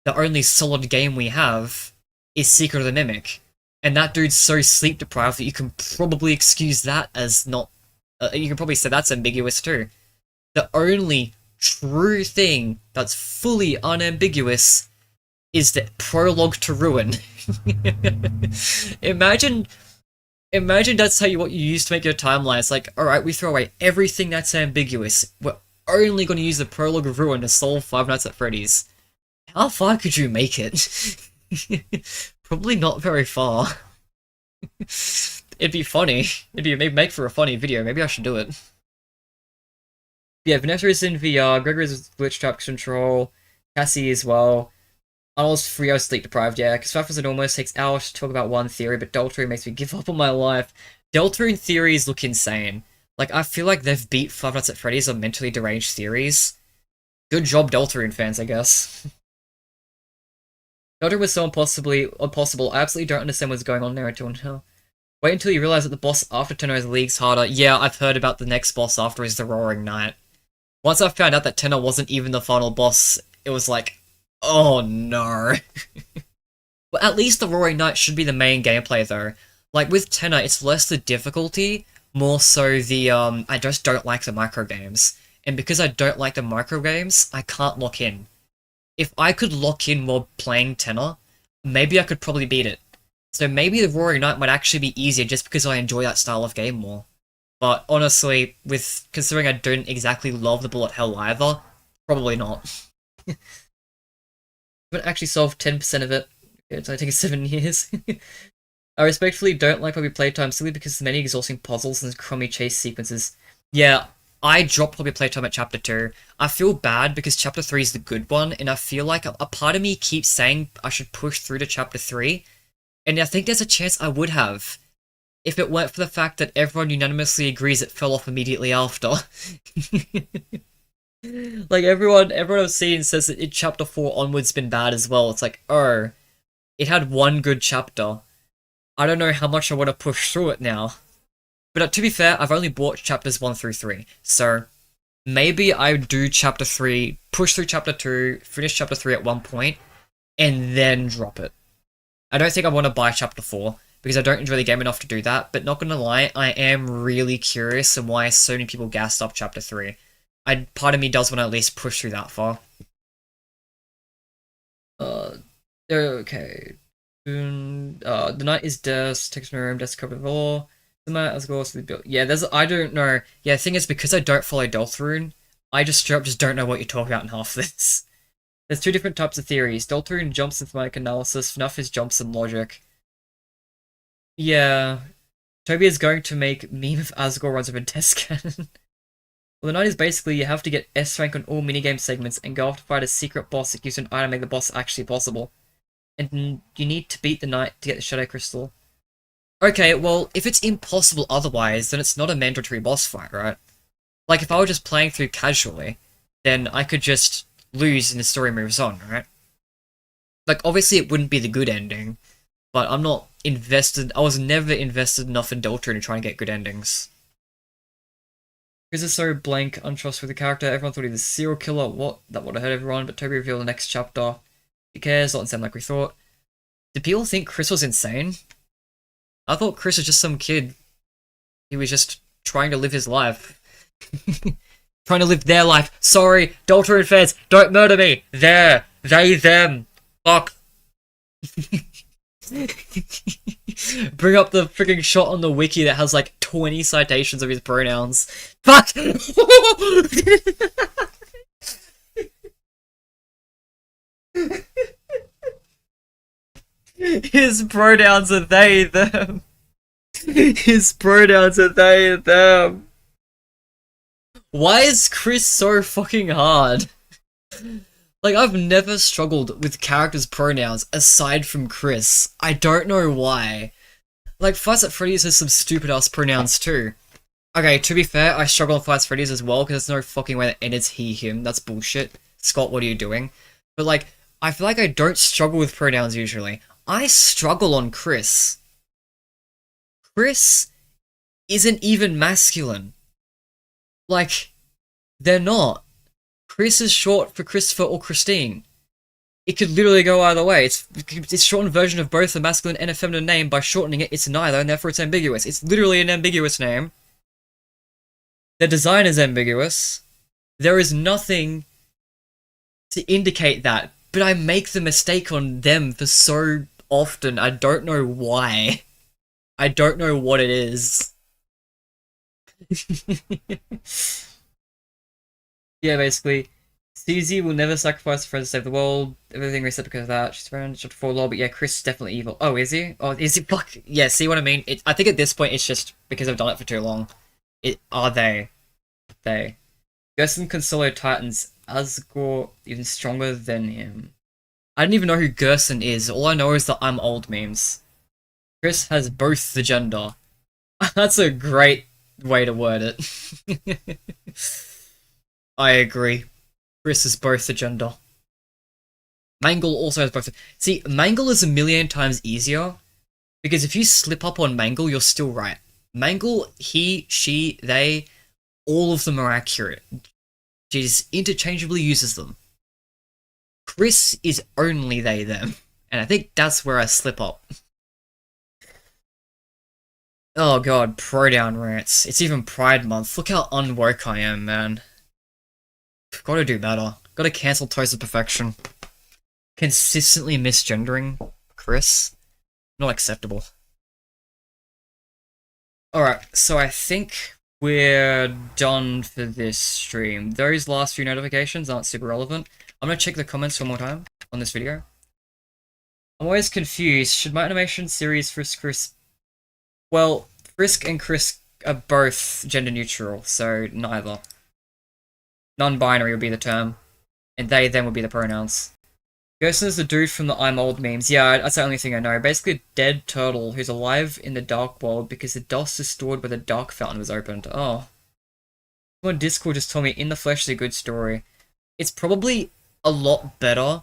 The only solid game we have is Secret of the Mimic. And that dude's so sleep deprived that you can probably excuse that as not... you can probably say that's ambiguous too. The only true thing that's fully unambiguous is the prologue to Ruin. Imagine that's what you use to make your timeline. It's like, alright, we throw away everything that's ambiguous. We're only going to use the prologue of Ruin to solve Five Nights at Freddy's. How far could you make it? Probably not very far. It'd be funny. It'd make for a funny video. Maybe I should do it. Yeah, Vanessa is in VR. Gregory's glitch trap control. Cassie as well. Arnold's 3 hours sleep deprived, yeah. Because Fnaf it almost takes hours to talk about one theory, but Deltarune makes me give up on my life. Deltarune theories look insane. Like, I feel like they've beat Five Nights at Freddy's on mentally deranged theories. Good job, Deltarune fans, I guess. Deltarune was so impossible. I absolutely don't understand what's going on there until now. Wait until you realize that the boss after Tenno is leagues harder. Yeah, I've heard about the next boss after is the Roaring Knight. Once I found out that Tenno wasn't even the final boss, it was like, oh no. Well, at least the Roaring Knight should be the main gameplay though. Like with Tenno, it's less the difficulty, more so the I just don't like the micro games. and because I don't like the micro games, I can't lock in. If I could lock in while playing Tenor, maybe I could probably beat it. So maybe the Roaring Knight might actually be easier just because I enjoy that style of game more. But honestly, with considering I don't exactly love the bullet hell either, probably not. I haven't actually solved 10% of it. It's only taken 7 years. I respectfully don't like Poppy Playtime simply because of the many exhausting puzzles and crummy chase sequences. Yeah, I dropped Poppy Playtime at Chapter 2. I feel bad because Chapter 3 is the good one, and I feel like a part of me keeps saying I should push through to Chapter 3, and I think there's a chance I would have, if it weren't for the fact that everyone unanimously agrees it fell off immediately after. Like, everyone I've seen says that in Chapter 4 onwards been bad as well. It's like, oh, it had one good chapter. I don't know how much I want to push through it now. But to be fair, I've only bought chapters 1 through 3, so maybe I do chapter 3, push through chapter 2, finish chapter 3 at one point, and then drop it. I don't think I want to buy chapter 4, because I don't enjoy the game enough to do that, but not gonna lie, I am really curious on why so many people gassed up chapter 3. Part of me does want to at least push through that far. Okay. The night is dust, takes my room, dust covered with all. The night as well as the build. Yeah, I don't know. Yeah, the thing is, because I don't follow Deltarune, I just straight up just don't know what you're talking about in half this. There's two different types of theories. Deltarune jumps in thematic analysis, FNaF is jumps in logic. Yeah. Toby is going to make meme if Asgore runs over test cannon. Well, the night is basically you have to get S rank on all minigame segments and go off to fight a secret boss that gives you an item to make the boss actually possible. And you need to beat the knight to get the Shadow Crystal. Okay, well, if it's impossible otherwise, then it's not a mandatory boss fight, right? Like, if I were just playing through casually, then I could just lose and the story moves on, right? Like, obviously it wouldn't be the good ending, but I'm not invested. I was never invested enough in Deltarune to try and get good endings. Because it's so blank, untrustworthy character, everyone thought he was a serial killer, what? That would have hurt everyone, but Toby revealed the next chapter. Who cares? Not insane like we thought. Did people think Chris was insane? I thought Chris was just some kid. He was just trying to live his life. Trying to live their life. Sorry, Deltarune fans, don't murder me! There! They, them! Fuck! Bring up the freaking shot on the wiki that has like 20 citations of his pronouns. Fuck! His pronouns are they, them. His pronouns are they, them. Why is Chris so fucking hard? Like, I've never struggled with characters' pronouns aside from Chris. I don't know why. Like, Fights at Freddy's has some stupid-ass pronouns too. Okay, to be fair, I struggle on Fights at Freddy's as well, because there's no fucking way that ends he, him. That's bullshit. Scott, what are you doing? But like, I feel like I don't struggle with pronouns usually. I struggle on Chris. Chris isn't even masculine. Like, they're not. Chris is short for Christopher or Christine. It could literally go either way. It's a shortened version of both a masculine and a feminine name. By shortening it, it's neither, and therefore it's ambiguous. It's literally an ambiguous name. The design is ambiguous. There is nothing to indicate that, but I make the mistake on them for so often. I don't know why. I don't know what it is. Yeah, basically, CZ will never sacrifice her friends to save the world. Everything reset because of that. She's around chapter 4 lore, but yeah, Chris is definitely evil. Oh, is he? Oh, is he? Fuck. Yeah, see what I mean? I think at this point it's just because I've done it for too long. Are they? They. Gerson can solo Titans. Asgore even stronger than him. I don't even know who Gerson is. All I know is that I'm old memes. Chris has both the gender. That's a great way to word it. I agree. Chris is both the gender. Mangle also has both. See, Mangle is a million times easier, because if you slip up on Mangle, you're still right. Mangle, he, she, they, all of them are accurate. She just interchangeably uses them. Chris is only they, them. And I think that's where I slip up. Oh god, pronoun rants. It's even Pride Month. Look how unwoke I am, man. Gotta do better. Gotta cancel Toast of Perfection. Consistently misgendering Chris. Not acceptable. Alright, so I think we're done for this stream. Those last few notifications aren't super relevant. I'm gonna check the comments one more time on this video. I'm always confused. Should my animation series Frisk Chris... Well, Frisk and Chris are both gender neutral, so neither. Non-binary would be the term. And they, them would be the pronouns. Gerson is the dude from the I'm old memes. Yeah, that's the only thing I know. Basically a dead turtle who's alive in the dark world because the dust is stored where the dark fountain was opened. Oh. Someone on Discord just told me In the Flesh is a good story. It's probably a lot better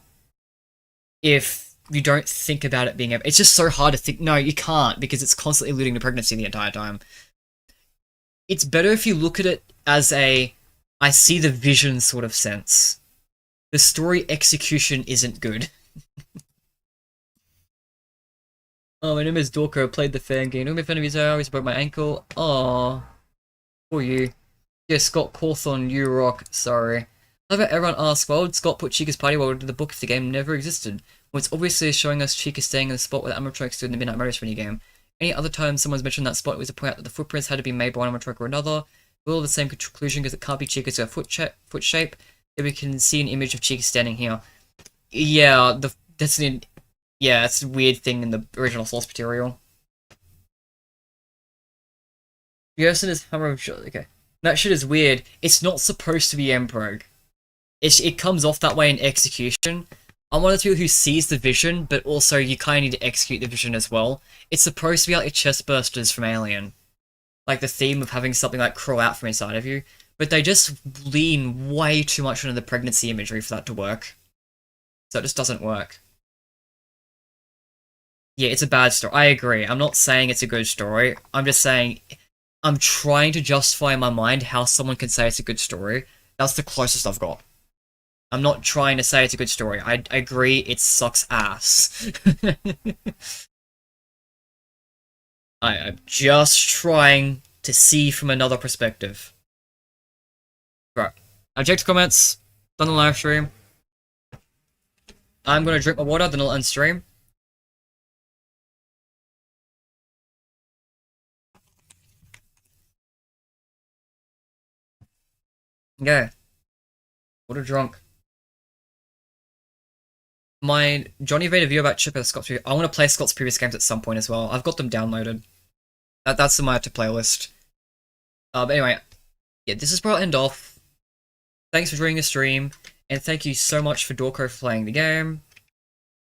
if you don't think about it being... It's just so hard to think... No, you can't, because it's constantly alluding to pregnancy the entire time. It's better if you look at it as a I see the vision sort of sense. The story execution isn't good. Oh, my name is Dawko, played the fan game. Don't make fun of his I always broke my ankle. Aww. For you. Yeah, Scott Cawthorne, you rock. Sorry. How about everyone asks, why would Scott put Chica's party world into the book if the game never existed? Well, it's obviously showing us Chica staying in the spot where the animatronic stood in the Midnight Murders minigame. Any other time someone's mentioned that spot was to point out that the footprints had to be made by one animatronic or another. We're all the same conclusion because it can't be Chica's foot shape. If we can see an image of Chica standing here. Yeah, that's a weird thing in the original source material. Gerson is hammer of shot. Okay, that shit is weird. It's not supposed to be Mprog. It comes off that way in execution. I'm one of the people who sees the vision, but also you kind of need to execute the vision as well. It's supposed to be like a chest bursters from Alien, like the theme of having something like crawl out from inside of you. But they just lean way too much into the pregnancy imagery for that to work. So it just doesn't work. Yeah, it's a bad story. I agree. I'm not saying it's a good story. I'm just saying I'm trying to justify in my mind how someone can say it's a good story. That's the closest I've got. I'm not trying to say it's a good story. I agree it sucks ass. I'm just trying to see from another perspective. Right. I've checked comments, done the live stream. I'm gonna drink my water, then I'll end stream. Okay. Water drunk. My Johnny made a video about Chipper Scott's I want to play Scott's previous games at some point as well. I've got them downloaded. That's in my to playlist. But anyway, yeah, this is where I'll end off. Thanks for joining the stream, and thank you so much for Dawko for playing the game.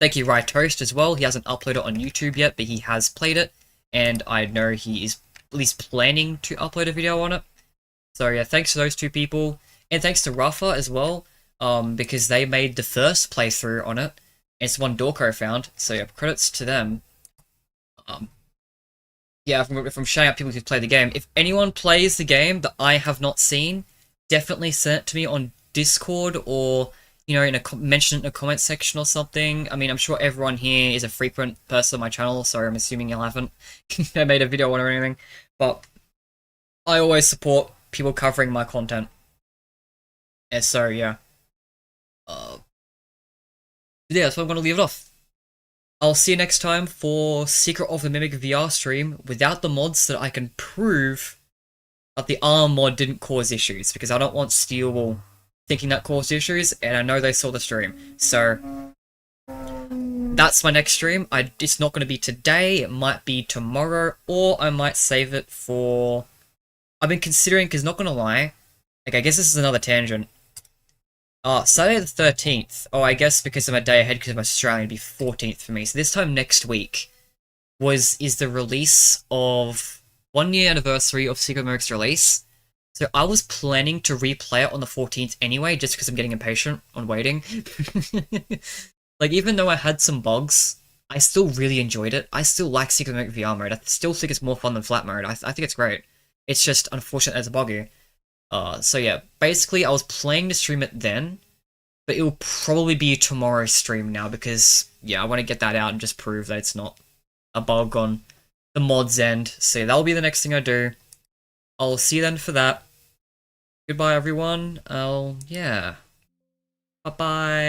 Thank you RyeToast as well. He hasn't uploaded it on YouTube yet, but he has played it, and I know he is at least planning to upload a video on it. So yeah, thanks to those two people, and thanks to Rafa as well, because they made the first playthrough on it. It's one Dawko found, so yeah, credits to them. Yeah, from shouting out people who play the game. If anyone plays the game that I have not seen, definitely send it to me on Discord or, you know, mention it in a comment section or something. I mean, I'm sure everyone here is a frequent person on my channel, so I'm assuming you haven't made a video on it or anything. But I always support people covering my content. And so, yeah. Yeah, that's why I'm going to leave it off. I'll see you next time for Secret of the Mimic VR stream without the mods so that I can prove that the ARM mod didn't cause issues, because I don't want Steelball thinking that caused issues, and I know they saw the stream. So that's my next stream. It's not going to be today, it might be tomorrow, or I might save it for... I've been considering, because not going to lie, like, I guess this is another tangent. Saturday the 13th, I guess because I'm a day ahead because I'm Australian, it'd be 14th for me. So this time next week is the release of 1 year anniversary of Secret Merc's release. So I was planning to replay it on the 14th anyway, just because I'm getting impatient on waiting. Like, even though I had some bugs, I still really enjoyed it. I still like Secret Merc VR mode. I still think it's more fun than flat mode. I think it's great. It's just unfortunate that it's buggy. So yeah, basically I was planning to stream it then, but it will probably be tomorrow's stream now because, yeah, I want to get that out and just prove that it's not a bug on the mod's end. So that'll be the next thing I do. I'll see you then for that. Goodbye everyone. Yeah. Bye-bye.